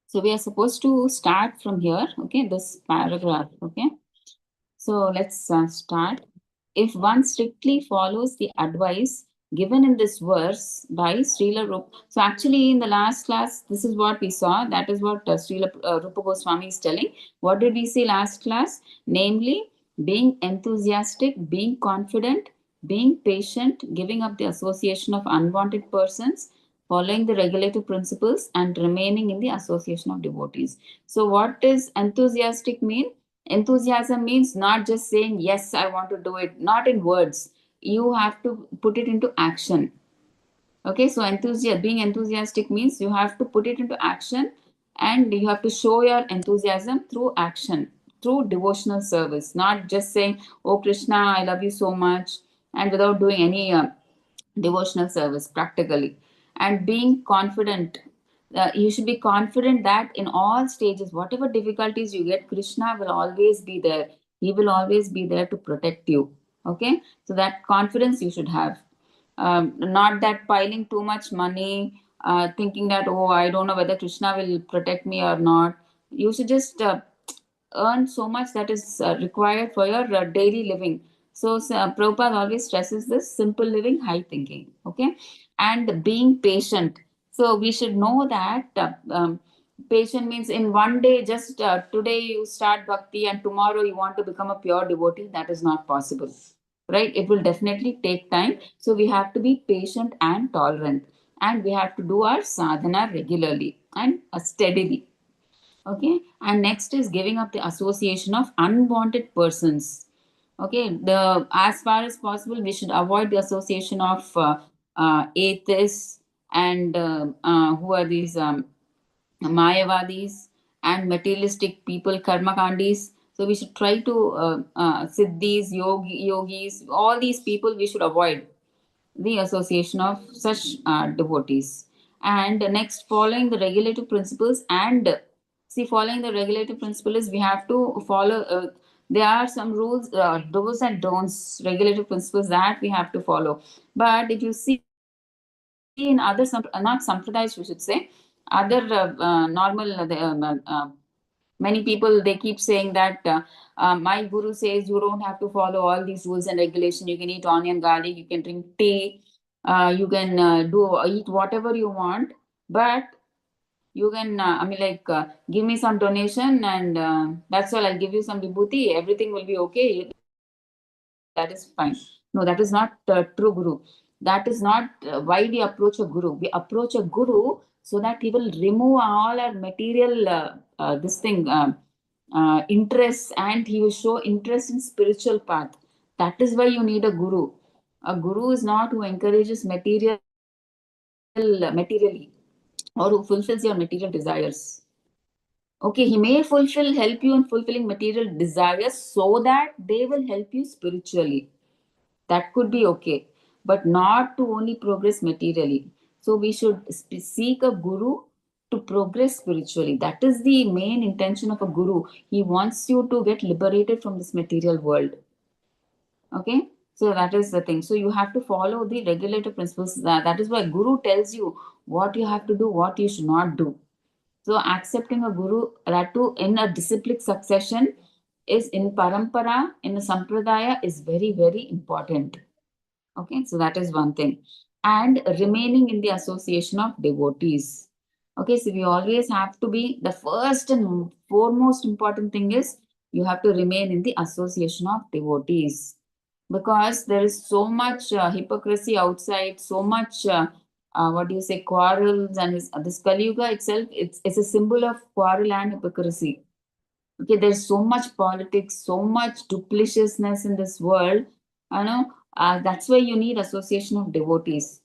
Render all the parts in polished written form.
So we are supposed to start from here, okay, this paragraph, okay. So let's start. If one strictly follows the advice given in this verse by Srila Rupa. So actually in the last class, this is what we saw. That is what Srila Rupa Goswami is telling. What did we see last class? Namely, being enthusiastic, being confident, being patient, giving up the association of unwanted persons, following the regulative principles, and remaining in the association of devotees. So what does enthusiastic mean? Enthusiasm means not just saying, yes, I want to do it, not in words. You have to put it into action. Okay, so being enthusiastic means you have to put it into action and you have to show your enthusiasm through action, through devotional service, not just saying, oh, Krishna, I love you so much, and without doing any devotional service practically. And being confident, you should be confident that in all stages, whatever difficulties you get, Krishna will always be there. He will always be there to protect you. Okay, so that confidence you should have. Not that piling too much money, thinking that, oh, I don't know whether Krishna will protect me or not. You should just earn so much that is required for your daily living. So Prabhupada always stresses this simple living, high thinking. Okay, and being patient. So we should know that patient means in one day, just today you start bhakti and tomorrow you want to become a pure devotee. That is not possible, right? It will definitely take time. So we have to be patient and tolerant, and we have to do our sadhana regularly and steadily. Okay, and next is giving up the association of unwanted persons. Okay, the as far as possible we should avoid the association of atheists and who are these mayavadis and materialistic people, karmakandis. So we should try to siddhis, yogis, all these people we should avoid the association of such devotees. And next, following the regulative principles, and see, following the regulative principle is we have to follow. There are some rules, do's and don'ts, regulative principles that we have to follow. But if you see in other, not sampradayas, we should say, other normal, many people they keep saying that my guru says you don't have to follow all these rules and regulation. You can eat onion garlic, you can drink tea, you can do eat whatever you want, but you can I mean like give me some donation and that's all, I'll give you some vibhuti, everything will be okay, that is fine. No, that is not true guru. That is not why we approach a guru. We approach a guru so that he will remove all our material this thing interests, and he will show interest in spiritual path. That is why you need a guru. A guru is not who encourages materially or who fulfills your material desires. Okay, he may help you in fulfilling material desires so that they will help you spiritually. That could be okay, but not to only progress materially. So we should seek a guru to progress spiritually. That is the main intention of a guru. He wants you to get liberated from this material world. Okay, so that is the thing. So you have to follow the regulative principles. That is why guru tells you what you have to do, what you should not do. So accepting a guru, that too in a disciplic succession, is in parampara, in a sampradaya, is very, very important. Okay, so that is one thing. And remaining in the association of devotees. Okay, so we always have to be, the first and foremost important thing is you have to remain in the association of devotees, because there is so much hypocrisy outside, so much what do you say, quarrels, and this Kali Yuga itself, it's a symbol of quarrel and hypocrisy. Okay, there's so much politics, so much dupliciousness in this world. I know that's why you need association of devotees.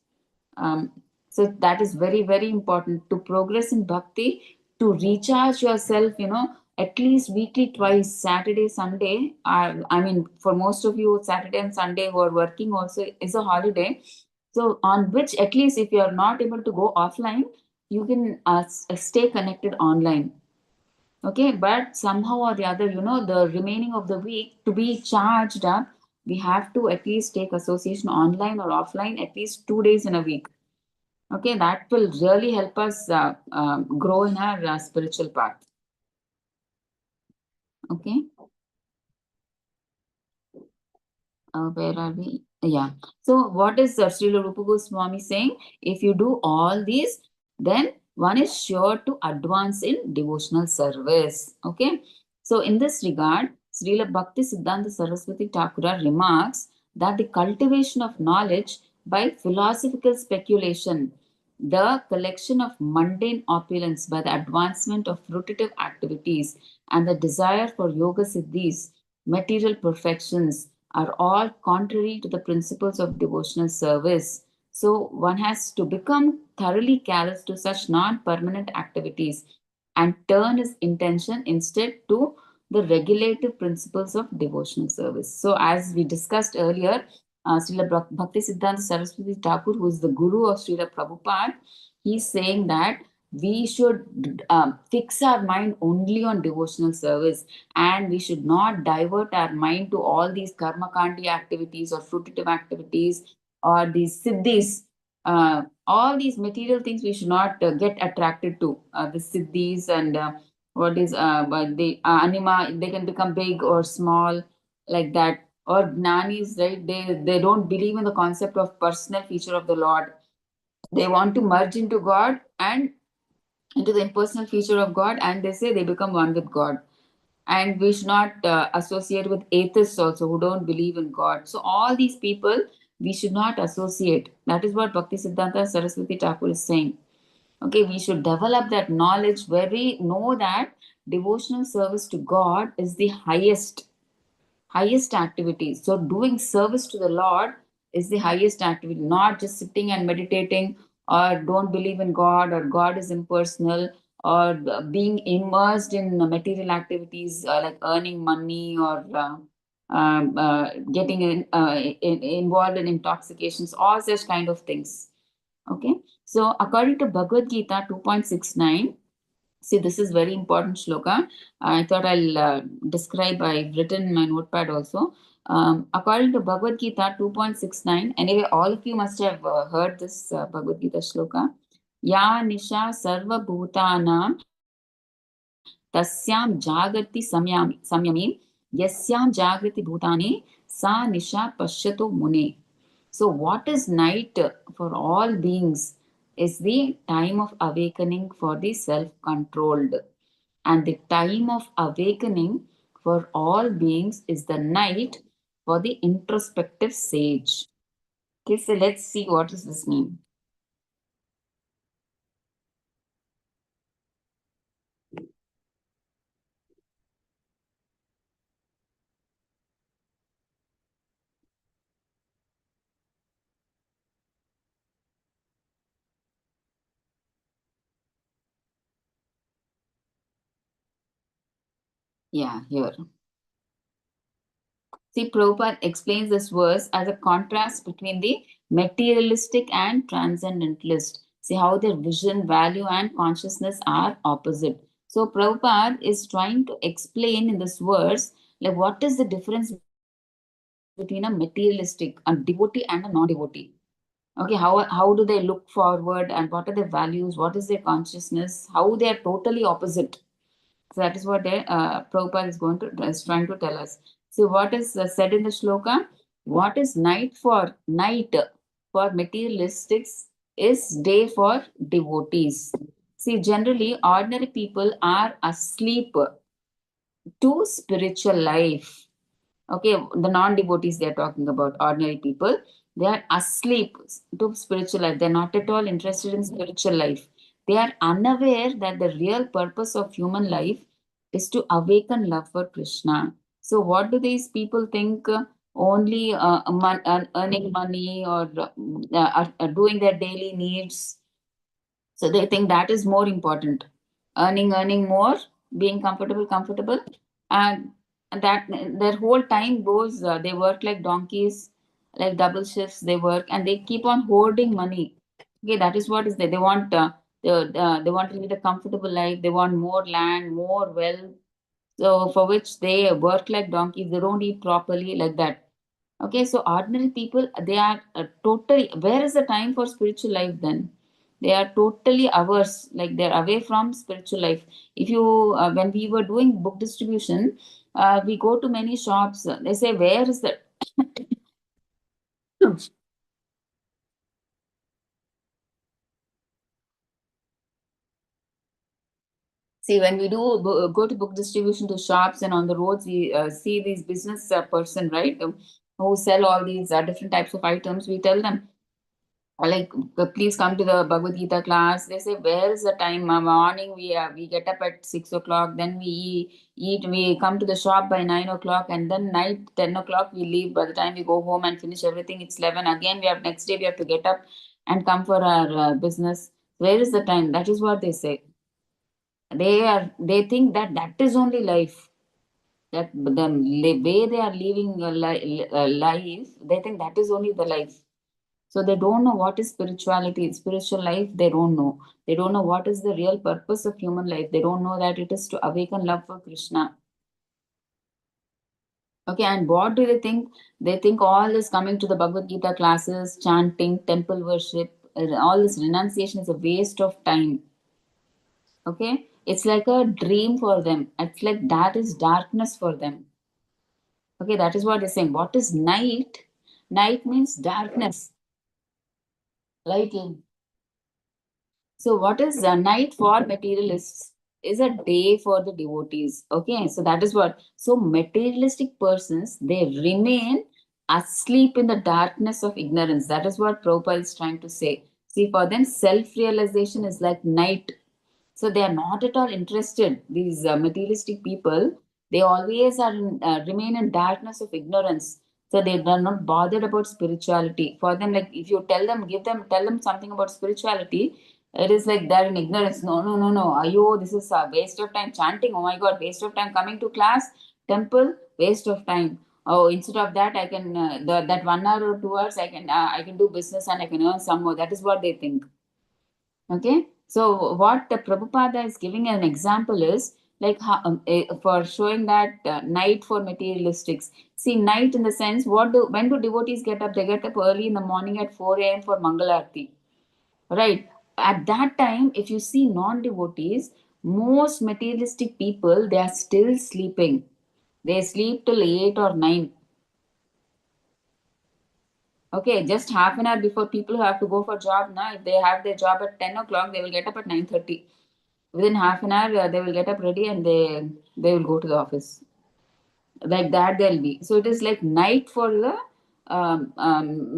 Um, so that is very, very important to progress in bhakti, to recharge yourself, at least weekly twice, Saturday, Sunday. I mean, for most of you, Saturday and Sunday who are working also is a holiday. So, on which at least if you are not able to go offline, you can stay connected online. Okay, but somehow or the other, the remaining of the week to be charged up, we have to at least take association online or offline at least 2 days in a week. Okay, that will really help us grow in our spiritual path. Okay, where are we? Yeah. So, what is Srila Rupa Goswami saying? If you do all these, then one is sure to advance in devotional service. Okay. So, in this regard, Srila Bhakti Siddhanta Saraswati Thakura remarks that the cultivation of knowledge by philosophical speculation, the collection of mundane opulence by the advancement of fruitive activities, and the desire for yoga siddhis, material perfections, are all contrary to the principles of devotional service. So one has to become thoroughly callous to such non permanent activities and turn his intention instead to the regulative principles of devotional service. So, as we discussed earlier, Srila Bhakti Siddhanta Saraswati Thakur, who is the guru of Srila Prabhupada, he's saying that we should fix our mind only on devotional service, and we should not divert our mind to all these karma kandi activities or fruitive activities or these siddhis. All these material things we should not get attracted to. The siddhis and what is but the anima, they can become big or small, like that. Or gnanis, right? They don't believe in the concept of personal feature of the Lord. They want to merge into God and into the impersonal feature of God, and they say they become one with God. And we should not associate with atheists also who don't believe in God. So all these people we should not associate. That is what Bhakti Siddhanta Saraswati Thakur is saying. Okay, we should develop that knowledge where we know that devotional service to God is the highest activity. So doing service to the Lord is the highest activity, not just sitting and meditating or don't believe in God or God is impersonal or being immersed in material activities like earning money or getting involved in intoxications, all such kind of things. Okay, so according to Bhagavad Gita 2.69, see, this is very important shloka. I thought I'll describe. I've written in my notepad also. According to Bhagavad Gita 2.69, anyway, all of you must have heard this Bhagavad Gita shloka. Ya nisha sarva bhutanam tasyam jagrati yasyam jagrati bhutani sa nisha pashyato mune. So, what is night for all beings is the time of awakening for the self controlled. And the time of awakening for all beings is the night for the introspective sage. Okay, so let's see what does this mean. Yeah, here. See, Prabhupada explains this verse as a contrast between the materialistic and transcendentalist. See how their vision, value, and consciousness are opposite. So, Prabhupada is trying to explain in this verse, like, what is the difference between a materialistic, a devotee, and a non devotee. Okay, how do they look forward and what are their values? What is their consciousness? How they are totally opposite. So that is what Prabhupada is trying to tell us. So what is said in the shloka? What is night for materialistics is day for devotees. See, generally, ordinary people are asleep to spiritual life. Okay, the non-devotees they are talking about, ordinary people, they are asleep to spiritual life. They're not at all interested in spiritual life. They are unaware that the real purpose of human life is to awaken love for Krishna. So what do these people think? Only earning money or doing their daily needs, so they think that is more important. Earning more, being comfortable, and that their whole time goes. They work like donkeys, like double shifts. They work and they keep on hoarding money. Okay, that is what is there. They want to lead a comfortable life. They want more land, more wealth. So for which they work like donkeys. They don't eat properly like that. Okay, so ordinary people, they are totally. Where is the time for spiritual life then? They are totally averse, like they're away from spiritual life. If you, when we were doing book distribution, we go to many shops. They say, "Where is the?" See, when we do go to book distribution to shops and on the roads, we see these business person, right, who sell all these different types of items. We tell them, like, please come to the Bhagavad Gita class. They say, where is the time? Morning, we get up at 6 o'clock, then we eat, we come to the shop by 9 o'clock, and then night 10 o'clock we leave. By the time we go home and finish everything, it's 11. Again, we have next day we have to get up and come for our business. Where is the time? That is what they say. They think that that is only life. That the way they are living life, they think that is only the life. So they don't know what is spirituality, spiritual life. They don't know. They don't know what is the real purpose of human life. They don't know that it is to awaken love for Krishna. Okay, and what do they think? They think all this coming to the Bhagavad Gita classes, chanting, temple worship, all this renunciation is a waste of time. Okay, it's like a dream for them. It's like that is darkness for them. Okay, that is what they're saying. What is night? Night means darkness. Light. So, what is a night for materialists is a day for the devotees. Okay, so that is what. So, materialistic persons, they remain asleep in the darkness of ignorance. That is what Prabhupada is trying to say. See, for them, self realization is like night. So they are not at all interested. These materialistic people, they always are remain in darkness of ignorance. So they are not bothered about spirituality. For them, like if you tell them, tell them something about spirituality, it is like they're in ignorance. No, no, no, no. Ayo, this is a waste of time. Chanting, oh my God, waste of time. Coming to class, temple, waste of time. Oh, instead of that, I can that 1 hour or 2 hours, I can do business and I can earn some more. That is what they think. Okay, so what the Prabhupada is giving an example is like how, for showing that night for materialistics. See, night in the sense, when do devotees get up? They get up early in the morning at 4 a.m. for Mangalarti, right? At that time, if you see non-devotees, most materialistic people, they are still sleeping. They sleep till 8 or 9. Okay, just half an hour before people who have to go for job now, if they have their job at 10 o'clock, they will get up at 9:30. Within half an hour, they will get up ready and they will go to the office. Like that, they'll be. So it is like night for the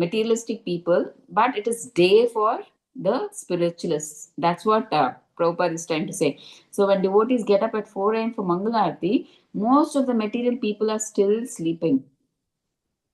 materialistic people, but it is day for the spiritualists. That's what Prabhupada is trying to say. So when devotees get up at 4 a.m. for Mangalarti, most of the material people are still sleeping.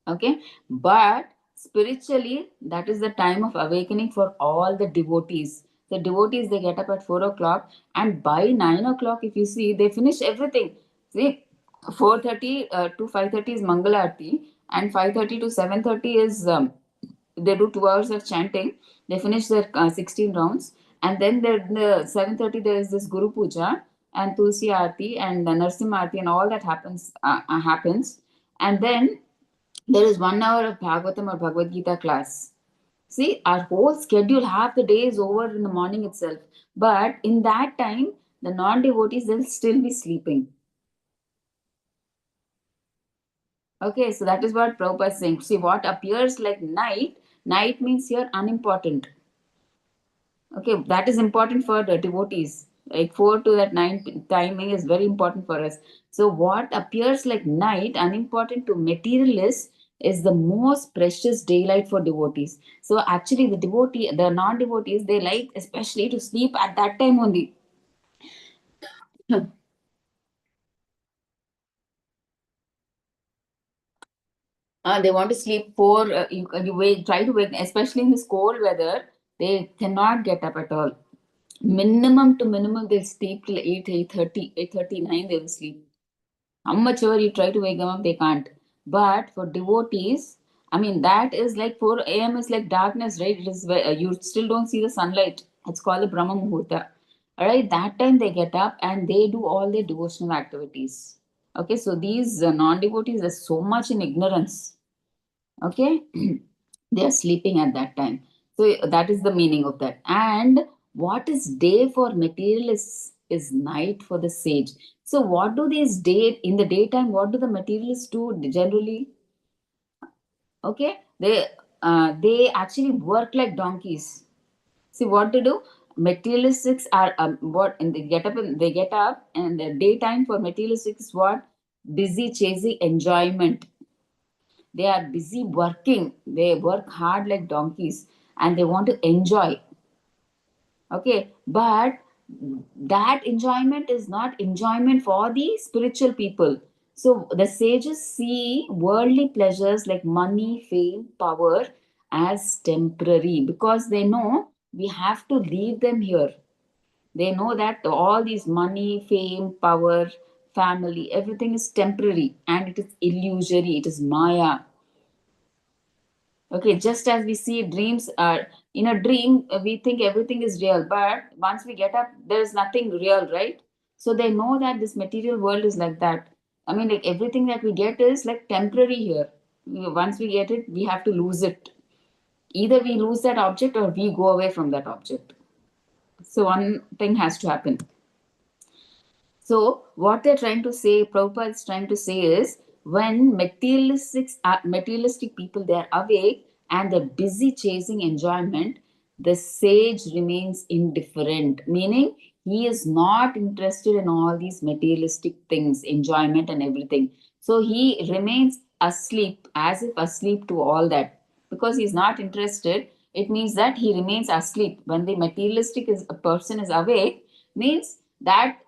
Okay, but spiritually, that is the time of awakening for all the devotees. The devotees, they get up at 4 o'clock, and by 9 o'clock, if you see, they finish everything. See, 4:30 to 5:30 is Mangalarti, and 5:30 to 7:30 is they do 2 hours of chanting. They finish their 16 rounds, and then the 7:30 there is this Guru Puja and Tulsi Aarti and Narsimha Aarti, and all that happens, and then there is 1 hour of Bhagavatam or Bhagavad Gita class. See, our whole schedule, half the day is over in the morning itself. But in that time, the non devotees, they'll still be sleeping. Okay, so that is what Prabhupada is saying. See, what appears like night, night means here unimportant. Okay, that is important for the devotees. Like 4 to that 9 timing is very important for us. So, what appears like night, unimportant to materialists, is the most precious daylight for devotees. So, actually, the non devotees, they like especially to sleep at that time only. They want to sleep for you wait, try to wake, especially in this cold weather, they cannot get up at all. Minimum to minimum, they'll sleep till 8, 8:30, 8:39, they will sleep. How much ever you try to wake them up, they can't. But for devotees, I mean, that is like 4 a.m. is like darkness, right? It is where you still don't see the sunlight. It's called the Brahma Muhurta. All right, that time they get up and they do all their devotional activities. Okay, so these non devotees are so much in ignorance. Okay, they are sleeping at that time. So that is the meaning of that. And what is day for materialists is night for the sage. So what do these day in the daytime? What do the materialists do generally? Okay, they actually work like donkeys. See what they do. Materialistics are what, and they get up, and the daytime for materialistics is what, busy chasing enjoyment. They are busy working. They work hard like donkeys, and they want to enjoy. Okay, but that enjoyment is not enjoyment for the spiritual people. So the sages see worldly pleasures like money, fame, power as temporary, because they know we have to leave them here. They know that all these money, fame, power, family, everything is temporary, and it is illusory, it is maya. Okay, just as we see dreams are, in a dream, we think everything is real, but once we get up, there is nothing real, right? So they know that this material world is like that. I mean, like everything that we get is like temporary here. Once we get it, we have to lose it. Either we lose that object or we go away from that object. So one thing has to happen. So what they're trying to say, Prabhupada is trying to say is, when materialistic people, they are awake and they're busy chasing enjoyment, the sage remains indifferent, meaning he is not interested in all these materialistic things, enjoyment and everything. So he remains asleep, as if asleep to all that. Because he's not interested, it means that he remains asleep. When the materialistic is a person is awake, means that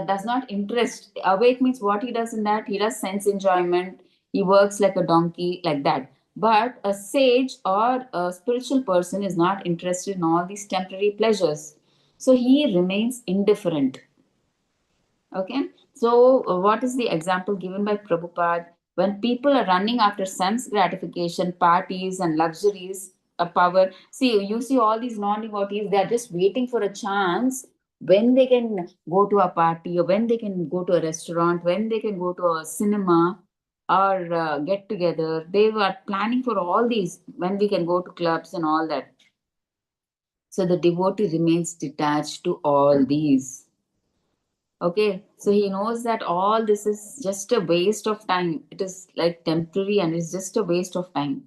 does not interest. Awake means what he does in that, he does sense enjoyment, he works like a donkey, like that. But a sage or a spiritual person is not interested in all these temporary pleasures, so he remains indifferent. Okay, so what is the example given by Prabhupada? When people are running after sense gratification, parties, and luxuries, power. See, you see all these non-devotees, they are just waiting for a chance when they can go to a party, or when they can go to a restaurant, when they can go to a cinema, or get together. They were planning for all these, when we can go to clubs and all that. So the devotee remains detached to all these. Okay, so he knows that all this is just a waste of time. It is like temporary and it's just a waste of time.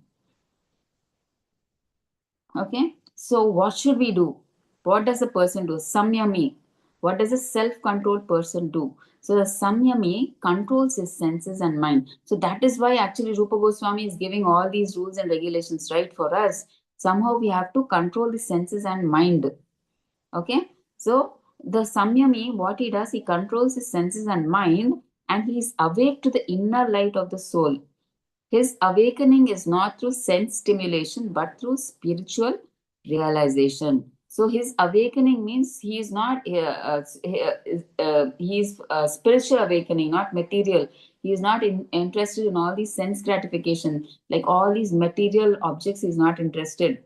Okay, so what should we do? What does a person do? Samyami. What does a self controlled person do? So the Samyami controls his senses and mind. So that is why actually Rupa Goswami is giving all these rules and regulations, right, for us. Somehow we have to control the senses and mind. Okay, so the Samyami, what he does, he controls his senses and mind, and he is awake to the inner light of the soul. His awakening is not through sense stimulation but through spiritual realization. So his awakening means he is not he is spiritual awakening, not material. He is not interested in all these sense gratification, like all these material objects. He is not interested,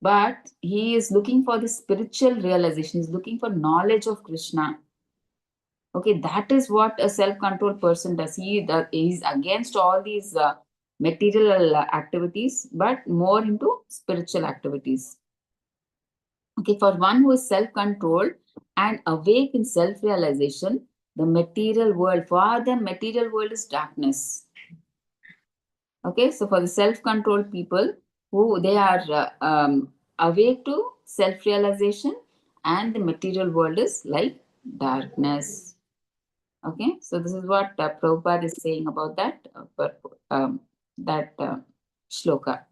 but he is looking for the spiritual realization. He's looking for knowledge of Krishna. Okay, that is what a self-controlled person does. He's against all these material activities, but more into spiritual activities. Okay, for one who is self-controlled and awake in self-realization, the material world, for them, material world is darkness. Okay, so for the self-controlled people, who they are awake to self-realization, and the material world is like darkness. Okay, so this is what Prabhupada is saying about that shloka.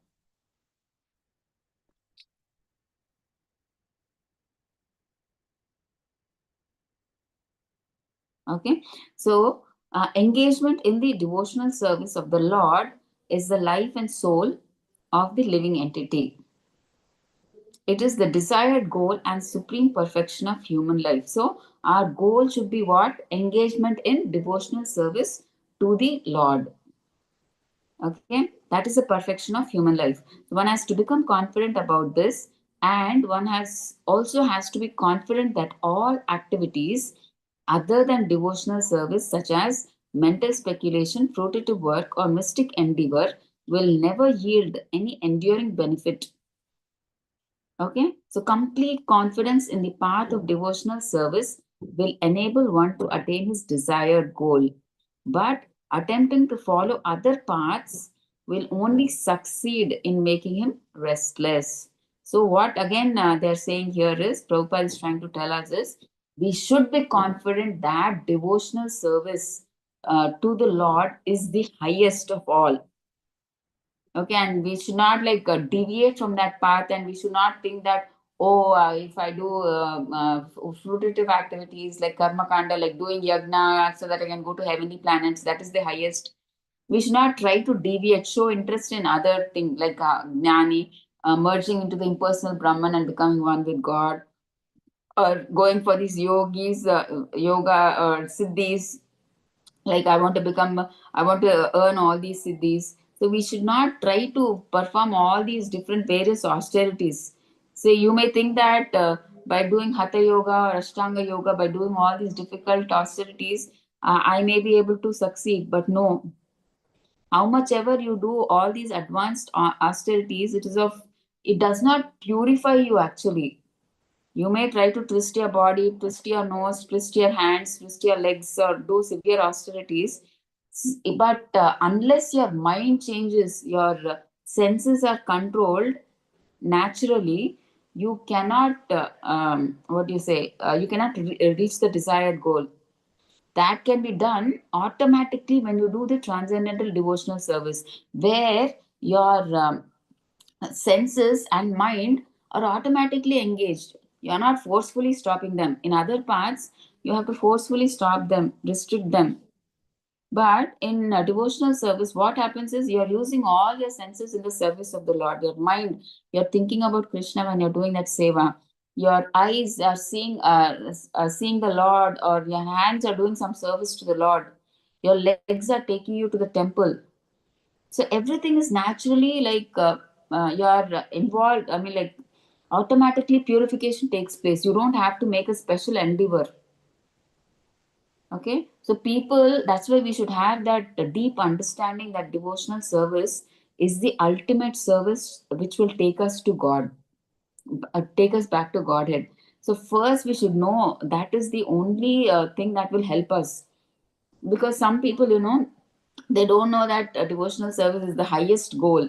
Okay, so engagement in the devotional service of the Lord is the life and soul of the living entity. It is the desired goal and supreme perfection of human life. So, our goal should be what? Engagement in devotional service to the Lord. Okay, that is the perfection of human life. One has to become confident about this, and one has also has to be confident that all activities other than devotional service, such as mental speculation, fruitive work, or mystic endeavor, will never yield any enduring benefit. Okay, so complete confidence in the path of devotional service will enable one to attain his desired goal. But attempting to follow other paths will only succeed in making him restless. So, what again they're saying here is Prabhupada is trying to tell us is we should be confident that devotional service to the Lord is the highest of all. Okay, and we should not like deviate from that path, and we should not think that, oh, if I do fruitive activities like karma kanda, like doing yagna so that I can go to heavenly planets, that is the highest. We should not try to deviate, show interest in other things like jnani, merging into the impersonal brahman and becoming one with God, or going for these yogis, yoga or siddhis, like I want to earn all these siddhis. So we should not try to perform all these different various austerities. So you may think that by doing hatha yoga or ashtanga yoga, by doing all these difficult austerities, I may be able to succeed, but no. How much ever you do all these advanced austerities, it does not purify you actually. You may try to twist your body, twist your nose, twist your hands, twist your legs, or do severe austerities. But unless your mind changes, your senses are controlled naturally, you cannot, what do you say, you cannot reach the desired goal. That can be done automatically when you do the transcendental devotional service, where your senses and mind are automatically engaged. You are not forcefully stopping them. In other parts, you have to forcefully stop them, restrict them. But in a devotional service, what happens is you're using all your senses in the service of the Lord. Your mind, you're thinking about Krishna when you're doing that seva. Your eyes are seeing the Lord, or your hands are doing some service to the Lord. Your legs are taking you to the temple. So everything is naturally like you're involved. I mean, like automatically purification takes place. You don't have to make a special endeavor. Okay, so people, that's why we should have that deep understanding that devotional service is the ultimate service which will take us to God, take us back to Godhead. So first we should know that is the only thing that will help us. Because some people, they don't know that devotional service is the highest goal,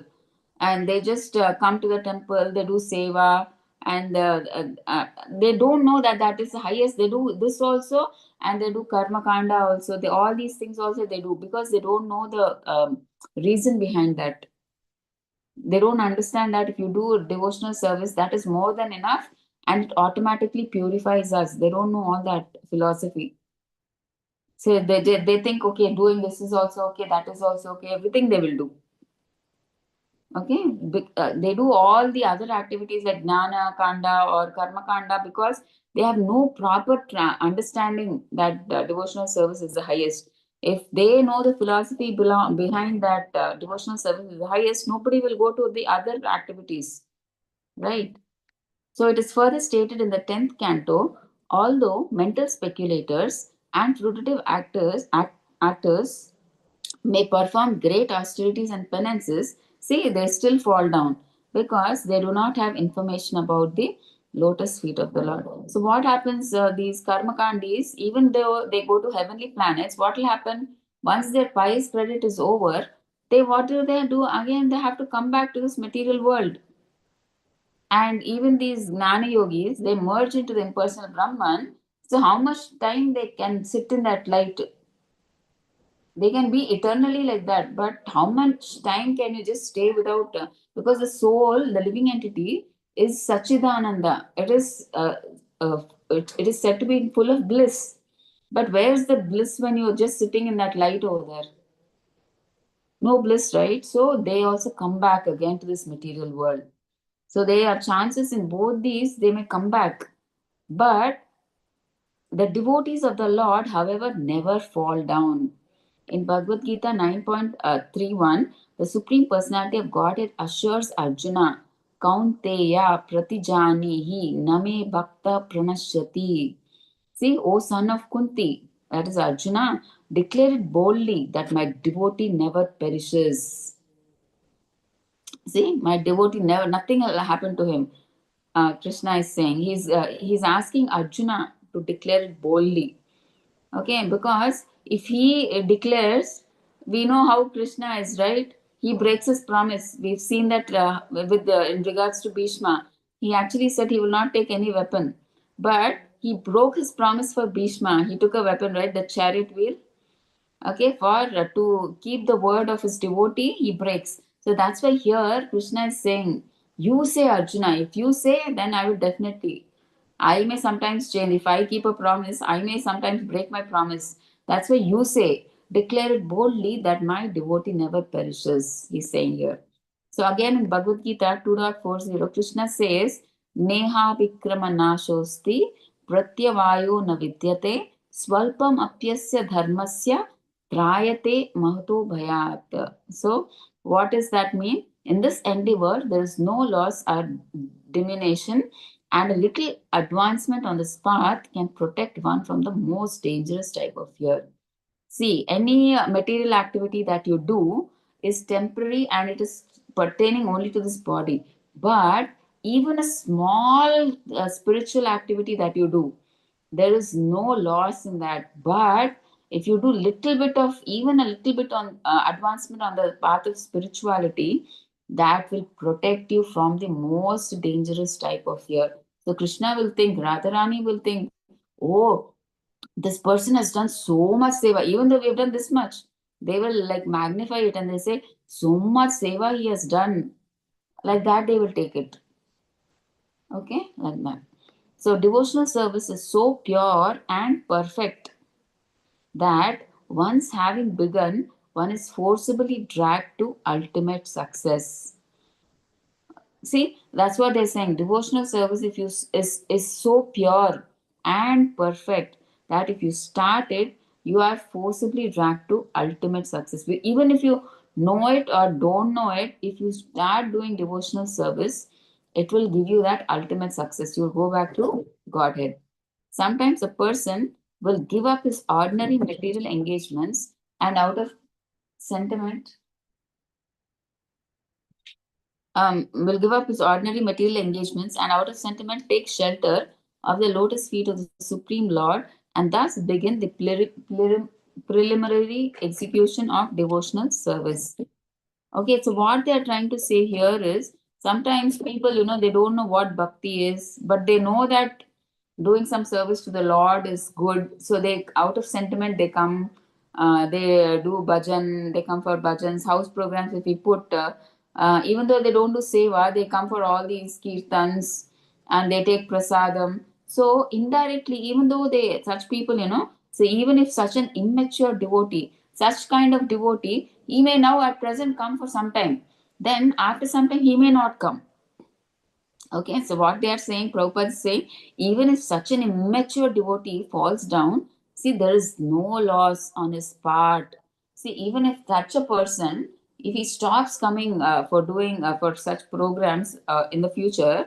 and they just come to the temple, they do seva, and they don't know that that is the highest. They do this also, and they do karma kanda also, they all these things also they do, because they don't know the reason behind that. They don't understand that if you do a devotional service, that is more than enough, and it automatically purifies us. They don't know all that philosophy. So they think, okay, doing this is also okay, that is also okay, everything they will do. Okay, they do all the other activities like gnana kanda or karma kanda because they have no proper understanding that devotional service is the highest. If they know the philosophy behind that devotional service is the highest, nobody will go to the other activities, right? So it is further stated in the 10th canto, although mental speculators and fruitive actors may perform great austerities and penances, see, they still fall down because they do not have information about the lotus feet of the Lord. So, what happens? These karmakandis, even though they go to heavenly planets, what will happen once their pious credit is over? They what do they do again? They have to come back to this material world. And even these gnana yogis, they merge into the impersonal Brahman. So, how much time they can sit in that light? They can be eternally like that, but how much time can you just stay without because the soul, the living entity, is sachidananda. Uh, it is said to be full of bliss, but where's the bliss when you're just sitting in that light over there? No bliss, right? So they also come back again to this material world. So there are chances in both these, they may come back, but the devotees of the Lord, however, never fall down. In Bhagavad Gita 9.31, the Supreme Personality of Godhead assures Arjuna, Kaunteya pratijanihi name bhakta pranashyati. See, O son of Kunti, that is Arjuna, declare it boldly that my devotee never perishes. See, my devotee never, nothing will happen to him. Krishna is saying. He's asking Arjuna to declare it boldly. Okay, because if he declares, we know how Krishna is, right? He breaks his promise. We've seen that in regards to Bhishma, he actually said he will not take any weapon, but he broke his promise for Bhishma. He took a weapon, right? The chariot wheel. Okay, for to keep the word of his devotee, he breaks. So that's why here Krishna is saying, you say Arjuna, if you say, then I will definitely. I may sometimes change. If I keep a promise, I may sometimes break my promise. That's why you say, declare it boldly that my devotee never perishes, he's saying here. So again in Bhagavad Gita 2.40, Krishna says, Neha Vikrama Nashosti Pratyavayo na vidyate Swalpam Apyasya Dharmasya Trayate Mahato Bhayat. So, what does that mean? In this endeavor, there is no loss or diminution, and a little advancement on this path can protect one from the most dangerous type of fear. See, any material activity that you do is temporary and it is pertaining only to this body. But even a small spiritual activity that you do, there is no loss in that. But if you do little bit of, even a little bit on advancement on the path of spirituality, that will protect you from the most dangerous type of fear. So Krishna will think, Radharani will think, oh, this person has done so much seva, even though we have done this much, they will like magnify it and they say, so much seva he has done. Like that, they will take it. Okay, like that. So, devotional service is so pure and perfect that once having begun, one is forcibly dragged to ultimate success. See, that's what they're saying. Devotional service, if you is so pure and perfect that if you start it, you are forcibly dragged to ultimate success. Even if you know it or don't know it, if you start doing devotional service, it will give you that ultimate success. You'll go back to Godhead. Sometimes a person will give up his ordinary material engagements and out of sentiment will give up his ordinary material engagements and out of sentiment take shelter of the lotus feet of the Supreme Lord and thus begin the preliminary execution of devotional service. Okay, so what they are trying to say here is sometimes people, they don't know what bhakti is, but they know that doing some service to the Lord is good. So they, out of sentiment, they come, they do bhajan, they come for bhajans, house programs. If we put, even though they don't do seva, they come for all these kirtans and they take prasadam. So indirectly, even though they, such people, so even if such an immature devotee, such kind of devotee, he may now at present come for some time. Then after some time, he may not come. Okay, so what they are saying, Prabhupada is saying, even if such an immature devotee falls down, see, there is no loss on his part. See, even if such a person, if he stops coming for doing for such programs in the future,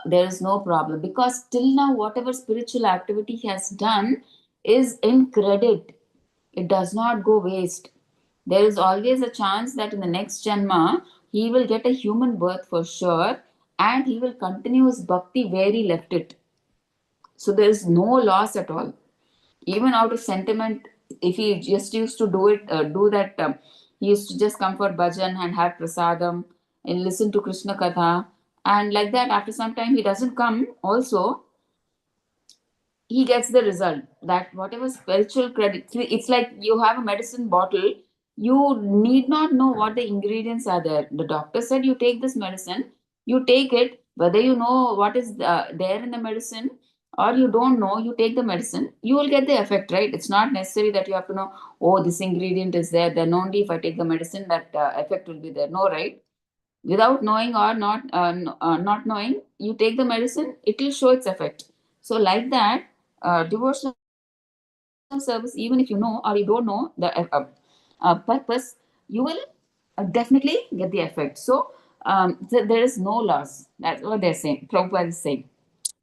there is no problem because till now, whatever spiritual activity he has done is in credit. It does not go waste. There is always a chance that in the next Janma, he will get a human birth for sure and he will continue his bhakti where he left it. So there is no loss at all. Even out of sentiment, if he just used to do it, do that, he used to just come for bhajan and have prasadam and listen to Krishna Katha. And like that, after some time, he doesn't come also, he gets the result that whatever spiritual credit, it's like you have a medicine bottle, you need not know what the ingredients are there. The doctor said you take this medicine, you take it, whether you know what is there in the medicine or you don't know, you take the medicine, you will get the effect, right? It's not necessary that you have to know, oh, this ingredient is there, then only if I take the medicine that effect will be there. No, right? Without knowing or not knowing, you take the medicine, it will show its effect. So like that, devotional service, even if you know or you don't know the purpose, you will definitely get the effect. So there is no loss. That's what they're saying, Prabhupada is saying.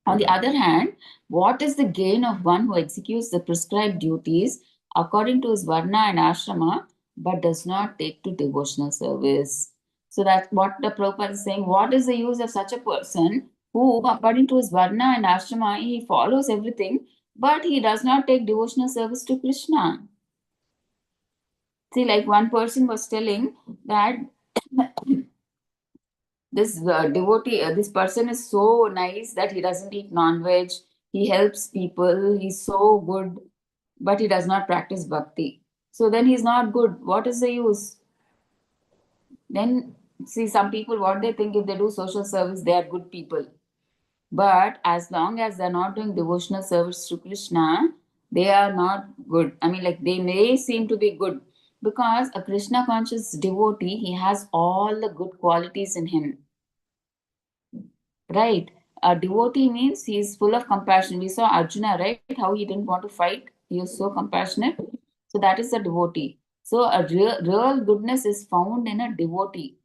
On the other hand, what is the gain of one who executes the prescribed duties according to his varna and ashrama but does not take to devotional service? So that's what the Prabhupada is saying. What is the use of such a person who, according to his varna and ashrama, he follows everything, but he does not take devotional service to Krishna. See, like one person was telling that this devotee, this person is so nice that he doesn't eat non-veg, he helps people, he's so good, but he does not practice bhakti. So then he's not good. What is the use? Then, see, some people, what they think, if they do social service, they are good people. But as long as they're not doing devotional service to Krishna, they are not good. I mean, like they may seem to be good because a Krishna conscious devotee, he has all the good qualities in him, right? A devotee means he's full of compassion. We saw Arjuna, right? How he didn't want to fight, he was so compassionate. So that is a devotee. So a real goodness is found in a devotee,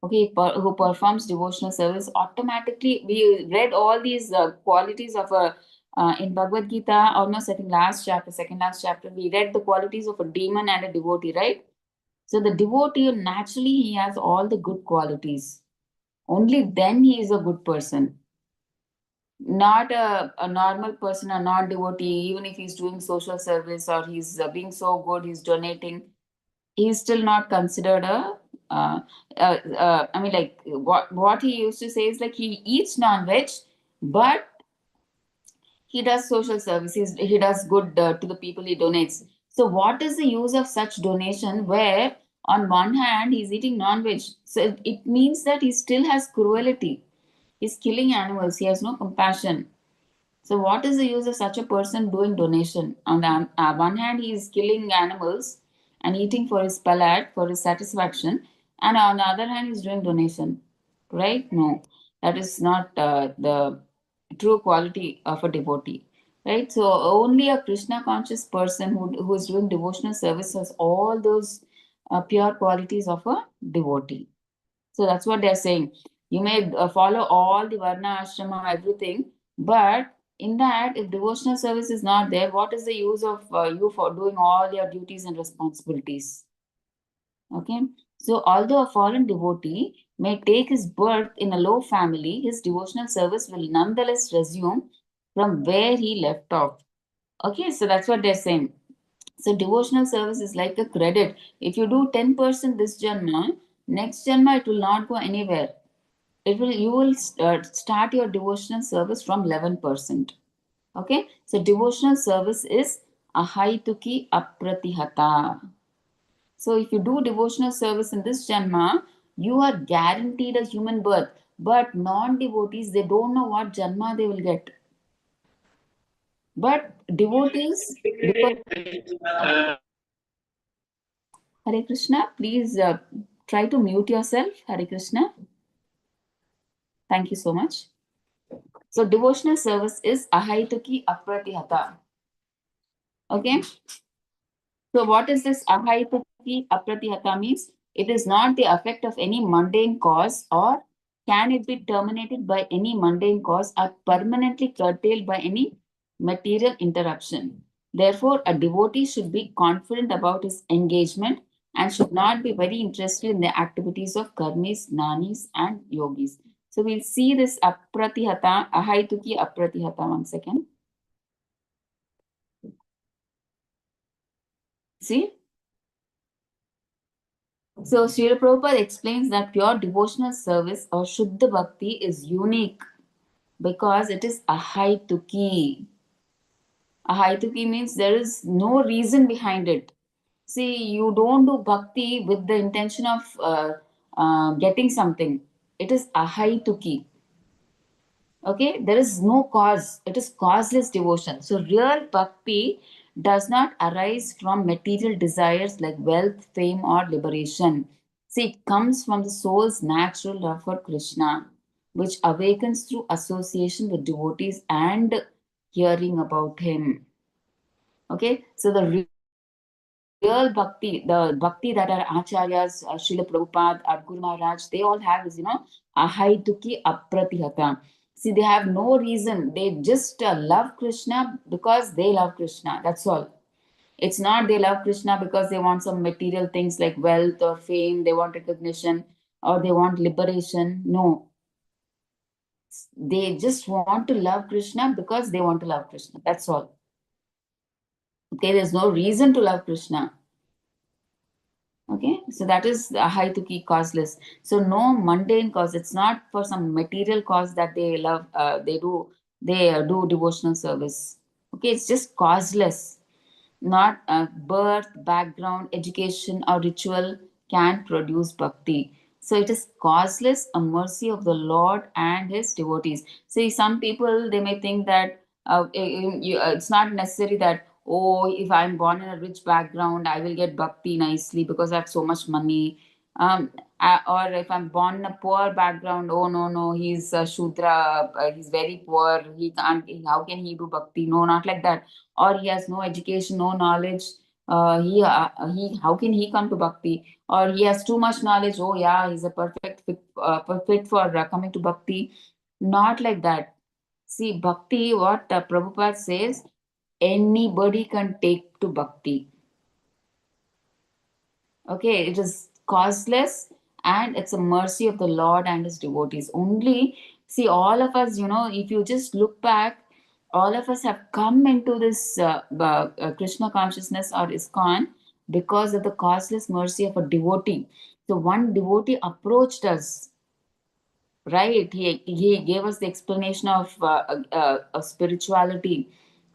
okay, who performs devotional service. Automatically we read all these qualities of a in Bhagavad Gita, almost I think last chapter, second last chapter, we read the qualities of a demon and a devotee, right? So the devotee, naturally he has all the good qualities, only then he is a good person, not a normal person, a non-devotee. Even if he's doing social service or he's being so good, he's donating, he's still not considered a I mean, like what he used to say is like he eats non-veg, but he does social services, he does good to the people he donates. So what is the use of such donation where on one hand he's eating non-veg? So it means that he still has cruelty, he's killing animals, he has no compassion. So, what is the use of such a person doing donation? On the one hand, he is killing animals and eating for his palate, for his satisfaction, and on the other hand, he's doing donation, right? No, that is not the true quality of a devotee, right? So, only a Krishna conscious person who is doing devotional service has all those pure qualities of a devotee. So that's what they're saying. You may follow all the Varna, Ashrama, everything, but in that, if devotional service is not there, what is the use of you for doing all your duties and responsibilities? Okay. So, although a fallen devotee may take his birth in a low family, his devotional service will nonetheless resume from where he left off. Okay. So, that's what they're saying. So, devotional service is like a credit. If you do 10% this Janma, next Janma it will not go anywhere. It will, you will start your devotional service from 11%. Okay, so devotional service is ahaituki apratihata. So if you do devotional service in this janma, you are guaranteed a human birth. But non-devotees, they don't know what janma they will get. But devotees, because Hare Krishna, please try to mute yourself. Hare Krishna. Thank you so much. So devotional service is ahaituki apratihata. Okay. So what is this ahaituki apratihata means? It is not the effect of any mundane cause, or can it be terminated by any mundane cause, or permanently curtailed by any material interruption. Therefore, a devotee should be confident about his engagement and should not be very interested in the activities of karmis, nanis, and yogis. So we'll see this apratihata, ahaituki apratihata, one second. See? So, Srila Prabhupada explains that pure devotional service or Shuddha Bhakti is unique because it is ahaituki. Ahaituki means there is no reason behind it. See, you don't do bhakti with the intention of getting something. It is ahaituki. Okay, there is no cause, it is causeless devotion. So, real bhakti does not arise from material desires like wealth, fame, or liberation. See, it comes from the soul's natural love for Krishna, which awakens through association with devotees and hearing about him. Okay, so the real bhakti, the bhakti that our acharyas, Srila Prabhupada, our Guru Maharaj, they all have is, ahaituki apratihata. See, they have no reason. They just love Krishna because they love Krishna. That's all. It's not they love Krishna because they want some material things like wealth or fame, they want recognition or they want liberation. No. They just want to love Krishna because they want to love Krishna. That's all. Okay, there's no reason to love Krishna. Okay, so that is high to keep causeless. So no mundane cause. It's not for some material cause that they love. They do devotional service. Okay, it's just causeless. Not birth, background, education, or ritual can produce bhakti. So it is causeless, a mercy of the Lord and His devotees. See, some people they may think that it's not necessary that, oh, if I'm born in a rich background, I will get bhakti nicely because I have so much money. Or if I'm born in a poor background, oh no, no, he's a Shudra, he's very poor, he can't, how can he do bhakti? No, not like that. Or he has no education, no knowledge. He how can he come to bhakti? Or he has too much knowledge. Oh yeah, he's a perfect for coming to bhakti. Not like that. See, bhakti, what Prabhupada says, anybody can take to bhakti. Okay, it is causeless and it's a mercy of the Lord and his devotees. Only, see, all of us, if you just look back, all of us have come into this Krishna consciousness or ISKCON because of the causeless mercy of a devotee. So one devotee approached us, right? He gave us the explanation of spirituality,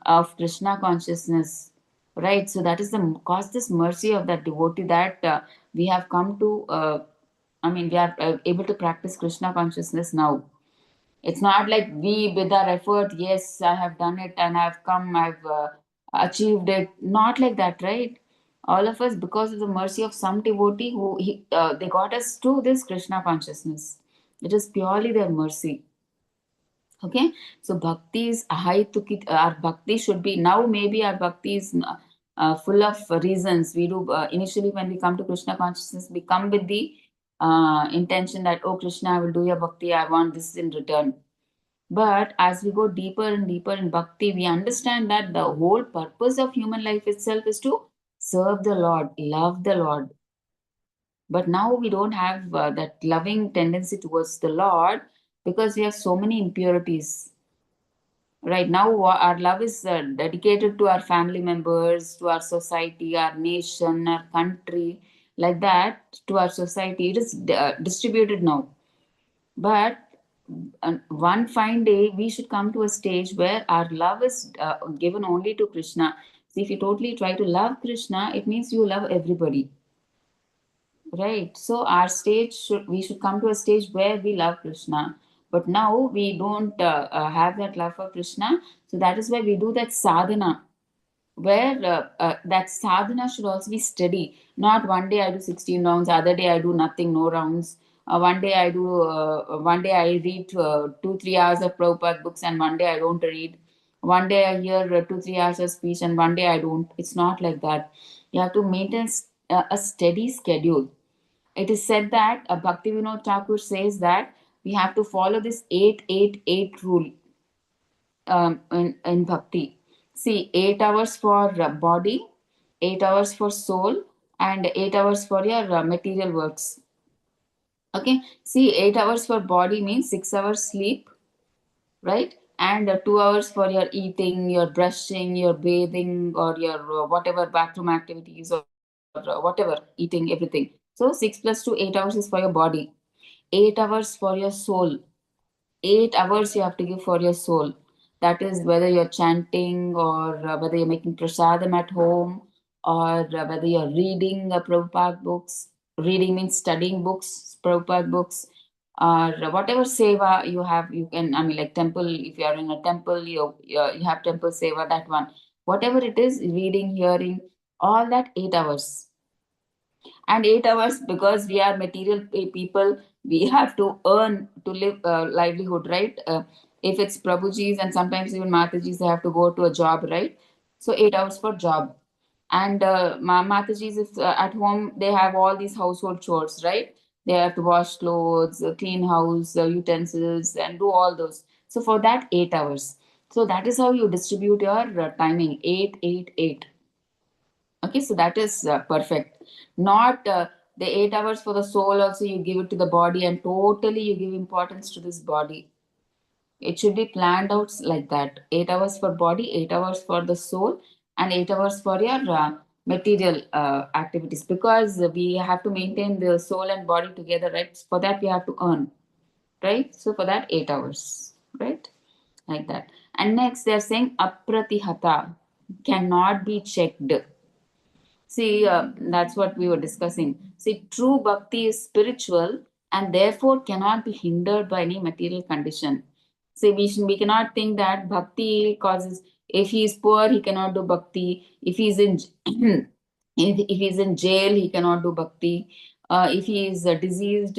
of Krishna consciousness, right? So that is the causeless mercy of that devotee that we have come to. We are able to practice Krishna consciousness now. It's not like we, with our effort, yes, I have done it and I've come, I've achieved it. Not like that, right? All of us, because of the mercy of some devotee they got us to this Krishna consciousness. It is purely their mercy. Okay, so bhakti is high to our bhakti should be now. Maybe our bhakti is full of reasons. We do initially when we come to Krishna consciousness, we come with the intention that, oh Krishna, I will do your bhakti. I want this in return. But as we go deeper and deeper in bhakti, we understand that the whole purpose of human life itself is to serve the Lord, love the Lord. But now we don't have that loving tendency towards the Lord because we have so many impurities. Right now, our love is dedicated to our family members, to our society, our nation, our country, like that, to our society. It is distributed now. But one fine day, we should come to a stage where our love is given only to Krishna. See, if you totally try to love Krishna, it means you love everybody, right? So our stage we should come to a stage where we love Krishna. But now we don't have that love for Krishna. So that is why we do that sadhana, where that sadhana should also be steady. Not one day I do 16 rounds, other day I do nothing, no rounds. One day I read 2 3 hours of Prabhupada books, and one day I don't read. One day I hear 2 3 hours of speech, and one day I don't. It's not like that. You have to maintain a steady schedule. It is said that Bhaktivinoda Thakur says that we have to follow this 8-8-8 rule in bhakti. See, 8 hours for body, 8 hours for soul, and 8 hours for your material works. Okay, see, 8 hours for body means 6 hours sleep, right? And 2 hours for your eating, your brushing, your bathing, or your whatever bathroom activities, or whatever, eating, everything. So 6 plus 2, 8 hours is for your body, 8 hours for your soul. 8 hours you have to give for your soul. That is whether you're chanting, or whether you're making prasadam at home, or whether you're reading Prabhupada books. Reading means studying books, Prabhupada books, or whatever seva you have. You can, like temple, if you are in a temple, you have temple seva, that one. Whatever it is, reading, hearing, all that 8 hours. And 8 hours, because we are material people, we have to earn to live livelihood, right? If it's Prabhujis and sometimes even Matajis, they have to go to a job, right? So 8 hours for job. And Matajis, if at home, they have all these household chores, right? They have to wash clothes, clean house, utensils, and do all those. So for that, 8 hours. So that is how you distribute your timing, 8-8-8. Okay, so that is perfect. Not the 8 hours for the soul, also you give it to the body, and totally you give importance to this body. It should be planned out like that. 8 hours for body, 8 hours for the soul, and 8 hours for your material activities, because we have to maintain the soul and body together, right? For that we have to earn, right? So for that 8 hours, right? Like that. And next they're saying apratihata, cannot be checked. See, that's what we were discussing. See, true bhakti is spiritual and therefore cannot be hindered by any material condition. See, we cannot think that bhakti causes, if he is poor, he cannot do bhakti. If he's in if he's in jail, he cannot do bhakti. If he is diseased,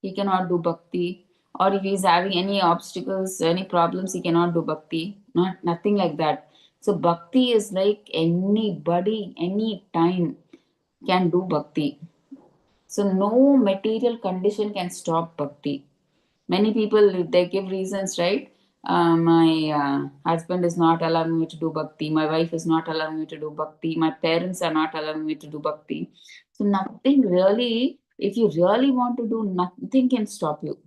he cannot do bhakti. Or if he's having any obstacles, any problems, he cannot do bhakti. Not nothing like that. So bhakti is like anybody, any time can do bhakti. So no material condition can stop bhakti. Many people they give reasons, right? My husband is not allowing me to do bhakti. My wife is not allowing me to do bhakti. My parents are not allowing me to do bhakti. So nothing really. If you really want to do, nothing can stop you.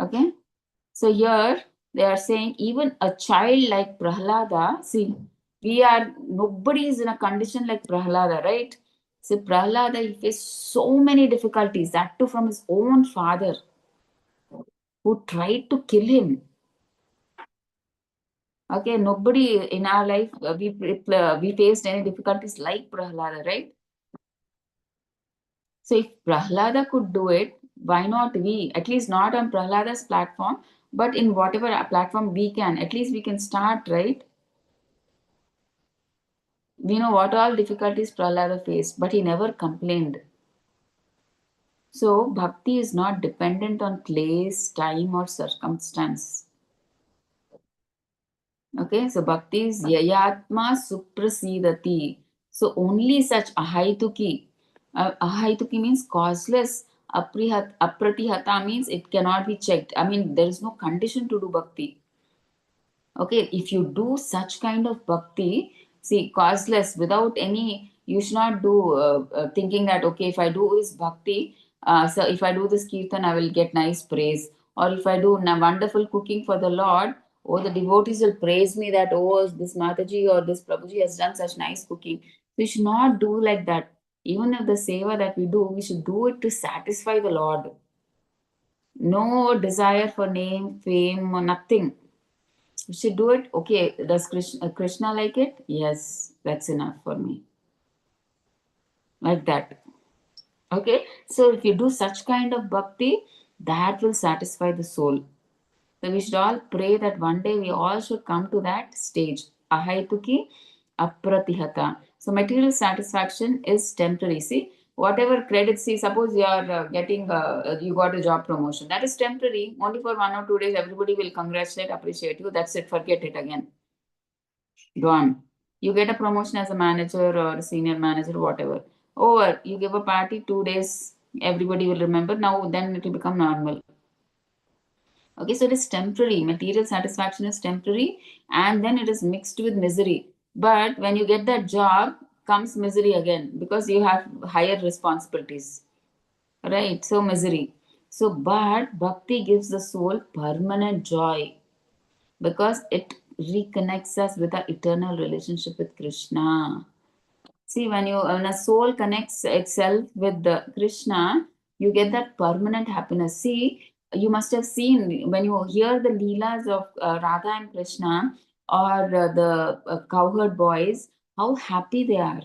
Okay. So here they are saying even a child like Prahlada, see, nobody is in a condition like Prahlada, right? See, Prahlada, he faced so many difficulties, that too from his own father who tried to kill him. Okay, nobody in our life, we faced any difficulties like Prahlada, right? So if Prahlada could do it, why not we? At least not on Prahlada's platform, but in whatever platform we can, at least we can start, right? We know what all difficulties Prahlada faced, but he never complained. So, bhakti is not dependent on place, time, or circumstance. Okay, so bhakti is yayatma suprasidati. So, only such ahaituki. Ahaituki means causeless. Apratihata means it cannot be checked. I mean, there is no condition to do bhakti. Okay, if you do such kind of bhakti, see, causeless, without any, you should not do thinking that, okay, if I do this bhakti, so if I do this kirtan, I will get nice praise. Or if I do wonderful cooking for the Lord, oh, the devotees will praise me that, oh, this Mataji or this Prabhuji has done such nice cooking. We should not do like that. Even if the seva that we do, we should do it to satisfy the Lord. No desire for name, fame, or nothing. You should do it. Okay, does Krishna like it? Yes, that's enough for me. Like that. Okay, so if you do such kind of bhakti, that will satisfy the soul. So we should all pray that one day we all should come to that stage. Ahaituki apratihata. So material satisfaction is temporary. See, whatever credits, see, suppose you are you got a job promotion. That is temporary. Only for 1 or 2 days, everybody will congratulate, appreciate you. That's it. Forget it again. Gone. You get a promotion as a manager or a senior manager, whatever. Over. You give a party 2 days, everybody will remember. Now, then it will become normal. Okay, so it is temporary. Material satisfaction is temporary, and then it is mixed with misery. But when you get that job, comes misery again because you have higher responsibilities. Right? So, misery. So, but bhakti gives the soul permanent joy because it reconnects us with our eternal relationship with Krishna. See, when a soul connects itself with the Krishna, you get that permanent happiness. See, you must have seen when you hear the leelas of Radha and Krishna or the cowherd boys, how happy they are.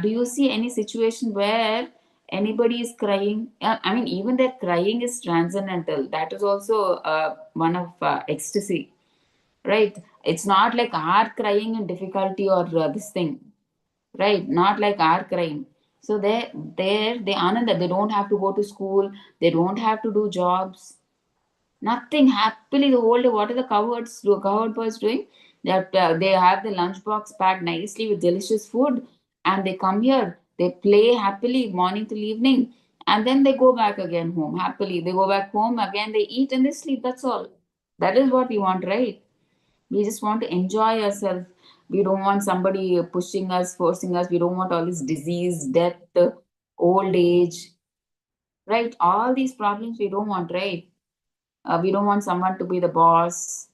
Do you see any situation where anybody is crying? I mean, even their crying is transcendental. That is also one of ecstasy, right? It's not like our crying in difficulty or this thing, right? Not like our crying. So they ananda, they don't have to go to school, they don't have to do jobs, nothing. Happily the whole day. What are the cowherd boys doing? They have the lunchbox packed nicely with delicious food, and they come here. They play happily morning till evening, and then they go back again home happily. They go back home again. They eat and they sleep. That's all. That is what we want, right? We just want to enjoy ourselves. We don't want somebody pushing us, forcing us. We don't want all this disease, death, old age, right? All these problems we don't want, right? We don't want someone to be the boss,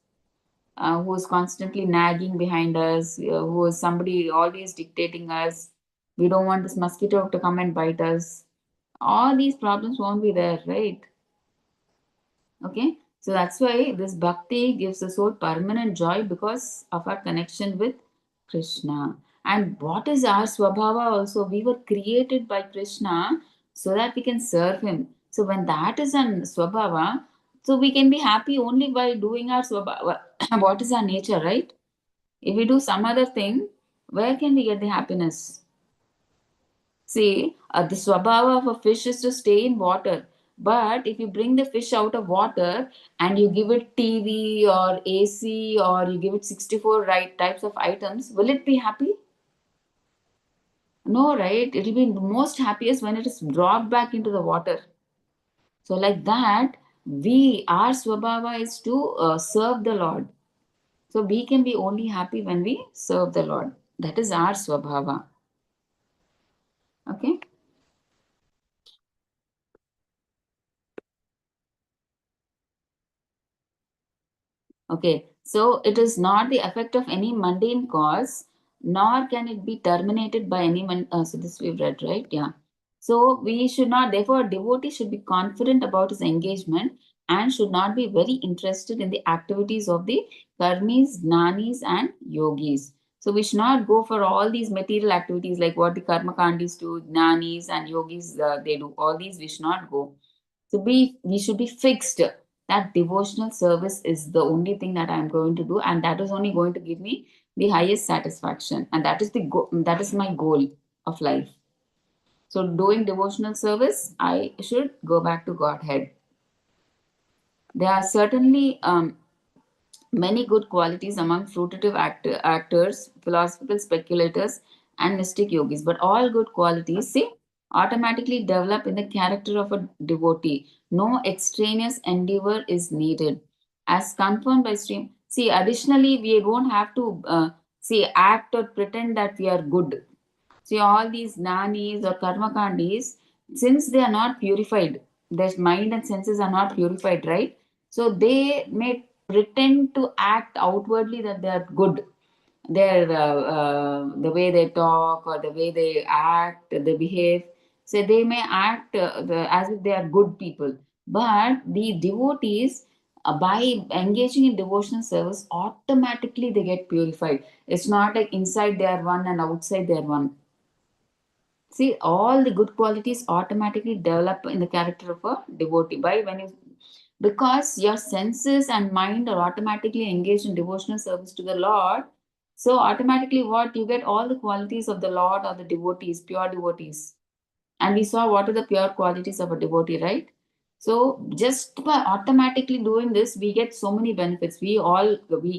who is constantly nagging behind us, who is somebody always dictating us. We don't want this mosquito to come and bite us. All these problems won't be there, right? Okay, so that's why this bhakti gives the soul permanent joy because of our connection with Krishna. And what is our swabhava also? We were created by Krishna so that we can serve Him. So when that is an swabhava, so we can be happy only by doing our swabhava. What is our nature, right? If we do some other thing, where can we get the happiness? See, the swabhava of a fish is to stay in water. But if you bring the fish out of water and you give it TV or AC or you give it 64 right types of items, will it be happy? No, right? It will be most happiest when it is dropped back into the water. So, like that, our swabhava is to serve the Lord. So, we can be only happy when we serve the Lord. That is our swabhava. Okay? Okay, so it is not the effect of any mundane cause, nor can it be terminated by anyone. So this we've read, right? Yeah. So we should not, therefore, a devotee should be confident about his engagement and should not be very interested in the activities of the karmis, jnanis, and yogis. So we should not go for all these material activities like what the karma kandis do, jnanis and yogis they do. All these we should not go. So we should be fixed that devotional service is the only thing that I'm going to do, and that is only going to give me the highest satisfaction, and that is my goal of life. So doing devotional service, I should go back to Godhead. There are certainly many good qualities among fruitative actors, philosophical speculators, and mystic yogis. But all good qualities, see, automatically develop in the character of a devotee. No extraneous endeavor is needed. As confirmed by stream. See, additionally, we don't have to see act or pretend that we are good. See, all these nanis or karmakandis, since they are not purified, their mind and senses are not purified, right? So they may pretend to act outwardly that they are good. The way they talk or the way they act, they behave. So they may act as if they are good people. But the devotees, by engaging in devotional service, automatically they get purified. It's not like inside they are one and outside they are one. See, all the good qualities automatically develop in the character of a devotee by when you because your senses and mind are automatically engaged in devotional service to the Lord. So automatically what you get all the qualities of the Lord or the devotees, pure devotees. And we saw what are the pure qualities of a devotee, right? So just by automatically doing this, we get so many benefits. We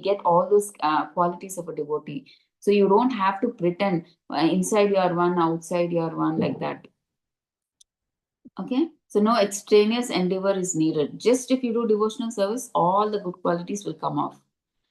get all those qualities of a devotee. So you don't have to pretend inside you are one, outside you are one, like that. Okay, so no extraneous endeavor is needed. Just if you do devotional service, all the good qualities will come off.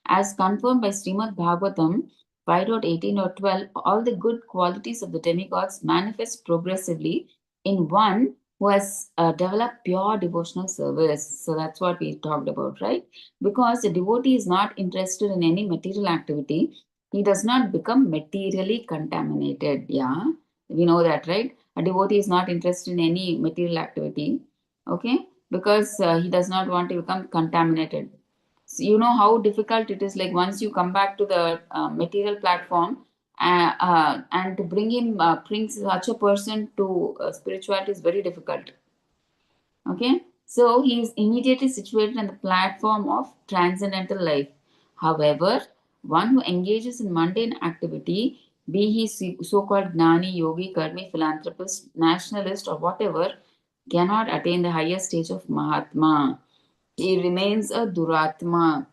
As confirmed by Srimad Bhagavatam 5.18.12, all the good qualities of the demigods manifest progressively in one who has developed pure devotional service. So that's what we talked about, right? Because the devotee is not interested in any material activity, he does not become materially contaminated. Yeah, we know that, right? A devotee is not interested in any material activity, okay? Because he does not want to become contaminated. So you know how difficult it is, like once you come back to the material platform and to bring such a person to spirituality is very difficult. Okay, so he is immediately situated on the platform of transcendental life. However, one who engages in mundane activity, be he so-called gnani, yogi, karmi, philanthropist, nationalist, or whatever, cannot attain the higher stage of Mahatma. He remains a duratma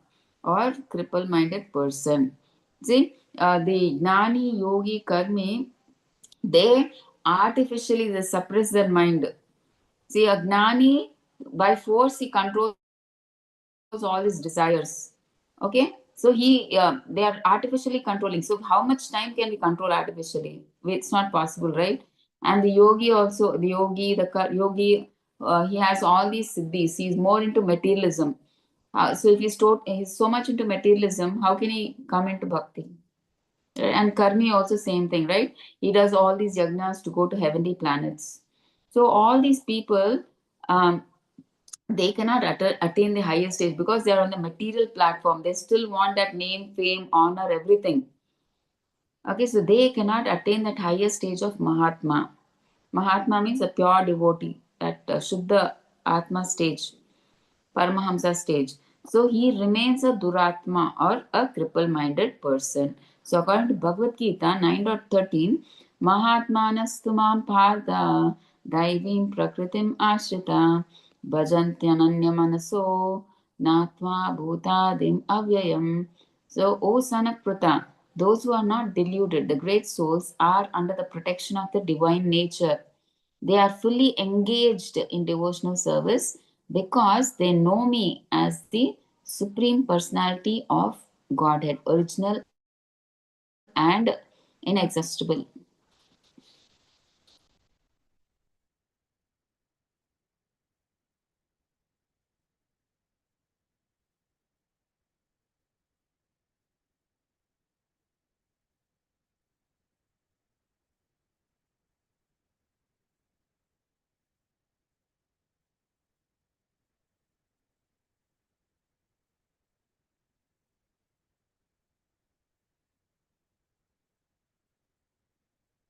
or cripple-minded person. See, the gnani, yogi, karmi, they artificially they suppress their mind. See, a gnani, by force, he controls all his desires. Okay, so they are artificially controlling. So, how much time can we control artificially? It's not possible, right? And the yogi also, the yogi, yogi. he has all these siddhis. He's more into materialism. So if he's so much into materialism, how can he come into bhakti? And Karmi also same thing, right? He does all these yagnas to go to heavenly planets. So all these people, um, they cannot attain the highest stage because they are on the material platform. They still want that name, fame, honor, everything. Okay, so they cannot attain that highest stage of Mahatma. Mahatma means a pure devotee, that Shuddha Atma stage, Paramahamsa stage. So he remains a Duratma or a cripple minded person. So according to Bhagavad Gita 9.13, Mahatmanastumam Partha Daivim Prakritim Ashrita Bhajantyananya Manaso Natva Bhutadim Avyayam. So, O son of Pruta, those who are not deluded, the great souls, are under the protection of the divine nature. They are fully engaged in devotional service because they know me as the Supreme Personality of Godhead, original and inexhaustible.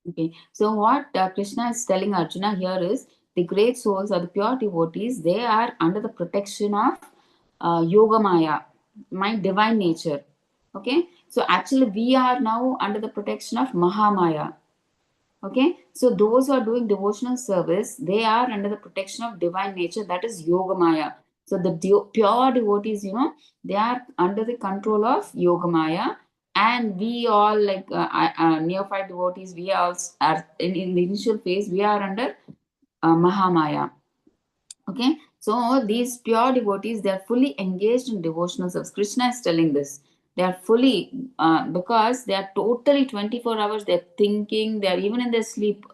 Okay, so what Krishna is telling Arjuna here is the great souls or the pure devotees, they are under the protection of Yoga Maya, my divine nature. Okay, so actually, we are now under the protection of Mahamaya. Okay, so those who are doing devotional service, they are under the protection of divine nature, that is Yoga Maya. So the pure devotees, they are under the control of Yoga Maya, and we all, like neophyte devotees, we all are in the initial phase, we are under Mahamaya. Okay, so these pure devotees, they are fully engaged in devotional service. Krishna is telling this. They are fully, because they are totally 24 hours, they're thinking, they're even in their sleep,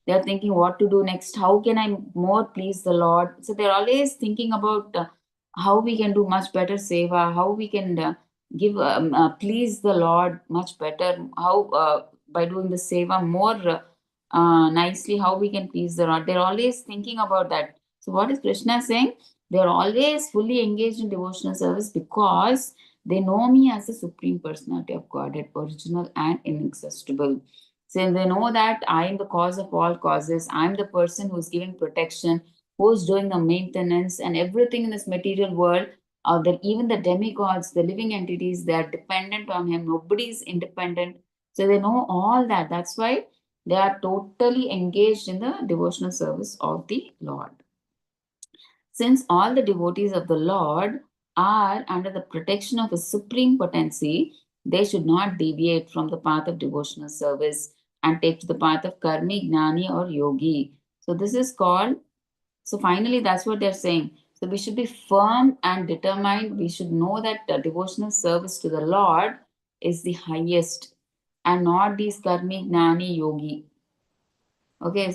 they're thinking what to do next, how can I more please the Lord. So they're always thinking about how we can do much better seva, how we can give please the Lord much better, how by doing the seva more nicely, how we can please the Lord. They're always thinking about that. So, what is Krishna saying? They are always fully engaged in devotional service because they know me as the Supreme Personality of Godhead, original and inexhaustible. So, they know that I am the cause of all causes. I am the person who is giving protection, who is doing the maintenance, and everything in this material world. That even the demigods, the living entities, they are dependent on Him. Nobody is independent. So, they know all that. That's why they are totally engaged in the devotional service of the Lord. Since all the devotees of the Lord are under the protection of a supreme potency, they should not deviate from the path of devotional service and take to the path of karmi, gnani, or yogi. So, this is called, so finally, that's what they're saying. So, we should be firm and determined. We should know that devotional service to the Lord is the highest and not these karmi, gnani, yogi. Okay,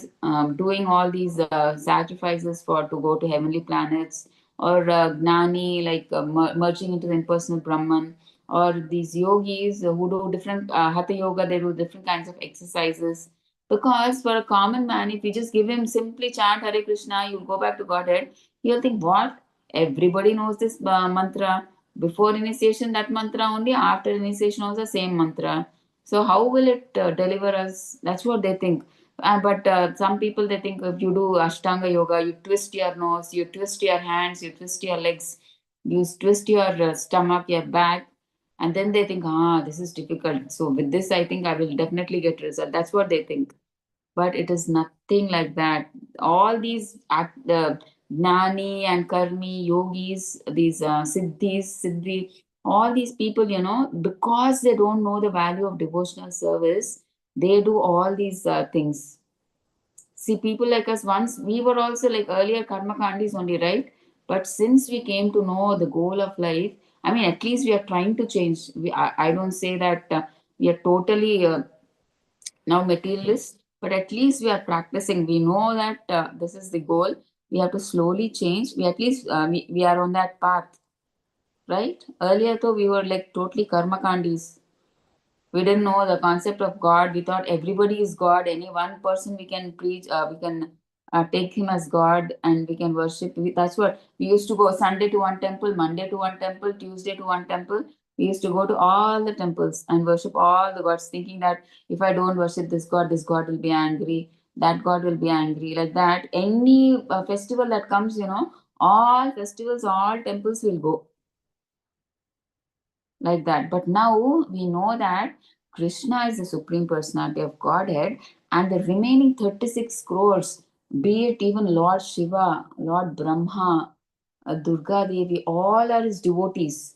doing all these sacrifices for to go to heavenly planets, or gnani, like merging into the impersonal Brahman, or these yogis who do different hatha yoga, they do different kinds of exercises. Because for a common man, if you just give him simply chant Hare Krishna, you'll go back to Godhead, he'll think, what? Everybody knows this mantra. Before initiation, that mantra only, after initiation, also same mantra. So, how will it deliver us? That's what they think. But some people, they think if you do Ashtanga yoga, you twist your nose, you twist your hands, you twist your legs, you twist your stomach, your back, and then they think, this is difficult. So with this, I think I will definitely get result. That's what they think. But it is nothing like that. All these gnani and karmi, yogis, these siddhi, all these people, because they don't know the value of devotional service, they do all these things. See, people like us, once we were also like earlier karma kandis only, right? But since we came to know the goal of life, I mean, at least we are trying to change. I don't say that we are totally now materialist, but at least we are practicing. We know that this is the goal. We have to slowly change. We at least we are on that path, right? Earlier, though, we were like totally karma kandis. We didn't know the concept of God. We thought everybody is God. Any one person we can preach, we can take him as God and we can worship. That's what we used to go Sunday to one temple, Monday to one temple, Tuesday to one temple. We used to go to all the temples and worship all the gods, thinking that if I don't worship this God will be angry, that God will be angry. Like that, any festival that comes, all festivals, all temples will go like that. But now we know that Krishna is the Supreme Personality of Godhead, and the remaining 36 crores, be it even Lord Shiva, Lord Brahma, Durga Devi, all are his devotees.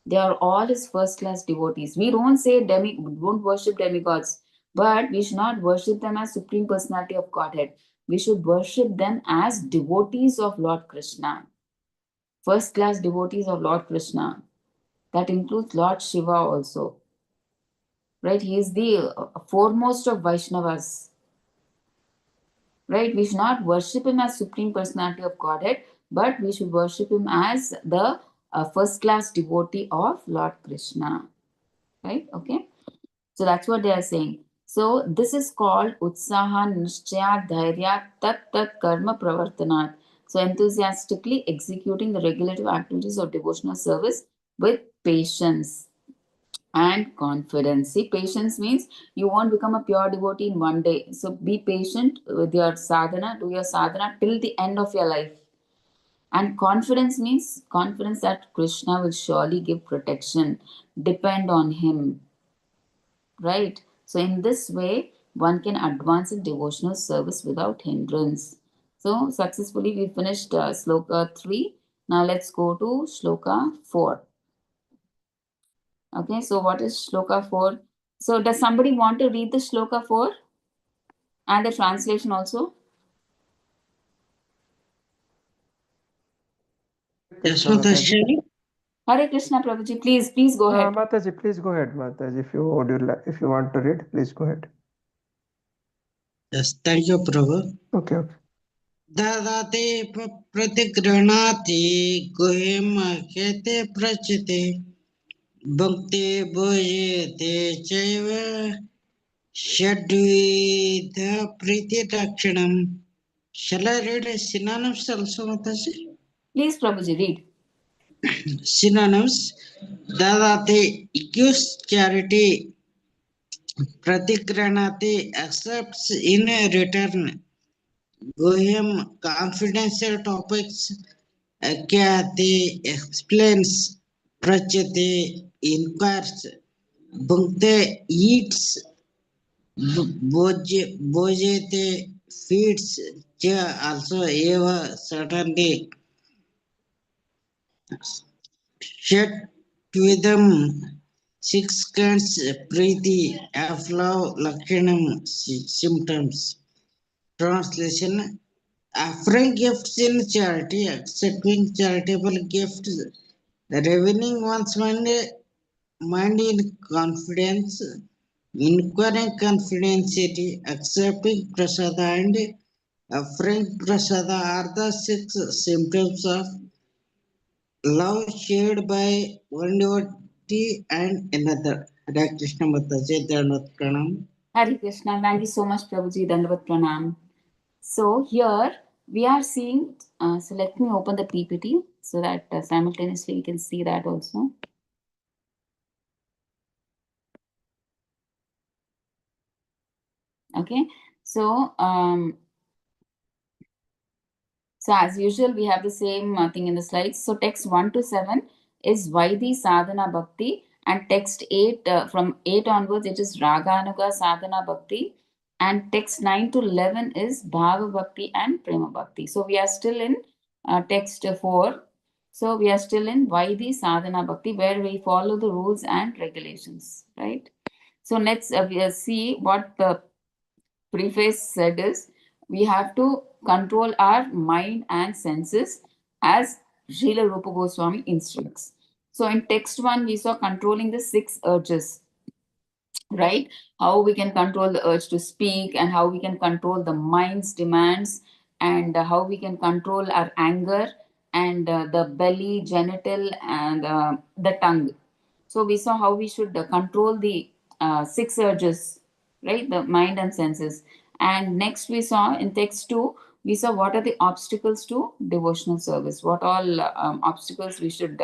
They are all his first class devotees. We don't say don't worship demigods, but we should not worship them as Supreme Personality of Godhead. We should worship them as devotees of Lord Krishna, first class devotees of Lord Krishna. That includes Lord Shiva also, right? He is the foremost of Vaishnavas, right? We should not worship him as Supreme Personality of Godhead, but we should worship him as the first class devotee of Lord Krishna, right? Okay, so that's what they are saying. So this is called Utsaha Nishchaya Dhairya Tat Tat Karma Pravartanat. So enthusiastically executing the regulative activities of devotional service with patience and confidence. See, patience means you won't become a pure devotee in one day. So be patient with your sadhana, do your sadhana till the end of your life. And confidence means confidence that Krishna will surely give protection. Depend on him, right? So in this way, one can advance in devotional service without hindrance. So successfully we finished sloka 3. Now let's go to shloka 4. Okay, so what is shloka 4? So does somebody want to read the shloka 4 and the translation also? Yes, Mataji. Mataji. Hare Krishna Prabhuji, please go ahead. Mataji, please go ahead, Mataji. If you want to read, please go ahead. Yes, thank you, Prabhu. Okay, okay. ददाते प्रतिगृह्णाति गुह्यम कहते प्रचते भक्ति भोजते चैव षड्विध प्रीतिरक्षणम्. Shall I read synonyms also, Mataji? Please Prabhuji, read. Synonyms: Dadate gives charity, Pratigranati accepts in return, Goyam confidential topics, Akyate explains, Prachate inquires, Bhukte eats, Bojete feeds, Cha also Eva certainly, Shatvidam six kinds Preeti of love Lakshanam symptoms. Translation: offering gifts in charity, accepting charitable gifts, revealing one's mind in confidence, inquiring confidentiality, accepting prasada, and offering prasada are the six symptoms of love shared by one devotee and another. Hare Krishna Mataji, Dhanvat Pranam. Hare Krishna, thank you so much Prabhuji, Dandavat Pranam. So here we are seeing, so let me open the PPT so that simultaneously we can see that also. Okay, so so as usual, we have the same thing in the slides. So text 1 to 7 is Vaidhi Sadhana Bhakti, and text 8 from 8 onwards it is Raganuga Sadhana Bhakti, and text 9 to 11 is Bhava Bhakti and Prema Bhakti. So we are still in text 4. So we are still in Vaidhi Sadhana Bhakti where we follow the rules and regulations, right? So let's see what the preface said is we have to control our mind and senses as Srila Rupa Goswami instructs. So in text 1, we saw controlling the 6 urges, right? How we can control the urge to speak and how we can control the mind's demands and how we can control our anger, and the belly, genital, and the tongue. So we saw how we should control the six urges, right? The mind and senses. And next we saw in text 2, we saw what are the obstacles to devotional service, what all obstacles we should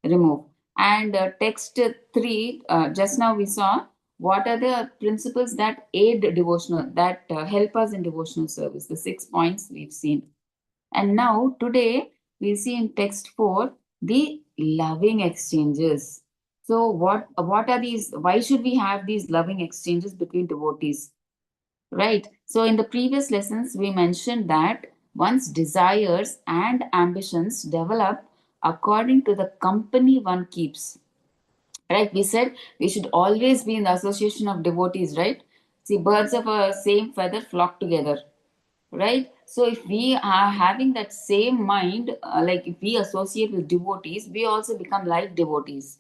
remove. And text 3, just now we saw what are the principles that aid devotional, that help us in devotional service, the 6 points we've seen. And now today we see in text 4 the loving exchanges. So what are these? Why should we have these loving exchanges between devotees? Right. So in the previous lessons we mentioned that one's desires and ambitions develop according to the company one keeps. Right? We said we should always be in the association of devotees, right? See, birds of a same feather flock together, right? So if we are having that same mind, like if we associate with devotees, we also become like devotees.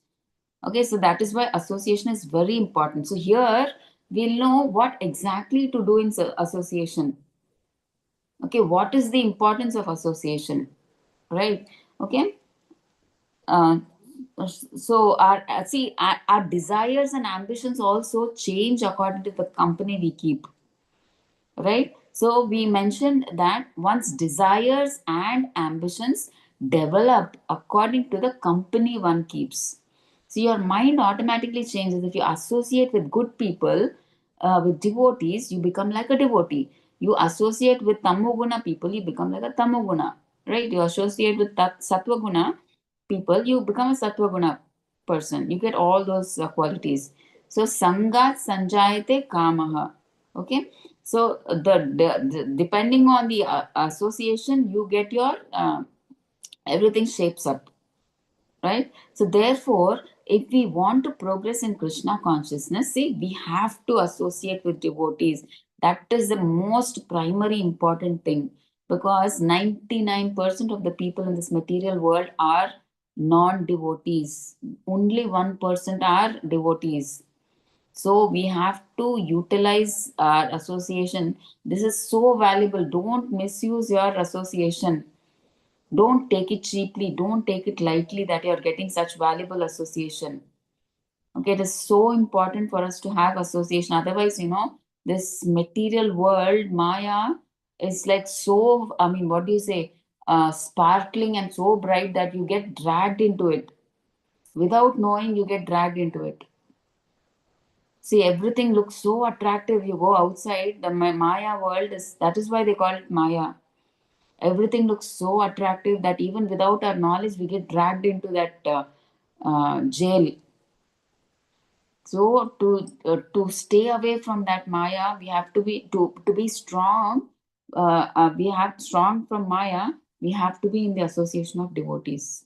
Okay, so that is why association is very important. So here we'll know what exactly to do in association. Okay, what is the importance of association, right? Okay. uh, so our desires and ambitions also change according to the company we keep, right? So we mentioned that one's desires and ambitions develop according to the company one keeps. So your mind automatically changes. If you associate with good people, with devotees, you become like a devotee. You associate with tamoguna people, you become like a tamoguna, right? You associate with satvaguna people, you become a satvaguna person. You get all those qualities. So sangat sanjayate kamaha. Okay, so depending on the association, you get your everything shapes up, right? So therefore, if we want to progress in Krishna consciousness, see, we have to associate with devotees. That is the most primary important thing, because 99% of the people in this material world are non-devotees. Only 1% are devotees. So we have to utilize our association. This is so valuable. Don't misuse your association. Don't take it cheaply. Don't take it lightly that you're getting such valuable association. Okay, it is so important for us to have association. Otherwise, this material world, Maya, is like so, I mean, what do you say? Sparkling and so bright that you get dragged into it. Without knowing, you get dragged into it. See, everything looks so attractive. You go outside, the Maya world is, that is why they call it Maya. Everything looks so attractive that even without our knowledge, we get dragged into that jail. So to stay away from that Maya, we have to be strong. We have strong from Maya. We have to be in the association of devotees.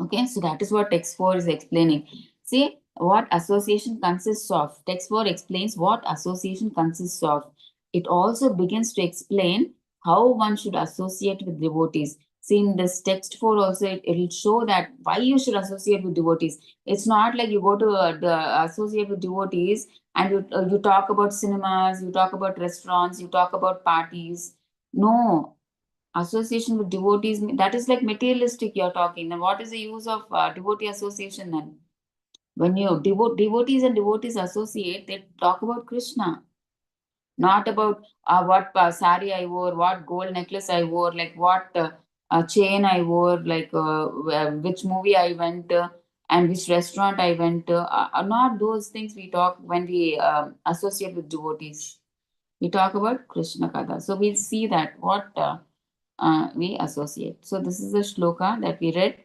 Okay, so that is what text 4 is explaining. See what association consists of. Text 4 explains what association consists of. It also begins to explain how one should associate with devotees. See, in this text 4 also, it will show that why you should associate with devotees. It's not like you go to associate with devotees and you talk about cinemas, you talk about restaurants, you talk about parties. No, association with devotees, that is like materialistic you're talking. Then what is the use of devotee association then? When you devotees and devotees associate, they talk about Krishna, not about what sari I wore, what gold necklace I wore, like what chain I wore, like which movie I went, and which restaurant I went to. Are not those things we talk when we associate with devotees. We talk about Krishna Katha. So we'll see that what we associate. So this is the shloka that we read.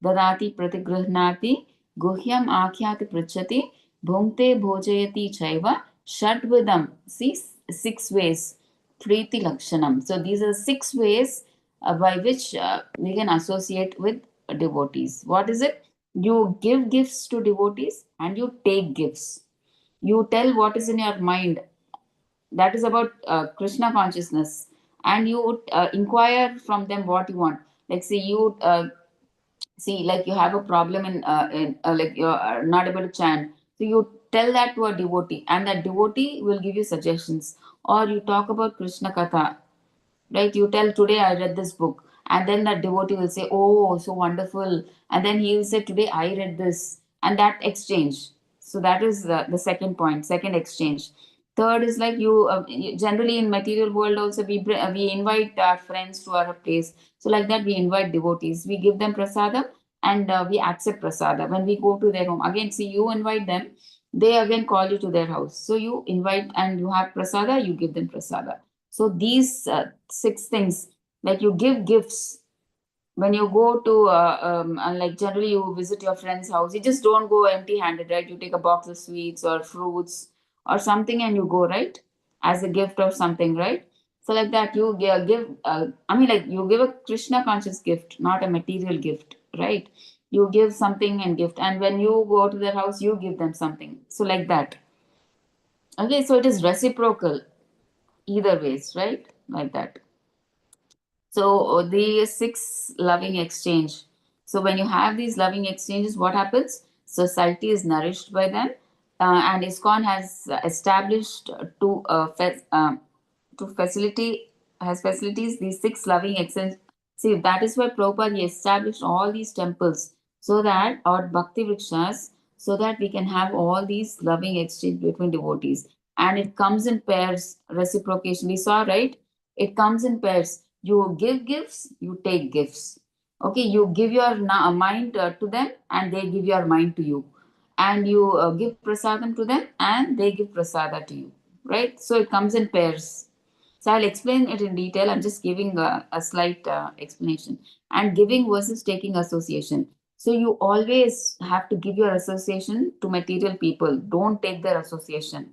Dadati pratigruhnati guhyam akhyati pritchati bhungte bhojayati chaiva shadvidam. See, 6 ways. Priti lakshanam. So these are 6 ways by which we can associate with devotees. What is it? You give gifts to devotees and you take gifts. You tell what is in your mind, that is about Krishna consciousness, and you would inquire from them what you want. Like say you see, like you have a problem in like you're not able to chant, so you tell that to a devotee and that devotee will give you suggestions, or you talk about Krishna katha, right? You tell, today I read this book, and then that devotee will say, oh, so wonderful, and then he will say, today I read this, and that exchange. So that is the second point, second exchange. Third is like generally in material world also we invite our friends to our place. So like that we invite devotees, we give them prasadam, and we accept prasadam when we go to their home. Again, see, you invite them, they again call you to their house. So you invite and you have prasada, you give them prasada. So these six things, like you give gifts when you go to and like generally you visit your friend's house, you just don't go empty handed, right? You take a box of sweets or fruits or something and you go, right, as a gift or something, right? So like that you give I mean, like you give a Krishna conscious gift, not a material gift, right? You give something and gift, and when you go to their house you give them something, so like that. Okay, so it is reciprocal either ways, right? Like that. So the six loving exchange. So when you have these loving exchanges, what happens? Society is nourished by them, and ISKCON has established to facility has facilities these six loving exchange. See, that is why Prabhupada he established all these temples so that our bhakti vrikshas, so that we can have all these loving exchange between devotees, and it comes in pairs, reciprocation. We saw, right? It comes in pairs. You give gifts, you take gifts. Okay, you give your mind to them, and they give your mind to you. And you give prasadam to them, and they give prasada to you. Right? So it comes in pairs. So I'll explain it in detail. I'm just giving a slight explanation. And giving versus taking association. So you always have to give your association to material people. Don't take their association.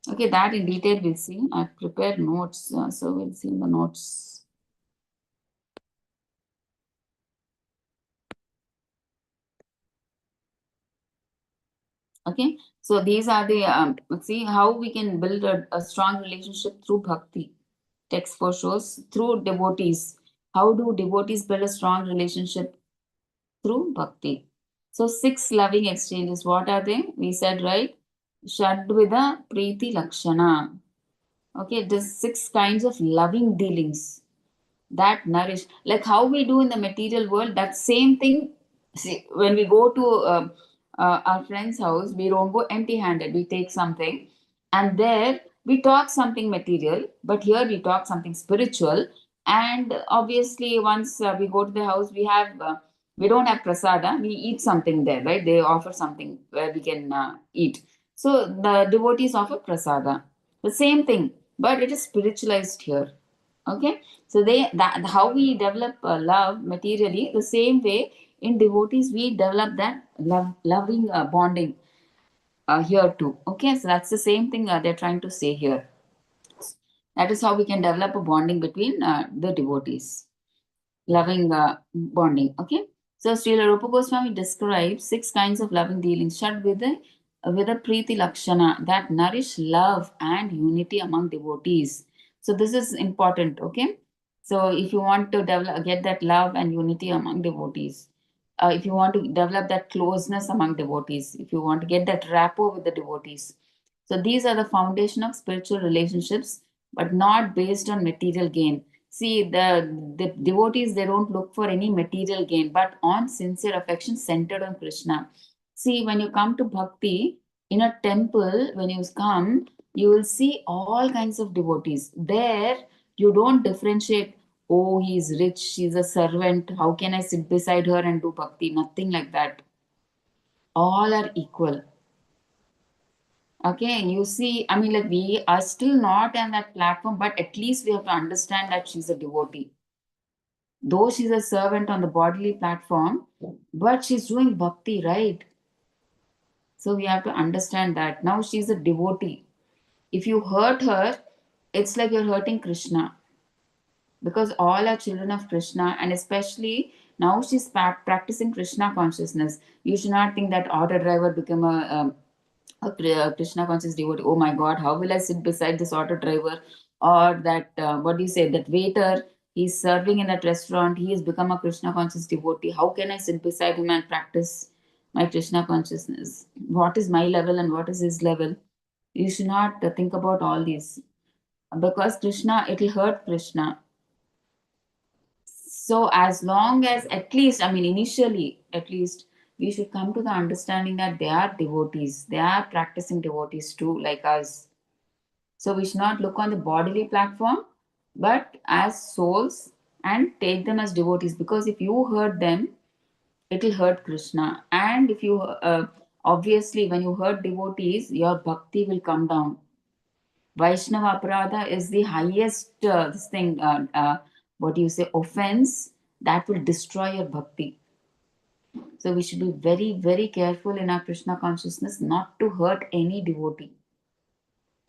Okay, that in detail we'll see. I've prepared notes, so we'll see in the notes. Okay, so these are the let's see how we can build a strong relationship through bhakti. Text for shows through devotees. How do devotees build a strong relationship through bhakti? So six loving exchanges. What are they? We said, right? Shadvida Preeti Lakshana. Okay, there's six kinds of loving dealings that nourish, like how we do in the material world, that same thing. See, when we go to our friend's house, we don't go empty handed, we take something, and there we talk something material, but here we talk something spiritual. And obviously once we go to the house, we don't have prasada, we eat something there, right? They offer something where we can eat. So the devotees offer prasada, the same thing, but it is spiritualized here. Okay, so that how we develop love materially, the same way in devotees we develop that loving bonding here too. Okay, so that's the same thing they're trying to say here. That is how we can develop a bonding between the devotees, loving bonding. Okay, so Srila Rupa Goswami describes six kinds of loving dealings, shad with a Preeti Lakshana, that nourish love and unity among devotees. So this is important. Okay, so if you want to develop, get that love and unity among devotees, if you want to develop that closeness among devotees, if you want to get that rapport with the devotees, so these are the foundation of spiritual relationships, but not based on material gain. See, the devotees, they don't look for any material gain, but on sincere affection centered on Krishna. See, when you come to bhakti in a temple, when you come, you will see all kinds of devotees. There, you don't differentiate, oh, he's rich, she's a servant, how can I sit beside her and do bhakti? Nothing like that. All are equal. Okay, you see, I mean, like we are still not on that platform, but at least we have to understand that she's a devotee. Though she's a servant on the bodily platform, but she's doing bhakti, right? So we have to understand that. Now she's a devotee. If you hurt her, it's like you're hurting Krishna, because all are children of Krishna, and especially now she's practicing Krishna consciousness. You should not think that auto driver become a Krishna conscious devotee. Oh my God, how will I sit beside this auto driver? Or that, what do you say, that waiter, he's serving in that restaurant, he has become a Krishna conscious devotee. How can I sit beside him and practice my Krishna consciousness? What is my level and what is his level? You should not think about all these. because Krishna, it will hurt Krishna. So as long as, at least, I mean, initially, at least, we should come to the understanding that they are devotees. They are practicing devotees too, like us. So we should not look on the bodily platform, but as souls and take them as devotees. Because if you hurt them, it will hurt Krishna. And if you, obviously, when you hurt devotees, your bhakti will come down. Vaishnava Aparadha is the highest, this thing, what do you say, offense that will destroy your bhakti. So we should be very, very careful in our Krishna consciousness not to hurt any devotee.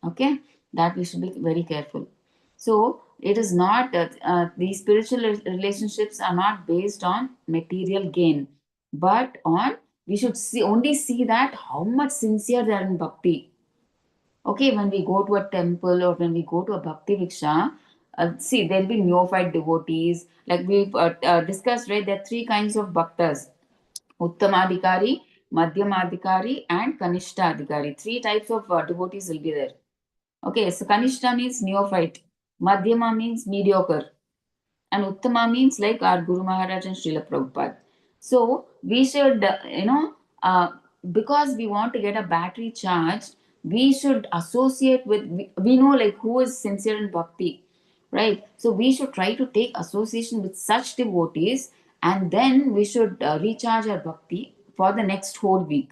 Okay, that we should be very careful. So it is not, these spiritual relationships are not based on material gain, but on, we should see, only see that how much sincere they are in bhakti. Okay, when we go to a temple or when we go to a bhakti viksha, see, there'll be neophyte devotees. Like we discussed, right? There are three kinds of bhaktas: Uttamadhikari, Madhyamadhikari, and Kanishta Adhikari. Three types of devotees will be there. Okay, so Kanishta means neophyte, Madhyama means mediocre, and Uttama means like our Guru Maharaj and Srila Prabhupada. So we should, because we want to get a battery charged, we should associate with, we know like who is sincere in bhakti, right? So we should try to take association with such devotees, and then we should recharge our bhakti for the next whole week.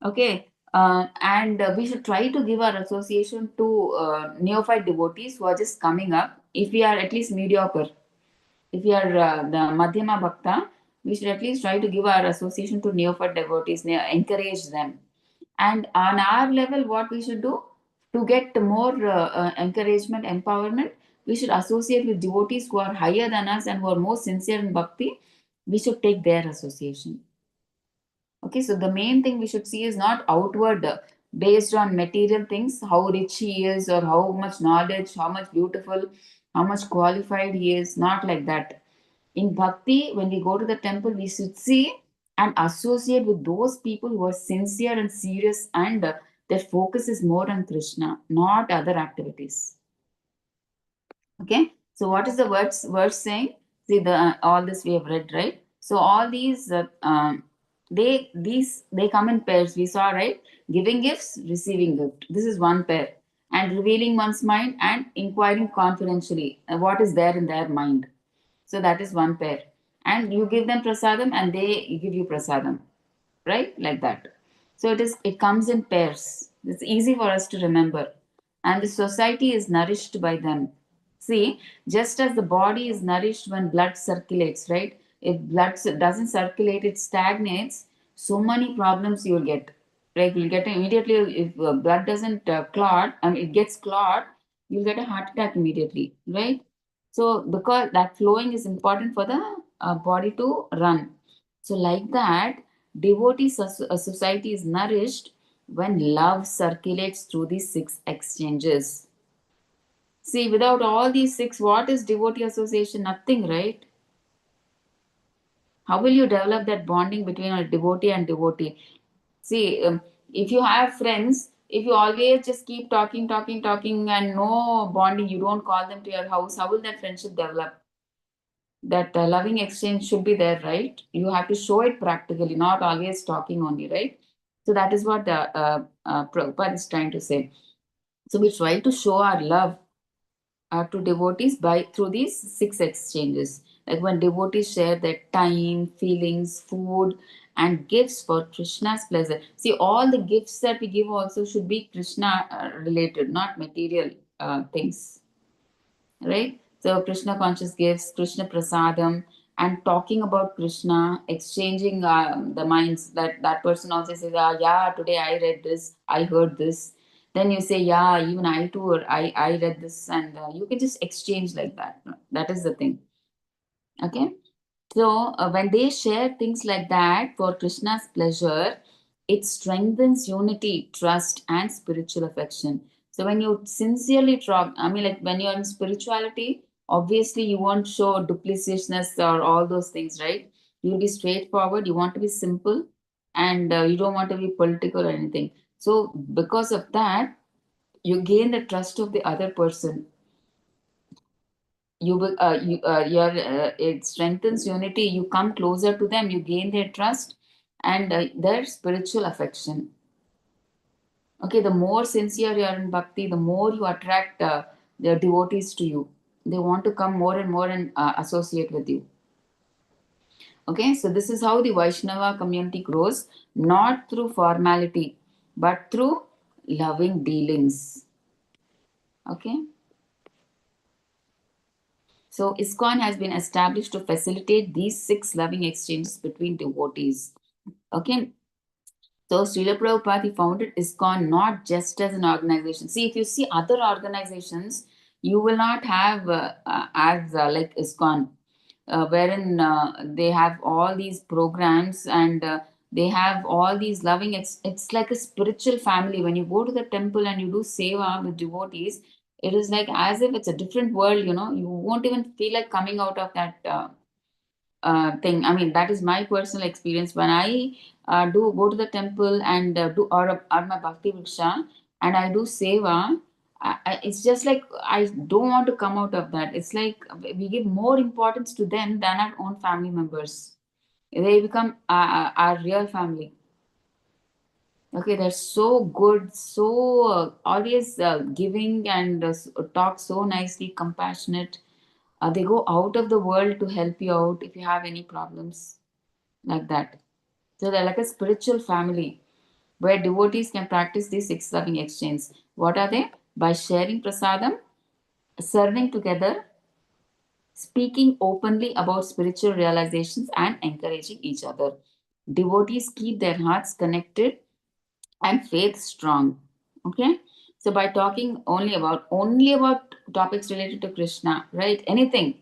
Okay, and we should try to give our association to neophyte devotees who are just coming up. If we are at least mediocre, if we are the Madhyama Bhakta, we should at least try to give our association to neophyte devotees, encourage them. And on our level, what we should do to get more encouragement, empowerment, we should associate with devotees who are higher than us and who are more sincere in bhakti. We should take their association. Okay, so the main thing we should see is not outward, based on material things, how rich he is or how much knowledge, how much beautiful, how much qualified he is, not like that. In bhakti, when we go to the temple, we should see and associate with those people who are sincere and serious, and their focus is more on Krishna, not other activities. Okay, so what is the verse saying? See, the all this we have read, right? So all these they come in pairs. We saw, right? Giving gifts, receiving gift. This is one pair, and revealing one's mind and inquiring confidentially what is there in their mind. So that is one pair, and you give them prasadam, and they give you prasadam, right? Like that. So it comes in pairs. It's easy for us to remember, and the society is nourished by them. See, just as the body is nourished when blood circulates, right? If blood doesn't circulate, it stagnates. So many problems you will get. Like you'll get immediately if blood doesn't clot, I mean it gets clot, you'll get a heart attack immediately, right? So because that flowing is important for the body to run. So like that, devotee society is nourished when love circulates through these six exchanges. See, without all these six, what is devotee association? Nothing, right? How will you develop that bonding between a devotee and devotee? See, if you have friends, if you always just keep talking, and no bonding, you don't call them to your house, how will that friendship develop? That loving exchange should be there, right? You have to show it practically, not always talking only, right? So that is what Prabhupada is trying to say. So we try to show our love to devotees by through these six exchanges. Like when devotees share their time, feelings, food, and gifts for Krishna's pleasure. See, all the gifts that we give also should be Krishna related, not material things, right? So Krishna conscious gifts, Krishna prasadam, and talking about Krishna, exchanging the minds. That person also says, yeah, today I read this, I heard this. Then you say, yeah, even I too, or I read this, and you can just exchange like that. That is the thing. Okay. So when they share things like that for Krishna's pleasure, it strengthens unity, trust, and spiritual affection. So when you sincerely talk, I mean, like when you're in spirituality, obviously you won't show duplicitousness or all those things, right? You'll be straightforward. You want to be simple, and you don't want to be political or anything. So because of that, you gain the trust of the other person. It strengthens unity. You come closer to them, you gain their trust and their spiritual affection. Okay, the more sincere you are in bhakti, the more you attract the devotees to you. They want to come more and more and associate with you. Okay, so this is how the Vaishnava community grows, not through formality, but through loving dealings. Okay. So ISKCON has been established to facilitate these 6 loving exchanges between devotees. Okay. So Srila Prabhupada he founded ISKCON not just as an organization. See, if you see other organizations, you will not have as like ISKCON, wherein they have all these programs and they have all these loving. It's like a spiritual family. When you go to the temple and you do seva with devotees, it is like as if it's a different world. You won't even feel like coming out of that. Thing. I mean, that is my personal experience. When I do go to the temple and do or my bhakti vriksha and I do seva, it's just like I don't want to come out of that. It's like we give more importance to them than our own family members. They become our real family. Okay, they're so good, so always giving and talk so nicely, compassionate. They go out of the world to help you out if you have any problems like that. So they're like a spiritual family where devotees can practice these 6 loving exchanges. What are they? By sharing prasadam, serving together, speaking openly about spiritual realizations, and encouraging each other. Devotees keep their hearts connected and faith strong. Okay, so by talking only about topics related to Krishna, right? Anything,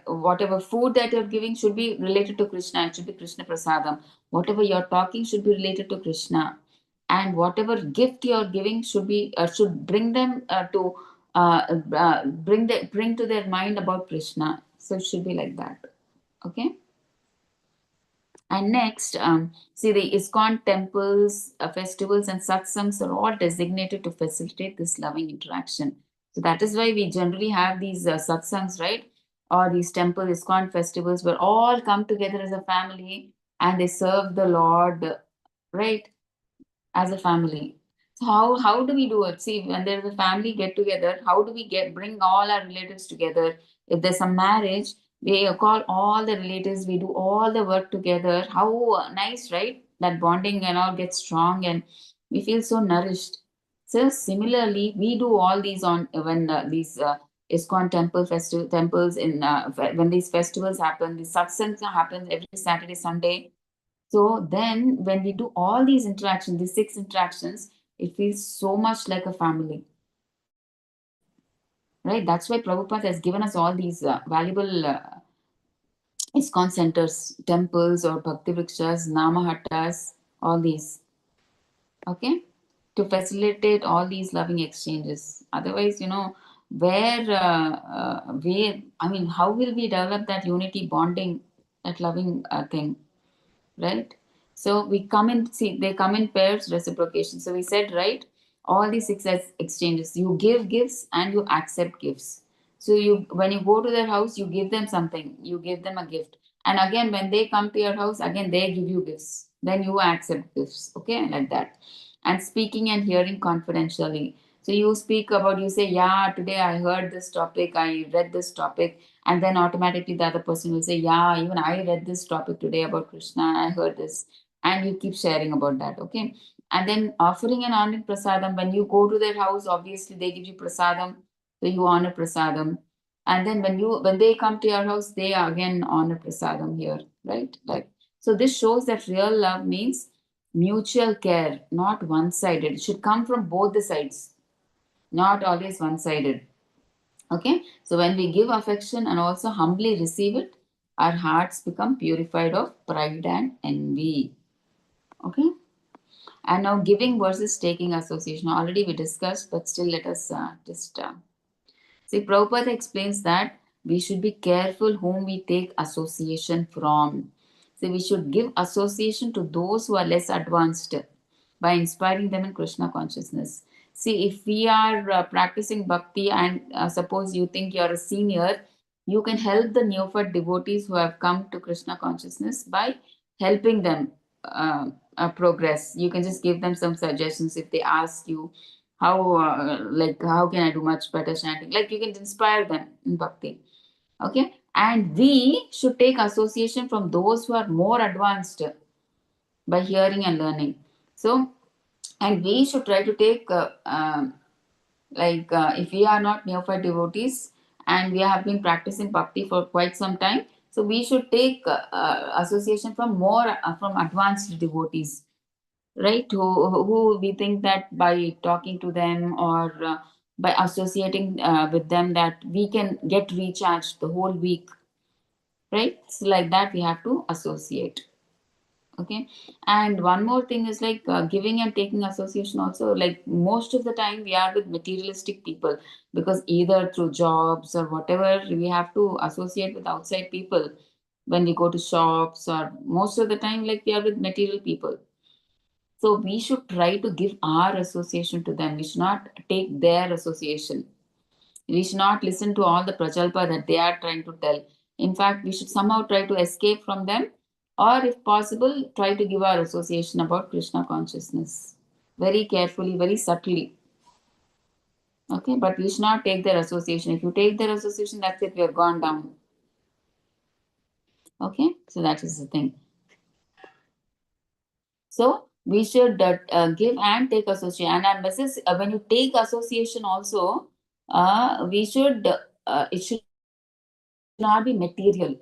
whatever food that you're giving should be related to Krishna. It should be Krishna prasadam. Whatever you're talking should be related to Krishna, and whatever gift you're giving should bring them to bring to their mind about Krishna. So it should be like that. Okay. And next, see the ISKCON temples, festivals, and satsangs are all designated to facilitate this loving interaction. So that is why we generally have these satsangs, right? Or these temple ISKCON festivals where all come together as a family and they serve the Lord, right? As a family. So how do we do it? See, when there's a family get together, how do we bring all our relatives together? If there's a marriage, we call all the relatives, we do all the work together. How nice, right? That bonding and all gets strong and we feel so nourished. So similarly, we do all these on when these ISKCON temples in when these festivals happen, the satsangs happen every Saturday, Sunday. So then, when we do all these interactions, these 6 interactions, it feels so much like a family, right? That's why Prabhupada has given us all these valuable ISKCON centers, temples, or bhakti vrikshas, namahattas, all these, okay, to facilitate all these loving exchanges. Otherwise, I mean, how will we develop that unity bonding, that loving thing? Right? So they come in pairs, reciprocation. So we said, right, all these 6 exchanges, you give gifts and you accept gifts. So when you go to their house, you give them something, you give them a gift. And again, when they come to your house, again, they give you gifts. Then you accept gifts, okay, like that. And speaking and hearing confidentially. So you say, yeah, today I heard this topic, I read this topic, and then automatically the other person will say, yeah, even I read this topic today about Krishna, I heard this. And you keep sharing about that, okay? And then offering and honoring prasadam, when you go to their house, obviously they give you prasadam, so you honor prasadam. And then when they come to your house, they again honor prasadam here, right? Like, so this shows that real love means mutual care, not one-sided. It should come from both the sides, not always one-sided. Okay, so when we give affection and also humbly receive it, our hearts become purified of pride and envy. Okay, and now giving versus taking association. Already we discussed, but still let us just see. Prabhupada explains that we should be careful whom we take association from. So we should give association to those who are less advanced by inspiring them in Krishna consciousness. See, if we are practicing bhakti and suppose you think you're a senior, you can help the neophyte devotees who have come to Krishna consciousness by helping them progress. You can just give them some suggestions if they ask you how can I do much better chanting. Like you can inspire them in bhakti. Okay, and we should take association from those who are more advanced by hearing and learning. So, and we should try to take if we are not neophyte devotees and we have been practicing bhakti for quite some time, so we should take association from more from advanced devotees, right? Who we think that by talking to them or by associating with them, that we can get recharged the whole week, right? So like that we have to associate. Okay, and one more thing is like giving and taking association also. Like most of the time we are with materialistic people, because either through jobs or whatever we have to associate with outside people when we go to shops, or most of the time like we are with material people. So we should try to give our association to them. We should not take their association. We should not listen to all the prajalpa that they are trying to tell. In fact, we should somehow try to escape from them, or if possible, try to give our association about Krishna consciousness very carefully, very subtly. Okay, but we should not take their association. If you take their association, that's it, we have gone down. Okay, so that is the thing. So we should give and take association. And our message, when you take association also, we should, it should not be material.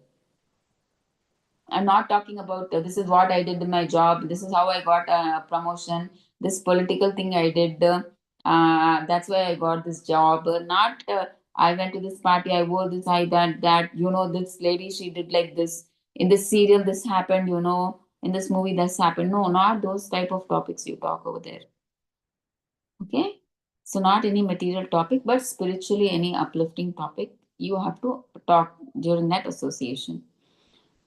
I'm not talking about this is what I did in my job, this is how I got a promotion, this political thing I did, that's why I got this job. Not I went to this party, I wore this, I that, this lady, she did like this. In this serial, this happened, in this movie, this happened. No, not those type of topics you talk over there. Okay? So, not any material topic, but spiritually, any uplifting topic, you have to talk during that association.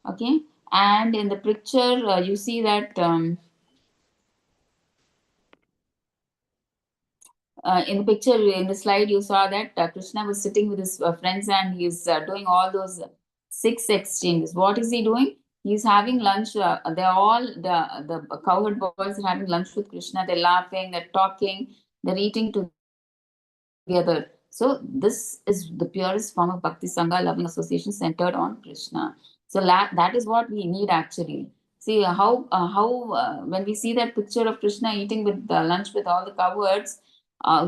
Okay, and in the picture you see that in the picture, in the slide, you saw that Krishna was sitting with his friends and he's doing all those six exchanges. What is he doing? He's having lunch. They're all the cowherd boys are having lunch with Krishna. They're laughing, they're talking, they're eating together. So this is the purest form of Bhakti Sangha, loving association centered on Krishna. So that is what we need actually. See how when we see that picture of Krishna eating with lunch with all the cowherds,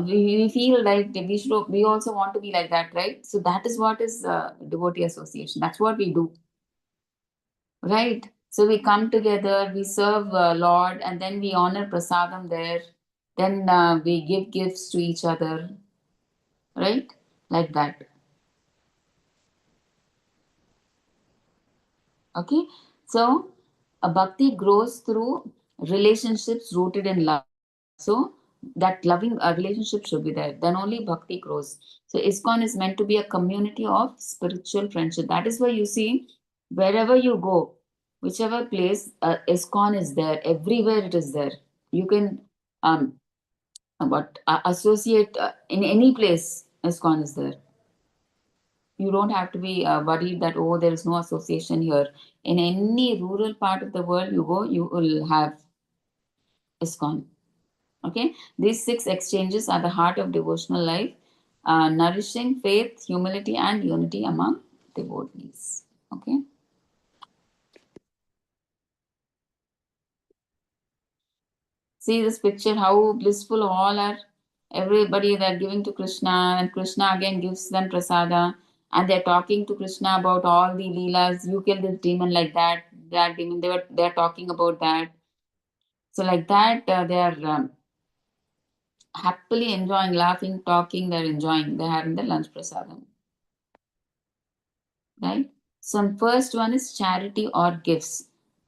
we feel like we also want to be like that, right? So that is what is devotee association. That's what we do, right? So we come together, we serve Lord, and then we honor prasadam there. Then we give gifts to each other, right? Like that. Okay, so a bhakti grows through relationships rooted in love. So that loving relationship should be there. Then only bhakti grows. So ISKCON is meant to be a community of spiritual friendship. That is why you see wherever you go, whichever place, ISKCON is there. Everywhere it is there. You can associate in any place. ISKCON is there. You don't have to be worried that, oh, there is no association here. In any rural part of the world you go, you will have ISKCON. Okay, these six exchanges are the heart of devotional life, nourishing faith, humility, and unity among devotees. Okay. See this picture, how blissful all are. Everybody they're giving to Krishna, and Krishna again gives them prasada, and they're talking to Krishna about all the leelas. You kill this demon like that, that demon. They're talking about that. So like that, they are happily enjoying, laughing, talking. They're enjoying. They're having the lunch prasadam, right? So first one is charity or gifts.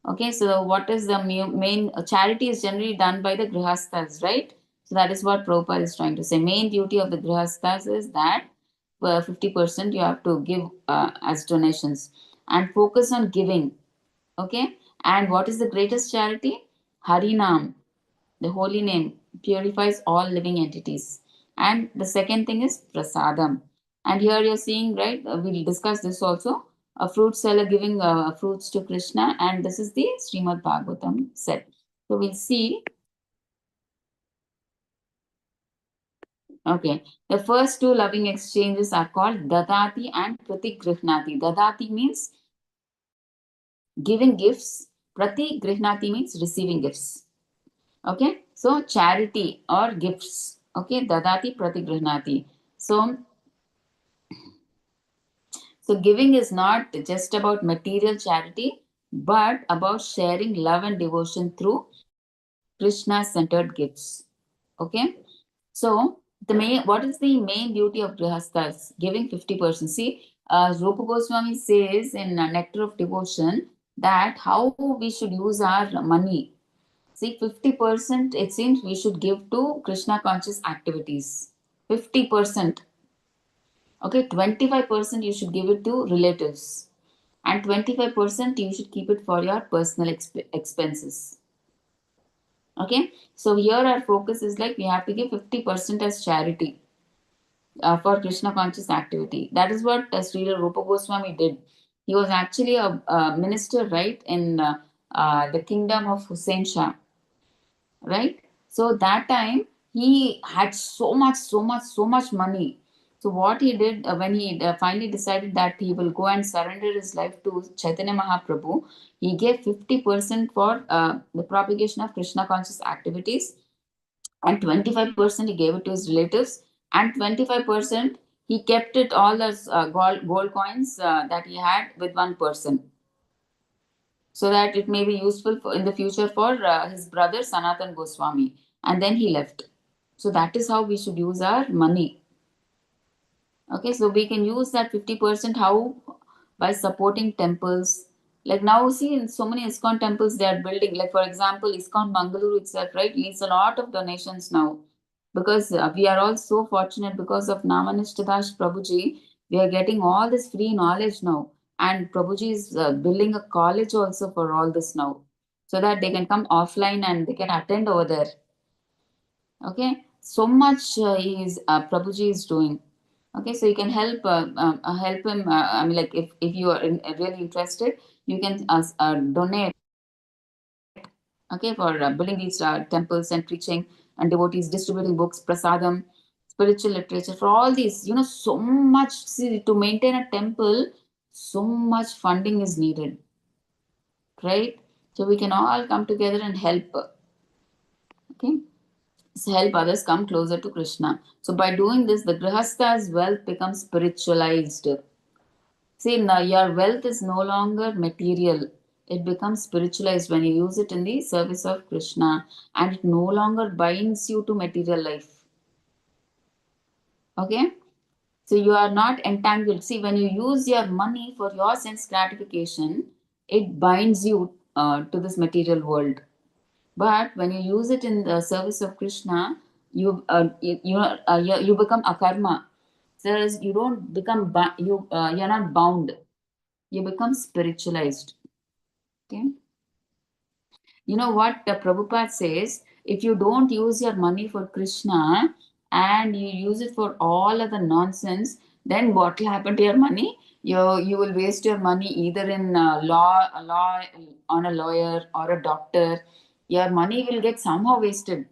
Okay, so what is the main charity is generally done by the grihasthas, right? So that is what Prabhupada is trying to say. Main duty of the grihasthas is that 50% you have to give as donations and focus on giving. Okay, and what is the greatest charity? Harinam, the holy name, purifies all living entities. And the second thing is prasadam. And here you're seeing, right? We'll discuss this also. A fruit seller giving fruits to Krishna, and this is the Srimad Bhagavatam set. So we'll see. Okay, the first two loving exchanges are called Dadati and Pratigrihnati. Dadati means giving gifts, Pratigrihnati means receiving gifts. Okay, so charity or gifts. Okay, Dadati Pratigrihnati. So giving is not just about material charity, but about sharing love and devotion through Krishna-centered gifts. Okay, so what is the main duty of grihasthas? Giving 50%. See, Rupa Goswami says in Nectar of Devotion that how we should use our money. See, 50% it seems we should give to Krishna conscious activities. 50%. Okay, 25% you should give it to relatives. And 25% you should keep it for your personal expenses. Okay, so here our focus is like we have to give 50% as charity for Krishna conscious activity. That is what Srila Rupa Goswami did. He was actually a minister, right, in the kingdom of Hussein Shah, right? So that time he had so much money. So what he did when he finally decided that he will go and surrender his life to Chaitanya Mahaprabhu, he gave 50% for the propagation of Krishna conscious activities, and 25% he gave it to his relatives, and 25% he kept it all as gold coins that he had with one person, so that it may be useful in the future for his brother Sanatan Goswami. And then he left. So that is how we should use our money. Okay, so we can use that 50% how? By supporting temples. Like now, see, in so many ISKCON temples they are building. Like for example, ISKCON Mangaluru itself, right, needs a lot of donations now, because we are all so fortunate because of Namanishtadas Prabhuji. We are getting all this free knowledge now, and Prabhuji is building a college also for all this now, so that they can come offline and they can attend over there. Okay, so much Prabhuji is doing. Okay, so you can help him. I mean, like if you are really interested, you can donate. Okay, for building these temples and preaching, and devotees distributing books, prasadam, spiritual literature, for all these. So much. See, to maintain a temple, so much funding is needed, right? So we can all come together and help. Okay. Help others come closer to Krishna. So by doing this, the Grihastha's wealth becomes spiritualized. See, now your wealth is no longer material. It becomes spiritualized when you use it in the service of Krishna, and it no longer binds you to material life. Okay? So you are not entangled. See, when you use your money for your sense gratification, it binds you to this material world. But when you use it in the service of Krishna, you become akarma. So you don't become you're not bound. You become spiritualized. Okay. You know what the Prabhupada says? If you don't use your money for Krishna and you use it for all other nonsense, then what will happen to your money? You will waste your money either in law on a lawyer or a doctor. Your money will get somehow wasted.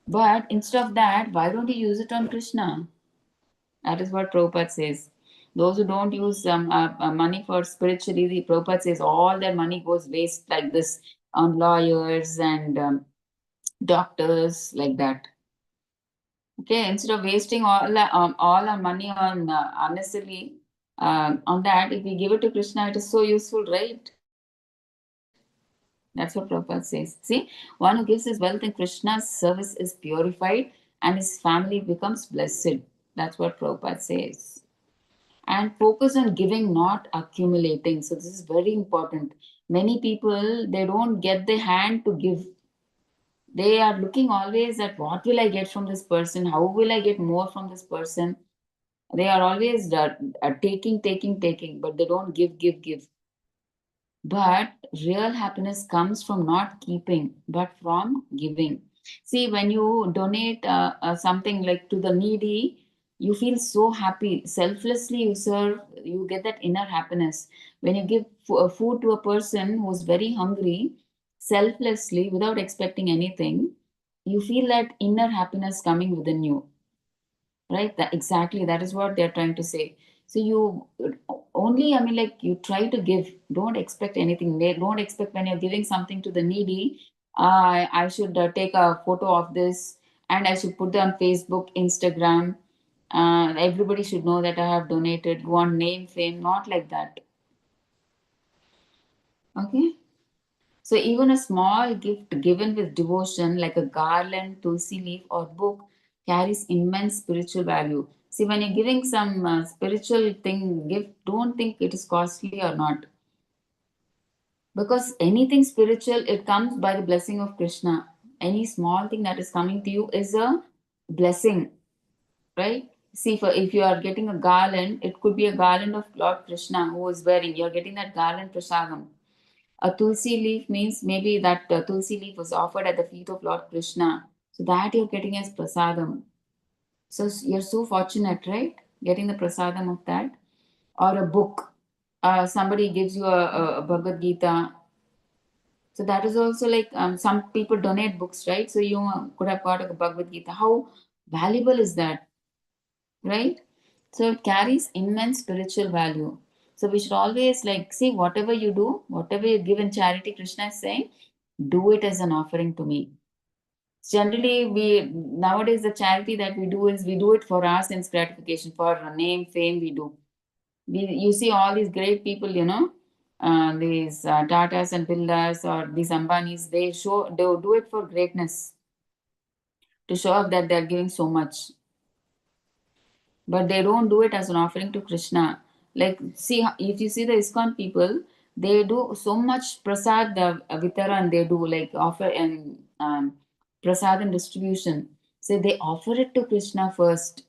But instead of that, why don't you use it on Krishna? That is what Prabhupada says. Those who don't use money for spiritually, the Prabhupada says all their money goes waste like this on lawyers and doctors, like that. Okay, instead of wasting all our money on unnecessarily on that, if we give it to Krishna, it is so useful, right? That's what Prabhupada says. See, one who gives his wealth in Krishna's service is purified and his family becomes blessed. That's what Prabhupada says. And focus on giving, not accumulating. So this is very important. Many people, they don't get the hand to give. They are looking always at what will I get from this person, how will I get more from this person. They are always taking, but they don't give. But real happiness comes from not keeping, but from giving. See, when you donate something like to the needy, you feel so happy. Selflessly, you serve, you get that inner happiness. When you give food to a person who's very hungry, selflessly, without expecting anything, you feel that inner happiness coming within you, right? That exactly, that is what they're trying to say. So you only, I mean, like, you try to give, don't expect anything. They don't expect when you're giving something to the needy, I should take a photo of this and I should put it on Facebook, Instagram. Everybody should know that I have donated. You want name, fame, not like that. Okay. So even a small gift given with devotion, like a garland, tulsi leaf, or book, carries immense spiritual value. See, when you're giving some spiritual thing, gift, don't think it is costly or not. Because anything spiritual, it comes by the blessing of Krishna. Any small thing that is coming to you is a blessing, right? See, for if you are getting a garland, it could be a garland of Lord Krishna who is wearing. You're getting that garland prasadam. A tulsi leaf means maybe that tulsi leaf was offered at the feet of Lord Krishna. So that you're getting as prasadam. So you're so fortunate, right? Getting the prasadam of that. Or a book. Somebody gives you a Bhagavad Gita. So that is also like some people donate books, right? So you could have got a Bhagavad Gita. How valuable is that, right? So it carries immense spiritual value. So we should always like see whatever you do, whatever you give in charity, Krishna is saying, do it as an offering to me. Generally, we nowadays the charity that we do is we do it for our sense gratification, for name, fame. We do. We you see all these great people, these Tatas and Billas or these Ambanis. They do it for greatness to show off that they're giving so much, but they don't do it as an offering to Krishna. Like, see, if you see the ISKCON people, they do so much prasad vitaran, they do like offer and prasad and distribution. So they offer it to Krishna first,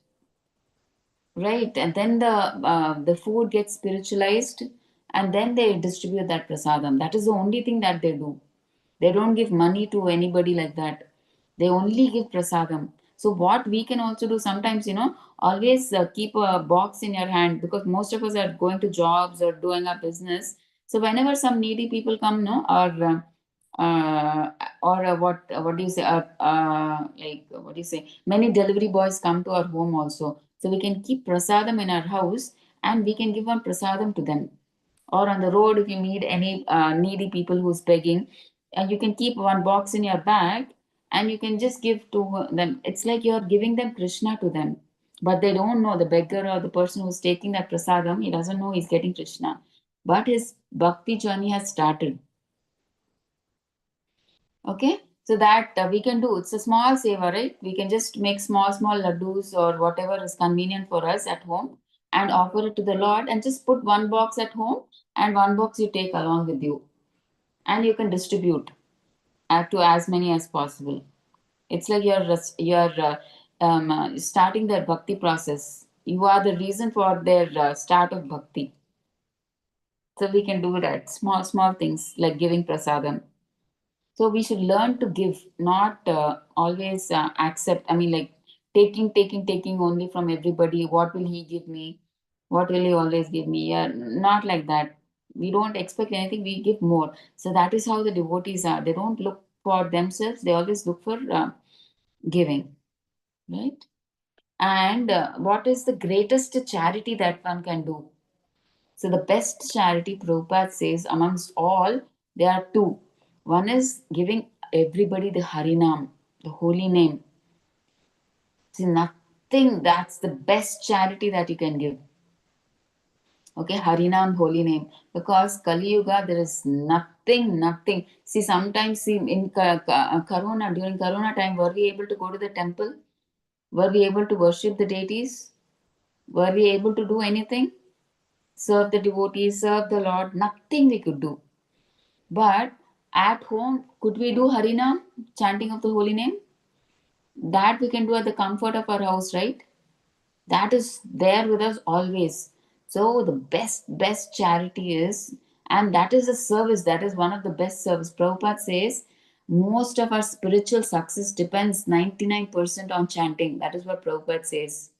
right? And then the food gets spiritualized, and then they distribute that prasadam. That is the only thing that they do. They don't give money to anybody like that. They only give prasadam. So what we can also do sometimes, always keep a box in your hand, because most of us are going to jobs or doing our business. So whenever some needy people come, no, or what do you say? Like what do you say? Many delivery boys come to our home also, so we can keep prasadam in our house and we can give one prasadam to them. Or on the road, if you meet any needy people who's begging, and you can keep one box in your bag and you can just give to them. It's like you're giving them Krishna to them, but they don't know, the beggar or the person who's taking that prasadam, he doesn't know he's getting Krishna, but his bhakti journey has started. Okay, so that we can do. It's a small saver, right? We can just make small laddus or whatever is convenient for us at home and offer it to the Lord, and just put one box at home and one box you take along with you, and you can distribute to as many as possible. It's like you're starting their bhakti process. You are the reason for their start of bhakti. So we can do that. Small things like giving prasadam. So we should learn to give, not always accept. I mean, like taking only from everybody. What will he give me? What will he always give me? Yeah, not like that. We don't expect anything. We give more. So that is how the devotees are. They don't look for themselves. They always look for giving, right? And what is the greatest charity that one can do? So the best charity, Prabhupada says, amongst all, there are two. One is giving everybody the Harinam, the holy name. See, nothing, that's the best charity that you can give. Okay, Harinam, holy name. Because Kali Yuga, there is nothing. See, sometimes see, in Corona, during Corona time, were we able to go to the temple? Were we able to worship the deities? Were we able to do anything? Serve the devotees, serve the Lord? Nothing we could do. But at home, could we do Harinam, chanting of the holy name? That we can do at the comfort of our house, right? That is there with us always. So the best charity is, and that is a service, that is one of the best service. Prabhupada says, Most of our spiritual success depends 99% on chanting. That is what Prabhupada says.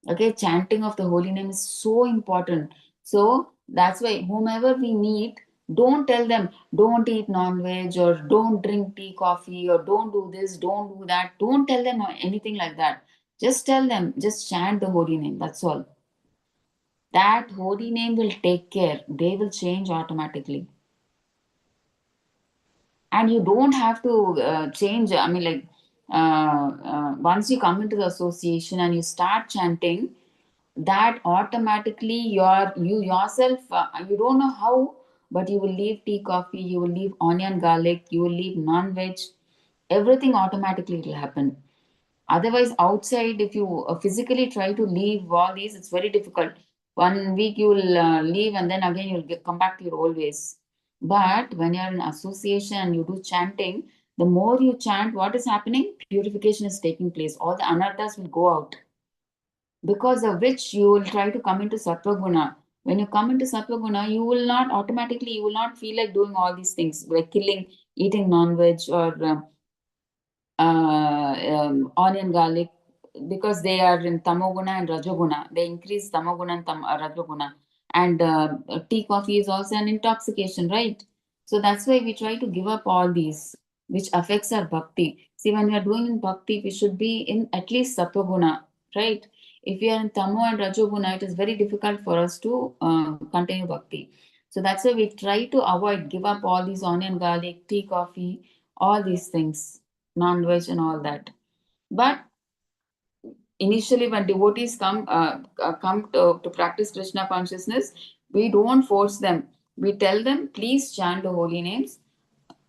Okay, chanting of the holy name is so important. So that's why whomever we meet, don't tell them don't eat non-veg or don't drink tea, coffee, or don't do this, don't do that. Don't tell them anything like that. Just tell them, just chant the holy name. That's all. That holy name will take care. They will change automatically. And you don't have to change. I mean, like, once you come into the association and you start chanting, that automatically you yourself, you don't know how, but you will leave tea, coffee, you will leave onion, garlic, you will leave non-veg. Everything automatically will happen. Otherwise, outside, if you physically try to leave all these, it's very difficult. 1 week you will leave, and then again you'll come back to your old ways. But when you're in association and you do chanting, the more you chant, what is happening? Purification is taking place. All the anarthas will go out, because of which you will try to come into sattva guna. When you come into sattva guna, you will not automatically, you will not feel like doing all these things like killing, eating non-veg, or onion, garlic, because they are in tamoguna and rajoguna. They increase tamoguna and rajoguna. And tea, coffee is also an intoxication, right? So that's why we try to give up all these, which affects our bhakti. See, when we are doing in bhakti, we should be in at least sattva, right? If we are in tamo and rajoguna, it is very difficult for us to continue bhakti. So that's why we try to avoid, give up all these onion, garlic, tea, coffee, all these things, non-veg and all that. But initially, when devotees come to practice Krishna consciousness, we don't force them. We tell them, please chant the holy names.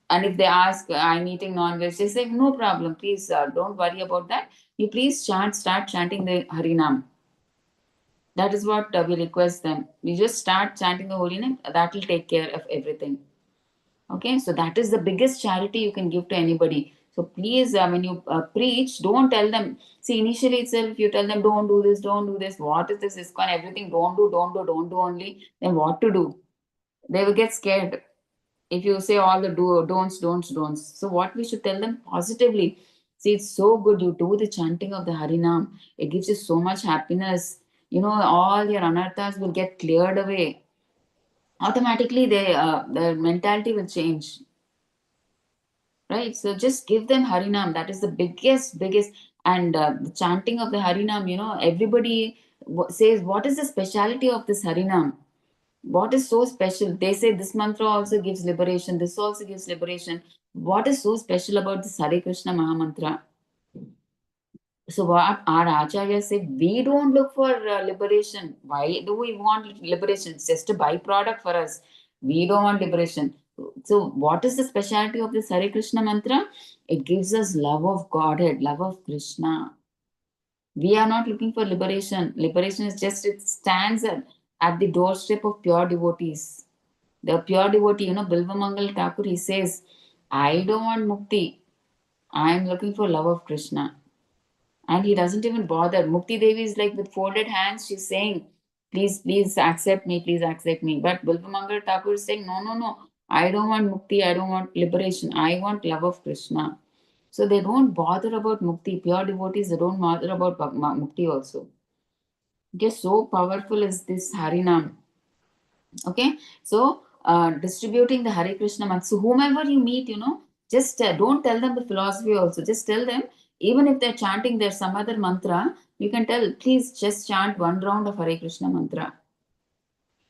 And if they ask, I'm eating non-veg, they say, no problem, please don't worry about that. You please start chanting the Harinam. That is what we request them. We just start chanting the holy name. That will take care of everything. Okay, so that is the biggest charity you can give to anybody. So please, when you preach, don't tell them. See, initially itself, you tell them, don't do this, don't do this. What is this ISKCON? Everything, don't do only. Then what to do? They will get scared if you say all the don'ts. So what we should tell them positively. See, it's so good. You do the chanting of the Harinam. It gives you so much happiness. You know, all your anarthas will get cleared away. Automatically, their mentality will change. Right, so just give them Harinam. That is the biggest. And the chanting of the Harinam, everybody says, what is the speciality of this Harinam? What is so special? They say this mantra also gives liberation, this also gives liberation. What is so special about this Hare Krishna Mahamantra? So what our Acharya said, we don't look for liberation. Why do we want liberation? It's just a byproduct for us. We don't want liberation. So what is the specialty of this Hare Krishna mantra? It gives us love of Godhead, love of Krishna. We are not looking for liberation. Liberation is just, it stands at the doorstep of pure devotees. The pure devotee, Bilvamangal Thakur, he says, I don't want mukti. I am looking for love of Krishna. And he doesn't even bother. Mukti Devi is like with folded hands, she's saying, please accept me, please accept me. But Bilvamangal Thakur is saying, no, I don't want mukti, I don't want liberation, I want love of Krishna. So they don't bother about mukti. Pure devotees, they don't bother about mukti also. Just so powerful is this Harinam. Okay, so distributing the Hare Krishna mantra. So whomever you meet, just don't tell them the philosophy also. Just tell them, even if they're chanting there's some other mantra, you can tell, please just chant one round of Hare Krishna mantra.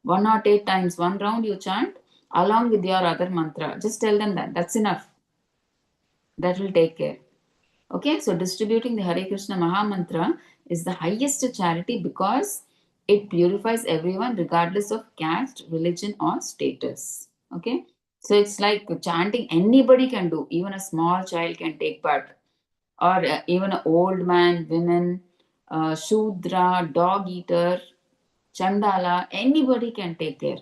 108 times, one round you chant along with your other mantra. Just tell them that. That's enough. That will take care. Okay, so distributing the Hare Krishna Maha Mantra is the highest charity because it purifies everyone regardless of caste, religion, or status. Okay, so it's like chanting, anybody can do, even a small child can take part, or even an old man, women, Shudra, dog eater, Chandala, anybody can take care.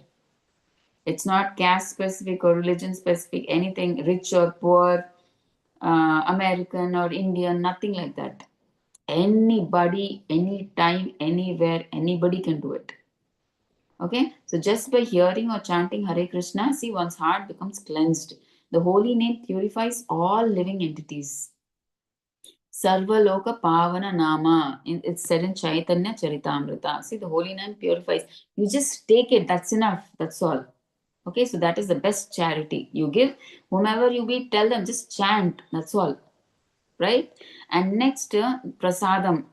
It's not caste specific or religion specific, anything, rich or poor, American or Indian, nothing like that. Anybody, anytime, anywhere, anybody can do it. Okay, so just by hearing or chanting Hare Krishna, see, one's heart becomes cleansed. The holy name purifies all living entities. Sarvaloka Pavana Nama. It's said in Chaitanya Charitamrita. See, the holy name purifies. You just take it, that's enough, that's all. Okay, so that is the best charity. You give, whomever you meet, tell them, just chant, that's all. Right? And next, prasadam.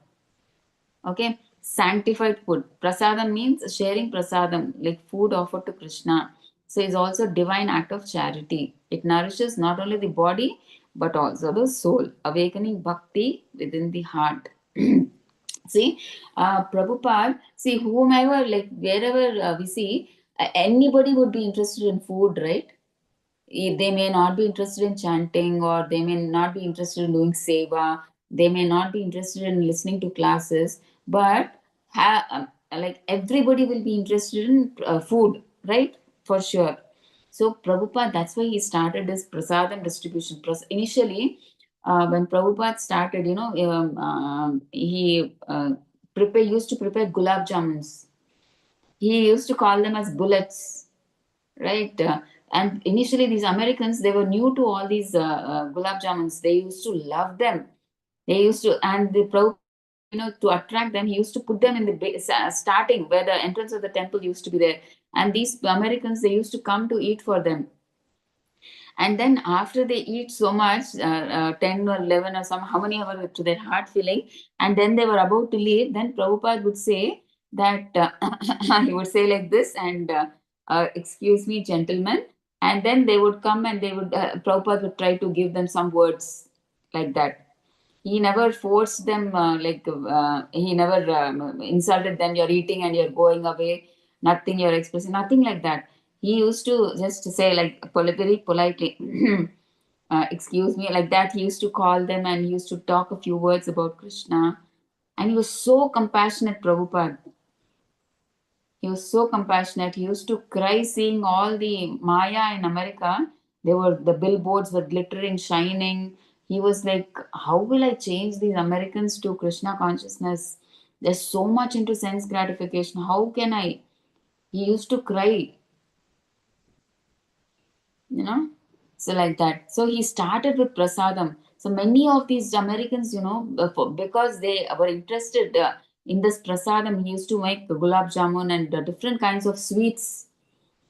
Okay, sanctified food. Prasadam means sharing prasadam, like food offered to Krishna. So it's also a divine act of charity. It nourishes not only the body but also the soul, awakening bhakti within the heart. See, Prabhupada, see, whomever, like wherever we see, anybody would be interested in food, right? They may not be interested in chanting, or they may not be interested in doing seva, they may not be interested in listening to classes, but like everybody will be interested in food, right? For sure. So Prabhupada, that's why he started this prasadam distribution. Initially, when Prabhupada started, he used to prepare gulab jamuns. He used to call them as bullets, right? And initially, these Americans, they were new to all these gulab jamuns. They used to love them. They used to, and the to attract them, he used to put them in the starting where the entrance of the temple used to be there. And these Americans, they used to come to eat for them. And then after they eat so much, 10 or 11 or some, how many hours to their heart filling, and then they were about to leave, then Prabhupada would say that, he would say like this, and excuse me, gentlemen. And then they would come and they would, Prabhupada would try to give them some words like that. He never forced them, he never insulted them, you're eating and you're going away, nothing, you're expressing, nothing like that. He used to just say, like, very politely, excuse me, like that. He used to call them and he used to talk a few words about Krishna. And he was so compassionate, Prabhupada. He was so compassionate. He used to cry seeing all the Maya in America. The billboards were glittering, shining. He was like, how will I change these Americans to Krishna consciousness? They're so much into sense gratification. How can I? He used to cry, you know? So, like that. So, he started with prasadam. So, many of these Americans, because they were interested in this prasadam, he used to make gulab jamun and different kinds of sweets.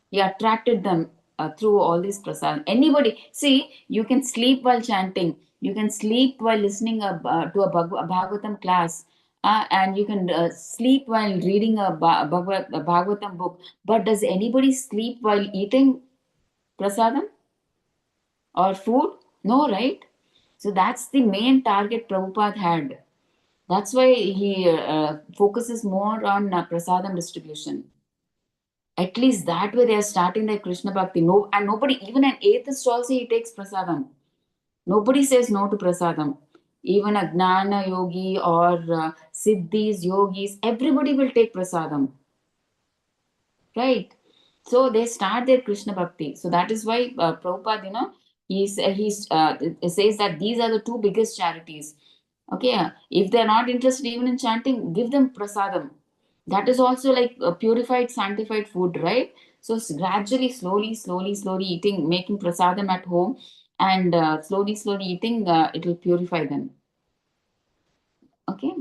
He attracted them through all these prasad. Anybody, see, you can sleep while chanting, you can sleep while listening to a Bhagavatam class, and you can sleep while reading a Bhagavatam book. But does anybody sleep while eating prasadam or food? No, right? So that's the main target Prabhupada had. That's why he focuses more on prasadam distribution. At least that way they are starting their Krishna Bhakti. No, and nobody, even an atheist also, he takes prasadam. Nobody says no to prasadam. Even a Gnana yogi or Siddhis, yogis, everybody will take prasadam. Right? So they start their Krishna Bhakti. So that is why Prabhupada, he says that these are the two biggest charities. Okay, if they're not interested even in chanting, give them prasadam. That is also like a purified, sanctified food, right? So gradually, slowly eating, making prasadam at home, and slowly eating, it will purify them. Okay,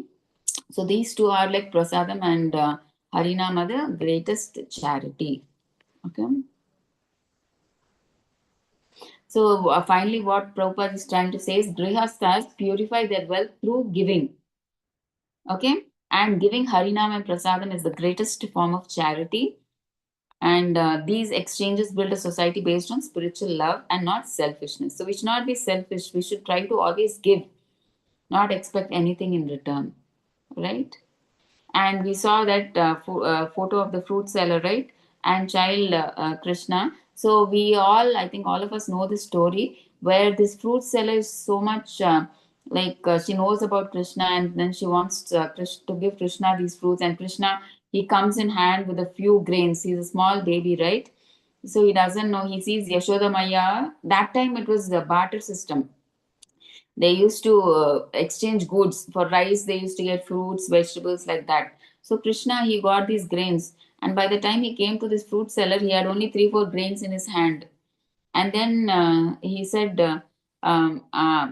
so these two are like prasadam and Harinam, the greatest charity. Okay. So finally, what Prabhupada is trying to say is grihasthas purify their wealth through giving. Okay, and giving Harinam and Prasadam is the greatest form of charity. And these exchanges build a society based on spiritual love and not selfishness. So we should not be selfish. We should try to always give, not expect anything in return. Right? And we saw that photo of the fruit seller, right? And child Krishna. So we all, I think all of us know this story where this fruit seller is so much she knows about Krishna, and then she wants to give Krishna these fruits, and Krishna, he comes in hand with a few grains. He's a small baby, right? So he doesn't know. He sees Yashoda Maya. That time it was the barter system. They used to exchange goods. For rice they used to get fruits, vegetables, like that. So Krishna, he got these grains, and by the time he came to this fruit seller, he had only 3-4 grains in his hand. And then he said, Maya,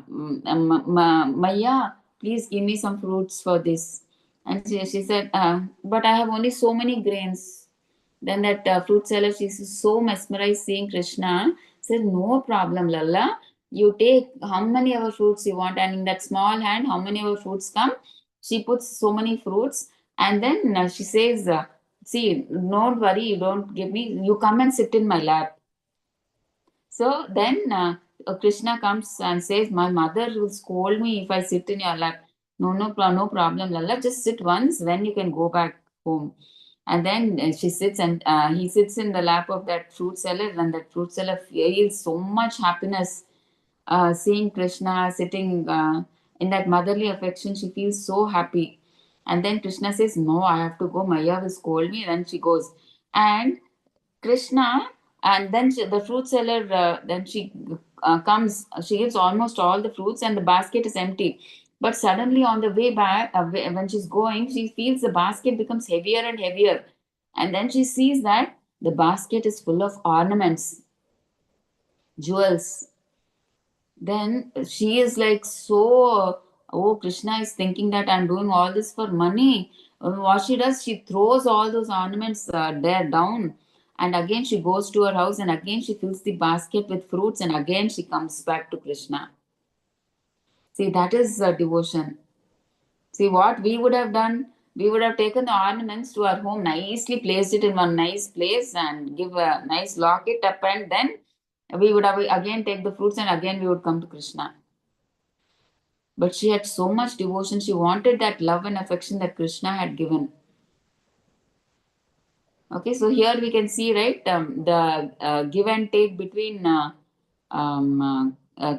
please give me some fruits for this. And she said, but I have only so many grains. Then that fruit seller, she's so mesmerized seeing Krishna, said, no problem, Lalla. You take how many ever fruits you want, and in that small hand, how many ever fruits come. She puts so many fruits, and then she says, see, don't worry, you don't give me, you come and sit in my lap. So then Krishna comes and says, my mother will scold me if I sit in your lap. No, no problem, Lalla. Just sit once, then you can go back home. And then she sits and he sits in the lap of that fruit seller, and that fruit seller feels so much happiness seeing Krishna sitting in that motherly affection. She feels so happy. And then Krishna says, no, I have to go. Maya will scold me. Then she goes. And Krishna, and then the fruit seller, then she comes, she gives almost all the fruits, and the basket is empty. But suddenly, on the way back, when she's going, she feels the basket becomes heavier and heavier. And then she sees that the basket is full of ornaments, jewels. Then she is like, so, oh, Krishna is thinking that I'm doing all this for money. What she does, she throws all those ornaments there down, and again she goes to her house, and again she fills the basket with fruits, and again she comes back to Krishna. See, that is devotion. See, what we would have done, we would have taken the ornaments to our home, nicely placed it in one nice place, and give a nice lock it up, and then we would have again take the fruits, and again we would come to Krishna. But she had so much devotion. She wanted that love and affection that Krishna had given. Okay, so here we can see, right, the give and take between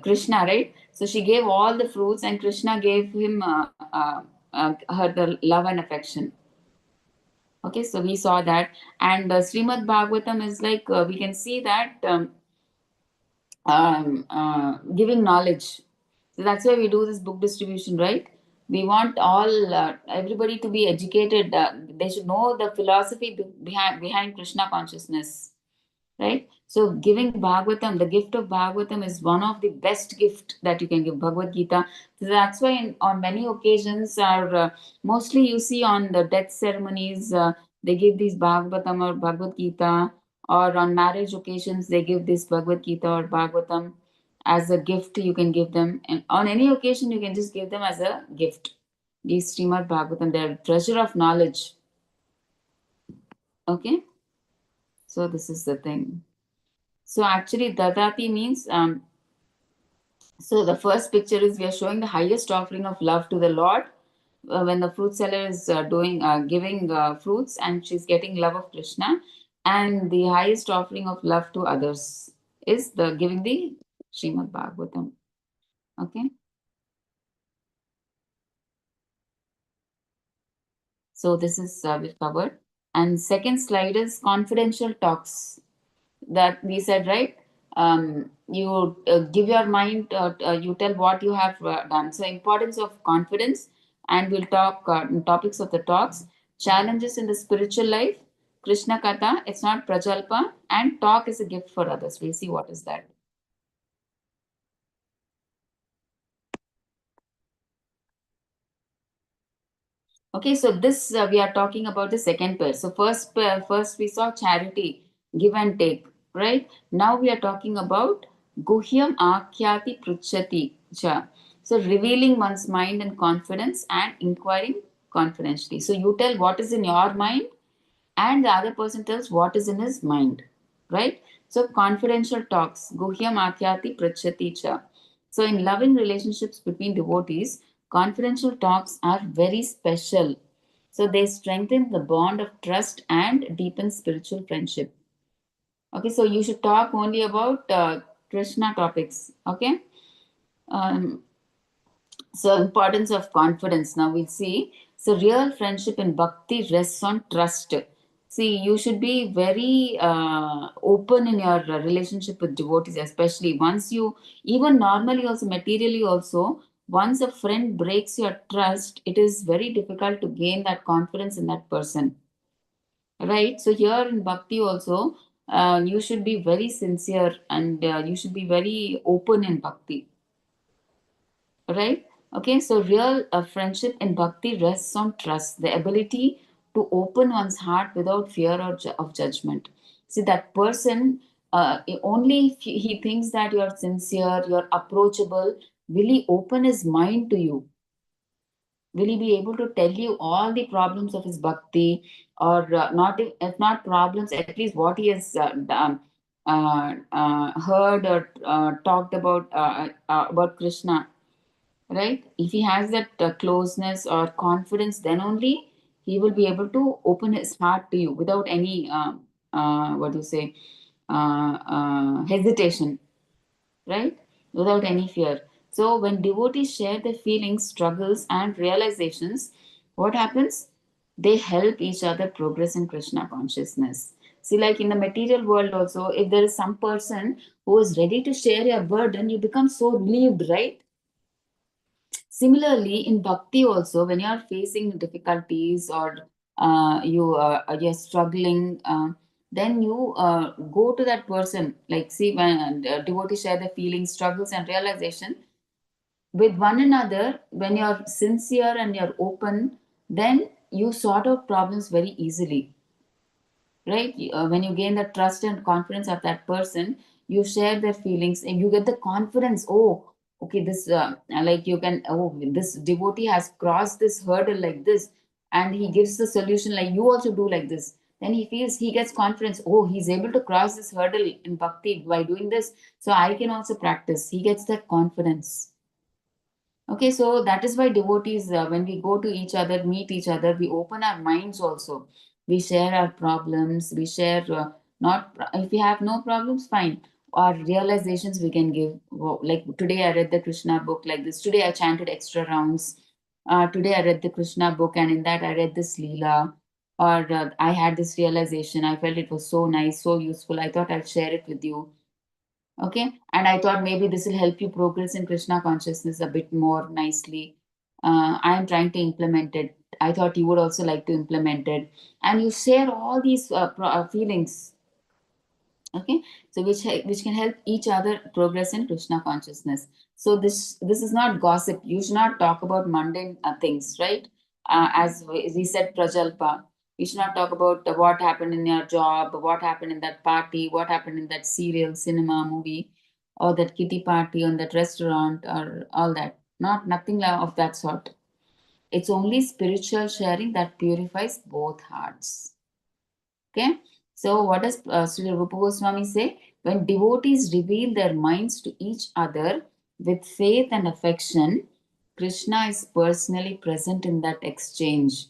Krishna, right? So she gave all the fruits, and Krishna gave him her the love and affection. Okay, so we saw that, and Srimad Bhagavatam is like we can see that giving knowledge. So that's why we do this book distribution, right? We want all everybody to be educated. They should know the philosophy behind Krishna consciousness, right? So giving Bhagavatam, the gift of Bhagavatam is one of the best gift that you can give. Bhagavad Gita. So that's why on many occasions, are mostly you see on the death ceremonies, they give these Bhagavatam or Bhagavad Gita, or on marriage occasions they give this Bhagavad Gita or Bhagavatam as a gift. You can give them, and on any occasion you can just give them as a gift. These Srimad Bhagavatam, they're treasure of knowledge. Okay, so this is the thing. So actually, Dadati means, so the first picture is we are showing the highest offering of love to the Lord when the fruit seller is giving fruits, and she's getting love of Krishna. And the highest offering of love to others is the giving the Srimad Bhagavatam. Okay. So this is we've covered. And second slide is confidential talks that we said, right? You give your mind, you tell what you have done. So importance of confidence, and we'll talk topics of the talks, challenges in the spiritual life, Krishna Katha, it's not Prajalpa, and talk is a gift for others. We'll see what is that. Okay, so this we are talking about the second pair. So first we saw charity, give and take, right? Now we are talking about Guhyam Akhyati Pruchati Cha. So revealing one's mind and confidence and inquiring confidentially. So you tell what is in your mind, and the other person tells what is in his mind, right? So confidential talks, Guhyam Akhyati Prachati Cha. So in loving relationships between devotees, confidential talks are very special. So they strengthen the bond of trust and deepen spiritual friendship. Okay, so you should talk only about Krishna topics. Okay. Um, so importance of confidence. Now we'll see. So real friendship in bhakti rests on trust. See, you should be very open in your relationship with devotees, especially once you, even normally also, materially also, once a friend breaks your trust, it is very difficult to gain that confidence in that person. Right? So here in bhakti also, you should be very sincere, and you should be very open in bhakti, right? Okay, so real friendship in bhakti rests on trust, the ability to open one's heart without fear of judgment. See, that person, only if he thinks that you're sincere, you're approachable, will he open his mind to you? Will he be able to tell you all the problems of his bhakti, or not, if not problems, at least what he has heard or talked about Krishna, right? If he has that closeness or confidence, then only he will be able to open his heart to you without any what do you say, hesitation, right? Without any fear. So when devotees share their feelings, struggles, and realizations, what happens? They help each other progress in Krishna consciousness. See, like in the material world also, if there is some person who is ready to share your burden, you become so relieved, right? Similarly, in bhakti also, when you are facing difficulties, or you're struggling, then you go to that person. Like, see, when devotees share their feelings, struggles, and realization with one another, when you're sincere and you're open, then you sort out problems very easily, right? When you gain the trust and confidence of that person, you share their feelings and you get the confidence. Oh, okay, this like you can, oh, this devotee has crossed this hurdle like this, and he gives the solution like you also do like this. Then he feels, he gets confidence. Oh, he's able to cross this hurdle in bhakti by doing this, so I can also practice. He gets that confidence. Okay, so that is why devotees, when we go to each other, meet each other, we open our minds also. We share our problems. We share, not, if we have no problems, fine. Or realizations we can give. Like today, I read the Krishna book like this. Today, I chanted extra rounds. Today, I read the Krishna book, and in that, I read this Leela. Or I had this realization. I felt it was so nice, so useful. I thought I'd share it with you. Okay, and I thought maybe this will help you progress in Krishna consciousness a bit more nicely. I am trying to implement it. I thought you would also like to implement it, and you share all these feelings. Okay, so which can help each other progress in Krishna consciousness. So this is not gossip. You should not talk about mundane things, right? As we said, prajalpa, you should not talk about what happened in your job, what happened in that party, what happened in that serial, cinema, movie, or that kitty party on that restaurant, or all that. Not nothing of that sort. It's only spiritual sharing that purifies both hearts. Okay, so what does Sri Rupa Goswami say? When devotees reveal their minds to each other with faith and affection, Krishna is personally present in that exchange.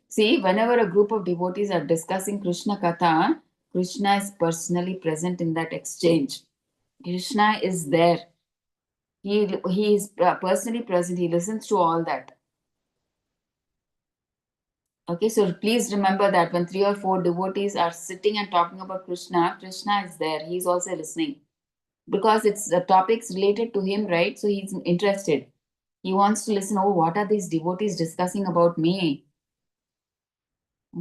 See, whenever a group of devotees are discussing Krishna Katha, Krishna is personally present in that exchange. Krishna is there. He is personally present. He listens to all that. Okay, so please remember that when 3 or 4 devotees are sitting and talking about Krishna, Krishna is there. He's also listening because it's the topics related to him, right? So he's interested. He wants to listen. Oh, what are these devotees discussing about me?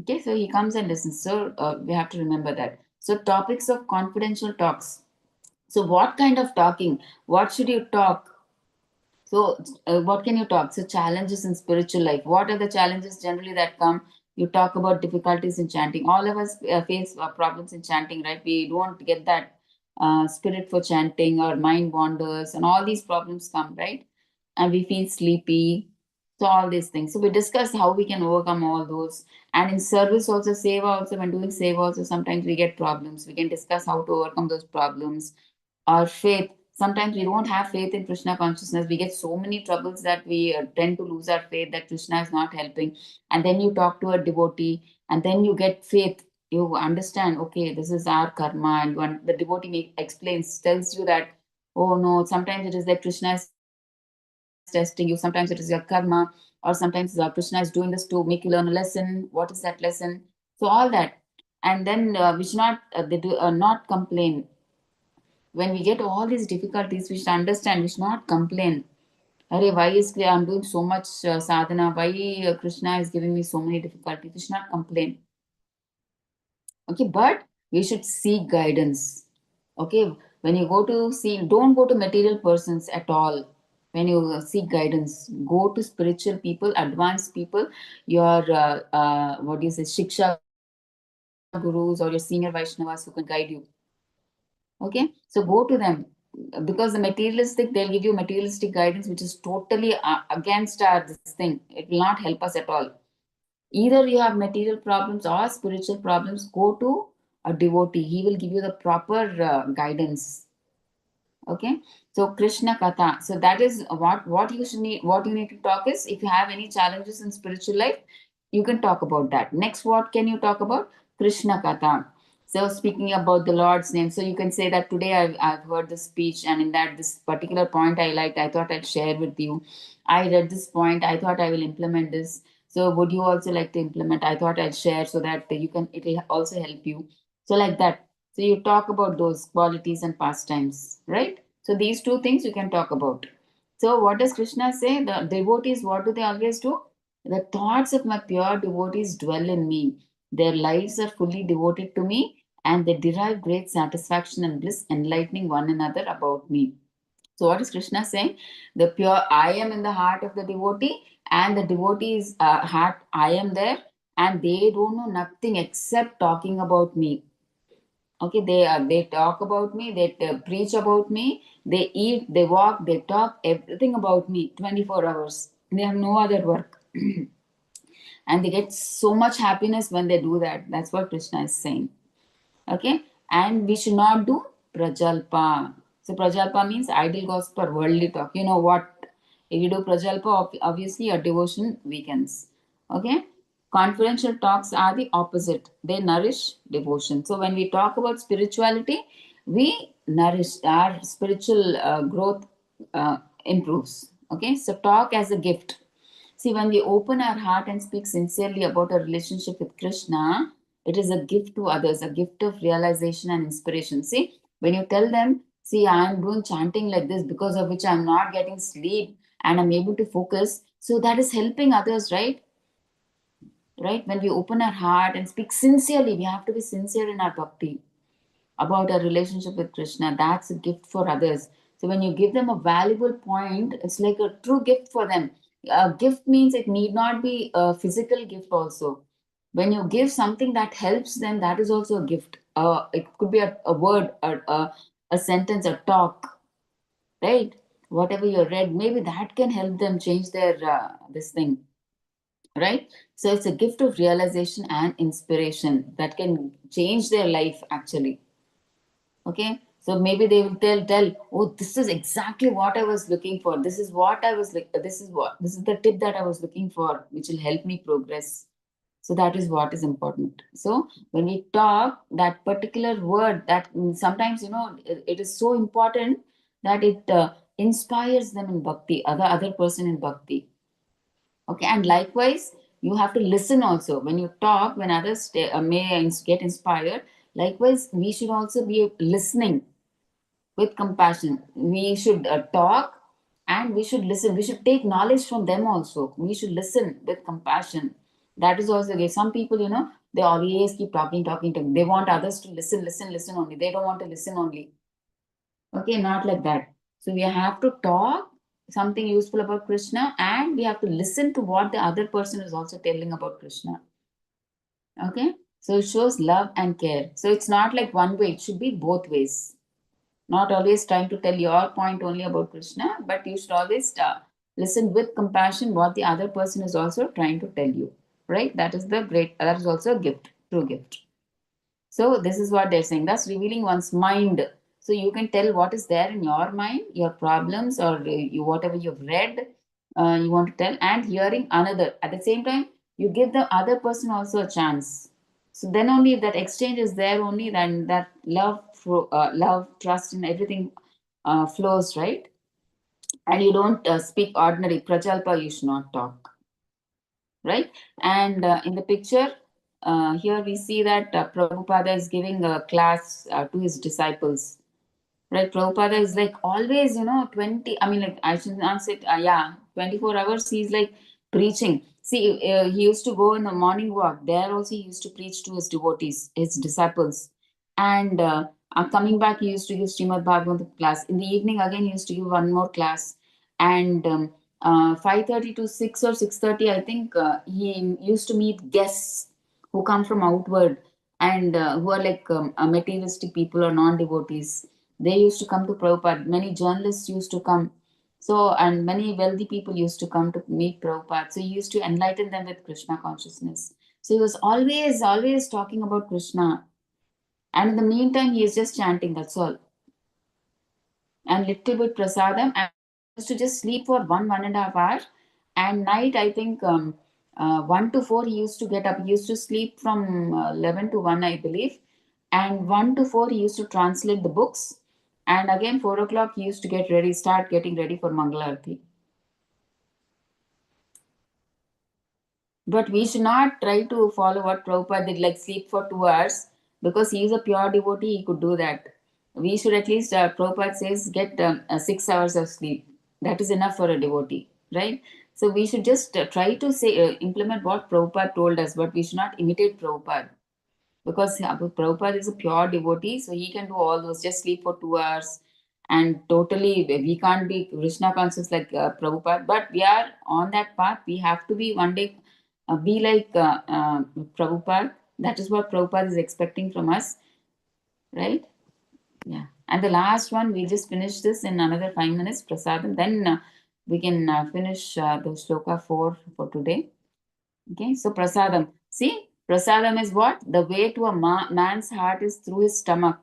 Okay, so he comes and listens. So we have to remember that. So topics of confidential talks. So what kind of talking? What should you talk? So, what can you talk? So, challenges in spiritual life. What are the challenges generally that come? You talk about difficulties in chanting. All of us face problems in chanting, right? We don't get that spirit for chanting, or mind wanders, and all these problems come, right? And we feel sleepy. So, all these things. So, we discuss how we can overcome all those. And in service, also, seva, also, when doing seva, also, sometimes we get problems. We can discuss how to overcome those problems. Our faith, sometimes we don't have faith in Krishna consciousness. We get so many troubles that we tend to lose our faith that Krishna is not helping. And then you talk to a devotee, and then you get faith. You understand, okay, this is our karma. And when the devotee explains, tells you that, oh no, sometimes it is that Krishna is testing you, sometimes it is your karma, or sometimes Krishna is doing this to make you learn a lesson. What is that lesson? So, all that. And then we should not, not complain. When we get all these difficulties, we should understand, we should not complain. Arey, why is I'm doing so much sadhana? Why Krishna is giving me so many difficulties? We should not complain. Okay, but we should seek guidance. Okay, when you go to see, don't go to material persons at all. When you seek guidance, go to spiritual people, advanced people, your what do you say, Shiksha gurus or your senior Vaishnavas who can guide you. Okay, so go to them because the materialistic, they'll give you materialistic guidance, which is totally against our this thing. It will not help us at all. Either you have material problems or spiritual problems, go to a devotee. He will give you the proper guidance. Okay, so Krishna Katha, so that is what you should need. What you need to talk is, if you have any challenges in spiritual life, you can talk about that. Next, what can you talk about? Krishna Katha. So speaking about the Lord's name, so you can say that today I've heard the speech, and in that this particular point I liked, I thought I'd share with you. I read this point, I thought I will implement this. So would you also like to implement? I thought I'd share so that you can, it will also help you. So like that. So you talk about those qualities and pastimes, right? So these two things you can talk about. So what does Krishna say? The devotees, what do they always do? The thoughts of my pure devotees dwell in me. Their lives are fully devoted to me, and they derive great satisfaction and bliss, enlightening one another about me. So what is Krishna saying? The pure I am in the heart of the devotee, and the devotee's heart I am there, and they don't know nothing except talking about me. Okay, they talk about me, they preach about me, they eat, they walk, they talk, everything about me 24 hours. They have no other work. And they get so much happiness when they do that. That's what Krishna is saying. Okay, and we should not do prajalpa. So prajalpa means idle gossip or worldly talk. You know what? If you do prajalpa, obviously your devotion weakens. Okay, confidential talks are the opposite. They nourish devotion. So when we talk about spirituality, we nourish our spiritual growth improves. Okay, so talk as a gift. See, when we open our heart and speak sincerely about our relationship with Krishna, it is a gift to others, a gift of realization and inspiration. See, when you tell them, see, I'm doing chanting like this because of which I'm not getting sleep and I'm able to focus. So that is helping others, right? Right? When we open our heart and speak sincerely, we have to be sincere in our bhakti about our relationship with Krishna. That's a gift for others. So when you give them a valuable point, it's like a true gift for them. A gift means it need not be a physical gift also. When you give something that helps them, that is also a gift. It could be a word, a sentence, a talk, right? Whatever you read, maybe that can help them change their this thing, right? So it's a gift of realization and inspiration that can change their life actually. Okay, so maybe they will tell, oh, this is exactly what I was looking for, this is what I was like, this is the tip that I was looking for, which will help me progress. So that is what is important. So when we talk that particular word, that sometimes, it is so important that it inspires them in bhakti, other person in bhakti. Okay, and likewise, you have to listen also. When you talk, when others get inspired, likewise, we should also be listening with compassion. We should talk and we should listen. We should take knowledge from them also. We should listen with compassion. That is also okay. Some people, they always keep talking, talking, talking. They want others to listen, listen, listen only. They don't want to listen only. Okay, not like that. So we have to talk something useful about Krishna, and we have to listen to what the other person is also telling about Krishna. Okay, so it shows love and care. So it's not like one way, it should be both ways. Not always trying to tell your point only about Krishna, but you should always listen with compassion what the other person is also trying to tell you. Right? That is also a gift, true gift. So this is what they're saying. That's revealing one's mind. So you can tell what is there in your mind, your problems, or whatever you've read, you want to tell, and hearing another. At the same time, you give the other person also a chance. So then only if that exchange is there, only then that love, trust, and everything flows, right? And you don't speak ordinary prajalpa. You should not talk, right? And in the picture, here we see that Prabhupada is giving a class to his disciples. Right, Prabhupada is like always, 20, I mean, like, I should not say, 24 hours, he's like preaching. See, he used to go in the morning walk. There also he used to preach to his devotees, his disciples. And coming back, he used to give Srimad Bhagavatam class. In the evening, again, he used to give one more class. And 5:30 to 6 or 6:30, I think he used to meet guests who come from outward and who are like materialistic people or non-devotees. They used to come to Prabhupada. Many journalists used to come, so, and many wealthy people used to come to meet Prabhupada. So he used to enlighten them with Krishna consciousness. So he was always talking about Krishna. And in the meantime, he is just chanting, that's all. And little bit prasadam. And used to just sleep for 1.5 hours. And night, I think 1 to 4, he used to get up. He used to sleep from 11 to 1, I believe. And 1 to 4, he used to translate the books. And again, 4 o'clock, he used to start getting ready for Mangalarti. But we should not try to follow what Prabhupada did, like sleep for 2 hours, because he is a pure devotee, he could do that. We should at least, Prabhupada says, get 6 hours of sleep. That is enough for a devotee, right? So we should just try to say, implement what Prabhupada told us, but we should not imitate Prabhupada. Because Prabhupada is a pure devotee, so he can do all those, just sleep for 2 hours. And totally, we can't be Krishna conscious like Prabhupada, but we are on that path. We have to be one day be like Prabhupada. That is what Prabhupada is expecting from us, right? Yeah. And the last one, we just finish this in another 5 minutes, prasadam. Then we can finish the shloka 4 for today. Okay, so prasadam. See, prasadam is what? The way to a man's heart is through his stomach.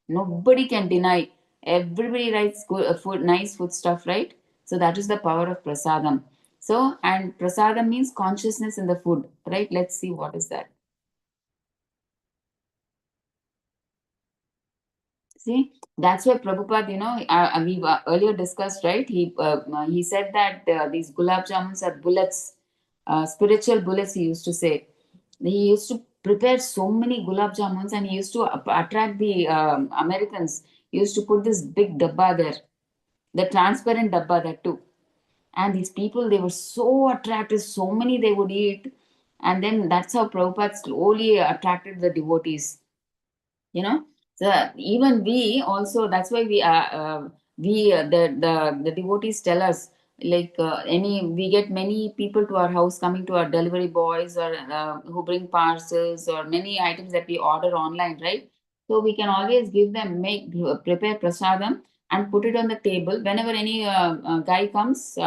Nobody can deny. Everybody writes good food, nice food stuff, right? So that is the power of prasadam. So, and prasadam means consciousness in the food, right? Let's see what is that. See, that's why Prabhupada, we earlier discussed, right? He said that these gulab jamuns are bullets, spiritual bullets. He used to say. He used to prepare so many gulab jamuns, and he used to attract the Americans. He used to put this big dabba there, the transparent dabba there too. And these people, they were so attractive. So many they would eat, and then that's how Prabhupada slowly attracted the devotees. So even we also, that's why the devotees tell us, like we get many people to our house, coming to our delivery boys, or who bring parcels, or many items that we order online, right? So we can always give them, prepare prasadam and put it on the table whenever any guy comes,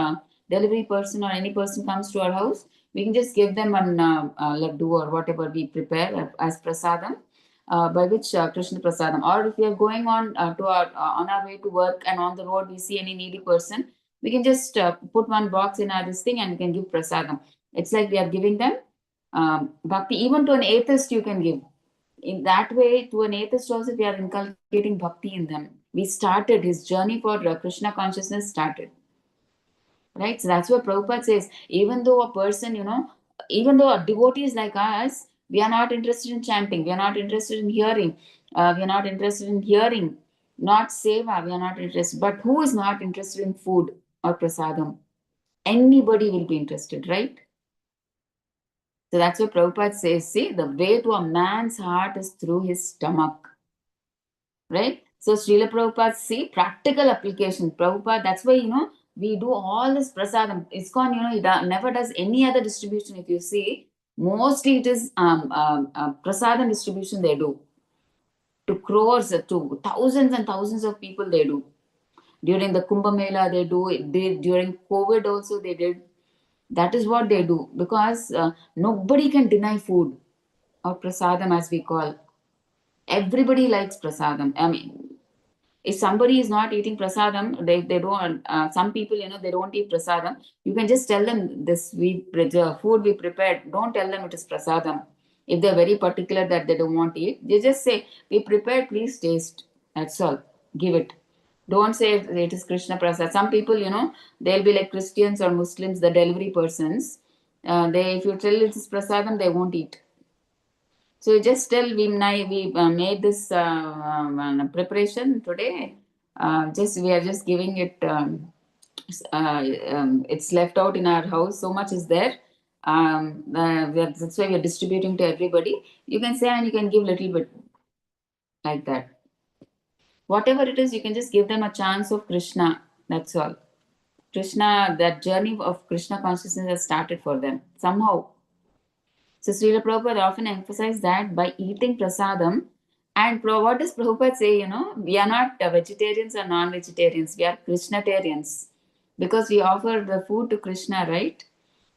delivery person or any person comes to our house. We can just give them an laddu or whatever we prepare as prasadam, by which Krishna Prasadam. Or if we are going on our way to work, and on the road we see any needy person, we can just put one box in our this thing, and we can give Prasadam. It's like we are giving them bhakti. Even to an atheist, you can give. In that way, to an atheist also, we are inculcating bhakti in them. We started his journey for Krishna consciousness started. Right? So that's what Prabhupada says. Even though a person, even though a devotee is like us, we are not interested in chanting, we are not interested in hearing, not seva, we are not interested. But who is not interested in food or prasadam? Anybody will be interested, right? So that's what Prabhupada says. See, the way to a man's heart is through his stomach. Right? So Srila Prabhupada, see, practical application. Prabhupada, that's why, we do all this prasadam. ISKCON, it never does any other distribution. If you see, mostly it is prasadam distribution they do. To crores, to thousands and thousands of people they do. During the Kumbh Mela, they do it. During COVID also they did. That is what they do. Because nobody can deny food, or prasadam as we call. Everybody likes prasadam. I mean, if somebody is not eating prasadam, they don't, some people, they don't eat prasadam. You can just tell them the food we prepared. Don't tell them it is prasadam. If they're very particular that they don't want to eat, they just say, we prepared, please taste. That's all. Give it. Don't say it is Krishna Prasad. Some people, they'll be like Christians or Muslims, the delivery persons. If you tell it is prasadam, they won't eat. So just tell we made this preparation today. We are just giving it it's left out in our house, so much is there. That's why we are distributing to everybody. You can say, and you can give little bit like that. Whatever it is, you can just give them a chance of Krishna. That's all. Krishna, that journey of Krishna consciousness has started for them somehow. So Srila Prabhupada often emphasized that by eating prasadam, and what does Prabhupada say? We are not vegetarians or non-vegetarians. We are Krishnatarians because we offer the food to Krishna, right?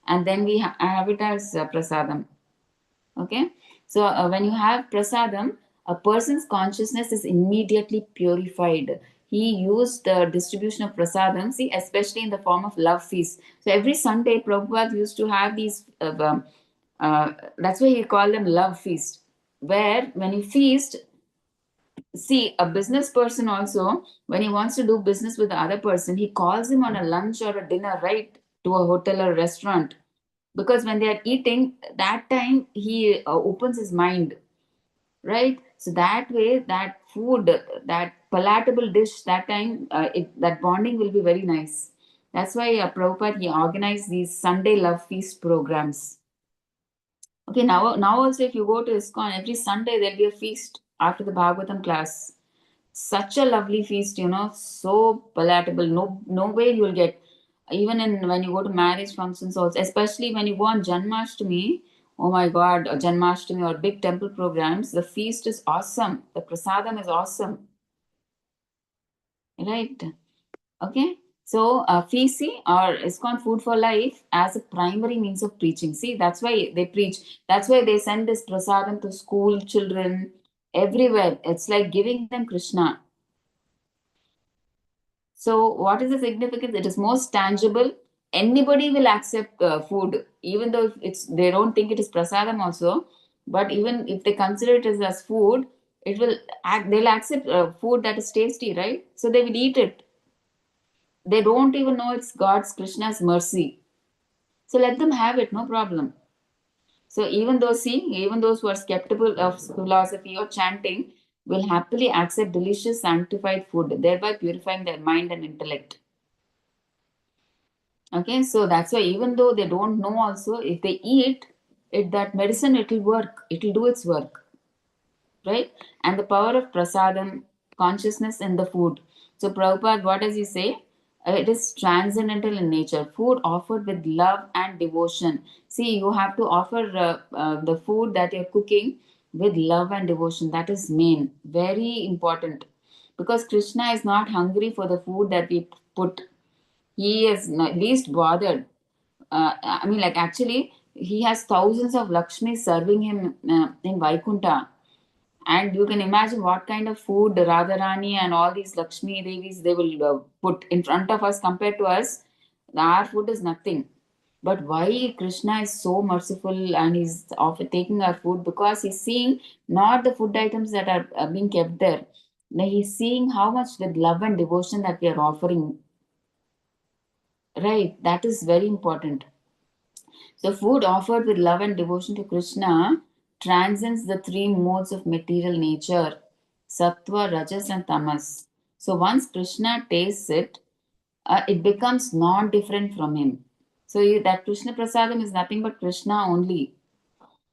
And then we have it as prasadam. Okay, so when you have prasadam, a person's consciousness is immediately purified. He used the distribution of prasadam, see, especially in the form of love feast. So every Sunday, Prabhupada used to have these. That's why he called them love feast, where when you feast, see, a business person also, when he wants to do business with the other person, he calls him on a lunch or a dinner, right, to a hotel or restaurant, because when they are eating that time he opens his mind, right? So that way, that food, that palatable dish, that time that bonding will be very nice. That's why Prabhupada, he organized these Sunday love feast programs. Okay, now also if you go to ISKCON, every Sunday there'll be a feast after the Bhagavatam class. Such a lovely feast, so palatable. No way you'll get. Even when you go to marriage functions also, especially when you go on Janmashtami. Oh my God, Janmashtami or big temple programs, the feast is awesome. The prasadam is awesome, right? Okay. So, FECI or ISKCON Food for Life as a primary means of preaching. See, that's why they preach. That's why they send this prasadam to school children everywhere. It's like giving them Krishna. So, what is the significance? It is most tangible. Anybody will accept food, even though it's they don't think it is prasadam also. But even if they consider it as food, they'll accept food that is tasty, right? So they will eat it. They don't even know it's God's Krishna's mercy. So let them have it, no problem. So even those who are skeptical of philosophy or chanting will happily accept delicious sanctified food, thereby purifying their mind and intellect. Okay, so that's why even though they don't know also, if they eat it, that medicine, it will work, it will do its work, right? And the power of prasadam, consciousness in the food. So Prabhupada, what does he say? It is transcendental in nature. Food offered with love and devotion. See, you have to offer the food that you're cooking with love and devotion. That is main, very important. Because Krishna is not hungry for the food that we put. He is least bothered. I mean, like actually, he has thousands of Lakshmi serving him in Vaikunta. And you can imagine what kind of food Radharani and all these Lakshmi Devis they will put in front of us compared to us. Our food is nothing. But why Krishna is so merciful and he's taking our food? Because he's seeing not the food items that are being kept there. Now he's seeing how much with love and devotion that we are offering. Right, that is very important. So, food offered with love and devotion to Krishna transcends the three modes of material nature sattva, rajas, and tamas. So, once Krishna tastes it, it becomes non different from him. So, that Krishna Prasadam is nothing but Krishna only.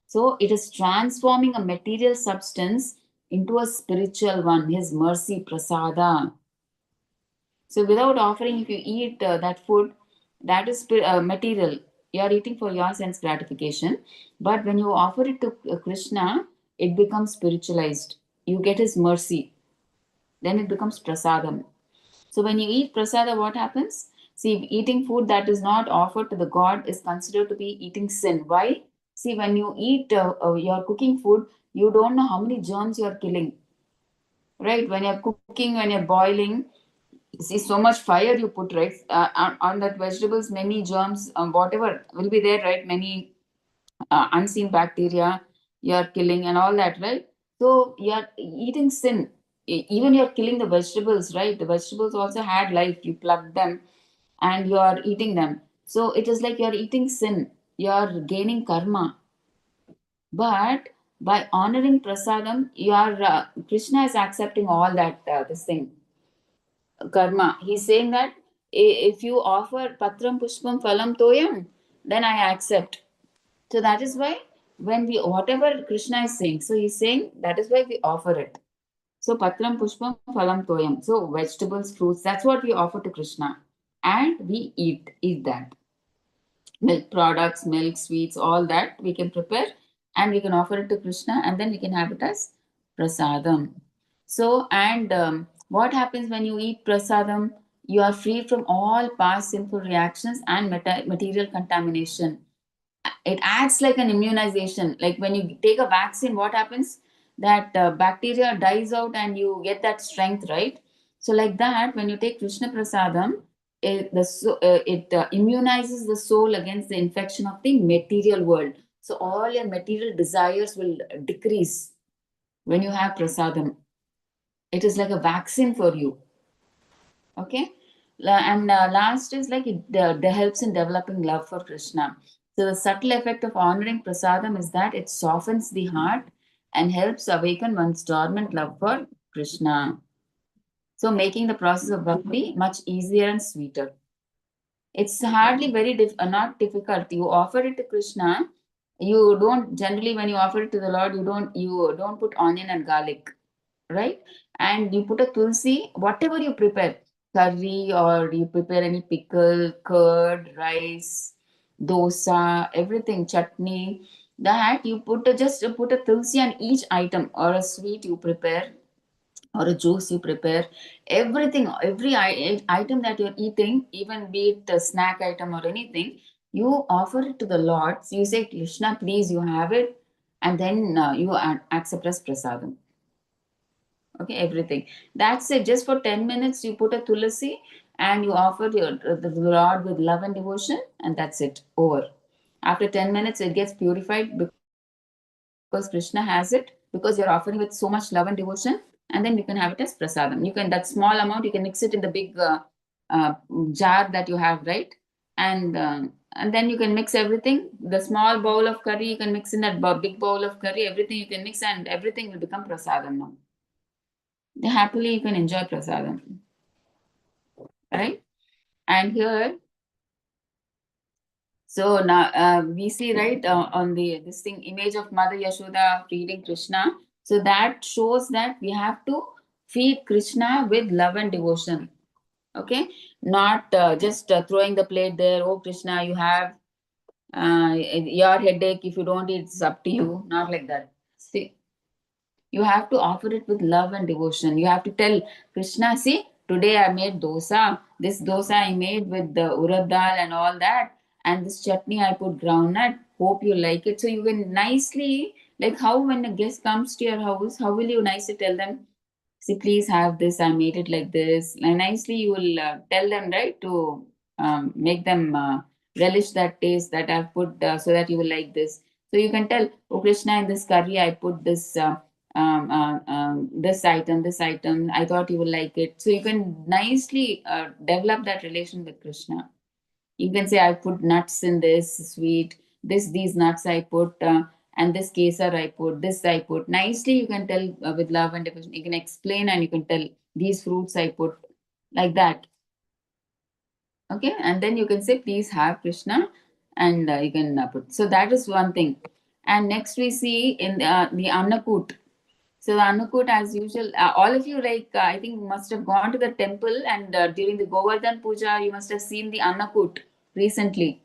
So, it is transforming a material substance into a spiritual one, his mercy, prasada. So, without offering, if you eat that food, that is material. You are eating for your sense gratification. But when you offer it to Krishna, it becomes spiritualized. You get his mercy. Then it becomes prasadam. So, when you eat prasada, what happens? See, eating food that is not offered to the God is considered to be eating sin. Why? See, when you eat your cooking food, you don't know how many germs you are killing. Right? When you're cooking, when you're boiling, see so much fire you put, right, on that vegetables, many germs, whatever will be there, right, many unseen bacteria you're killing and all that, right? So you're eating sin. Even you're killing the vegetables, right? The vegetables also had life, you plucked them and you're eating them. So it is like you're eating sin, you're gaining karma. But by honoring prasadam, your Krishna is accepting all that this thing karma. He's saying that if you offer patram pushpam phalam toyam, then I accept. So that is why when we, whatever Krishna is saying, so he's saying that is why we offer it. So patram pushpam phalam toyam. So vegetables, fruits, that's what we offer to Krishna. And we eat that. Milk products, milk, sweets, all that we can prepare and we can offer it to Krishna and then we can have it as prasadam. So, and what happens when you eat prasadam? You are free from all past sinful reactions and material contamination. It acts like an immunization. Like when you take a vaccine, what happens? That bacteria dies out and you get that strength, right? So, like that, when you take Krishna prasadam, it immunizes the soul against the infection of the material world. So all your material desires will decrease when you have prasadam. It is like a vaccine for you. Okay. And last is like it helps in developing love for Krishna. So the subtle effect of honoring prasadam is that it softens the heart and helps awaken one's dormant love for Krishna. So making the process of bhakti much easier and sweeter. It's hardly very not difficult. You offer it to Krishna. You don't generally, when you offer it to the Lord, you don't put onion and garlic, right? And you put a tulsi, whatever you prepare, curry or you prepare any pickle, curd, rice, dosa, everything, chutney. That you just put a tulsi on each item or a sweet you prepare or a juice you prepare, everything, every item that you're eating, even be it a snack item or anything, you offer it to the Lord. So you say, Krishna, please, you have it, and then you accept as prasadam. Okay, everything. That's it. Just for 10 minutes, you put a tulasi and you offer the Lord with love and devotion, and that's it. Over. After 10 minutes, it gets purified because Krishna has it, because you're offering with so much love and devotion, and then you can have it as prasadam. You can, that small amount, you can mix it in the big jar that you have, right? And then you can mix everything. The small bowl of curry, you can mix in that big bowl of curry. Everything you can mix, and everything will become prasadam now. Happily, you can enjoy prasadam, right? And here, so now we see, right, on the this thing, image of Mother Yashoda feeding Krishna. So that shows that we have to feed Krishna with love and devotion. Okay, not just throwing the plate there. Oh Krishna, you have your headache. If you don't eat, it's up to you. Not like that. See, you have to offer it with love and devotion. You have to tell Krishna, see, today I made dosa. This dosa I made with the urad dal and all that. And this chutney I put groundnut. Hope you like it. So you can nicely, like how when a guest comes to your house, how will you nicely tell them, see, please have this. I made it like this. And nicely you will tell them, right, to make them relish that taste that I've put so that you will like this. So you can tell, oh Krishna, in this curry I put this this item, this item. I thought you will like it. So you can nicely develop that relation with Krishna. You can say, I put nuts in this sweet. These nuts I put, and this kesar I put. This I put. Nicely, you can tell with love and devotion. You can explain and you can tell these fruits I put, like that. Okay, and then you can say, please have Krishna, and you can put. So that is one thing. And next we see in the Annakut. So the Annakut, as usual, all of you, like I think must have gone to the temple, and during the Govardhan Puja, you must have seen the Annakut recently,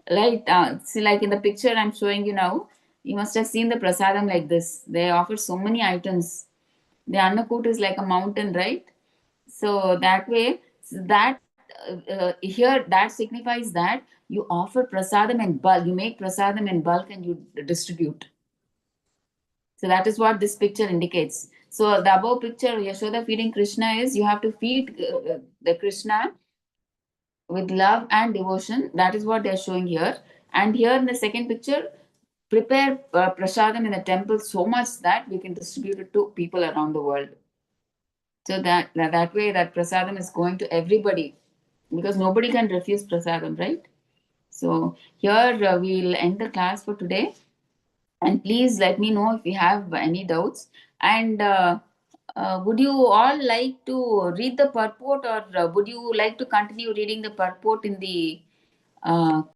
right? See, like in the picture I'm showing you now, you must have seen the prasadam like this. They offer so many items. The Annakut is like a mountain, right? So that way, that here that signifies that you offer prasadam in bulk. You make prasadam in bulk and you distribute. So that is what this picture indicates. So the above picture, Yashoda feeding Krishna, is you have to feed the Krishna with love and devotion. That is what they are showing here. And here in the second picture, prepare prasadam in the temple so much that we can distribute it to people around the world. So that way, that prasadam is going to everybody, because nobody can refuse prasadam, right? So here we'll end the class for today. And please let me know if you have any doubts. And would you all like to read the purport, or would you like to continue reading the purport in the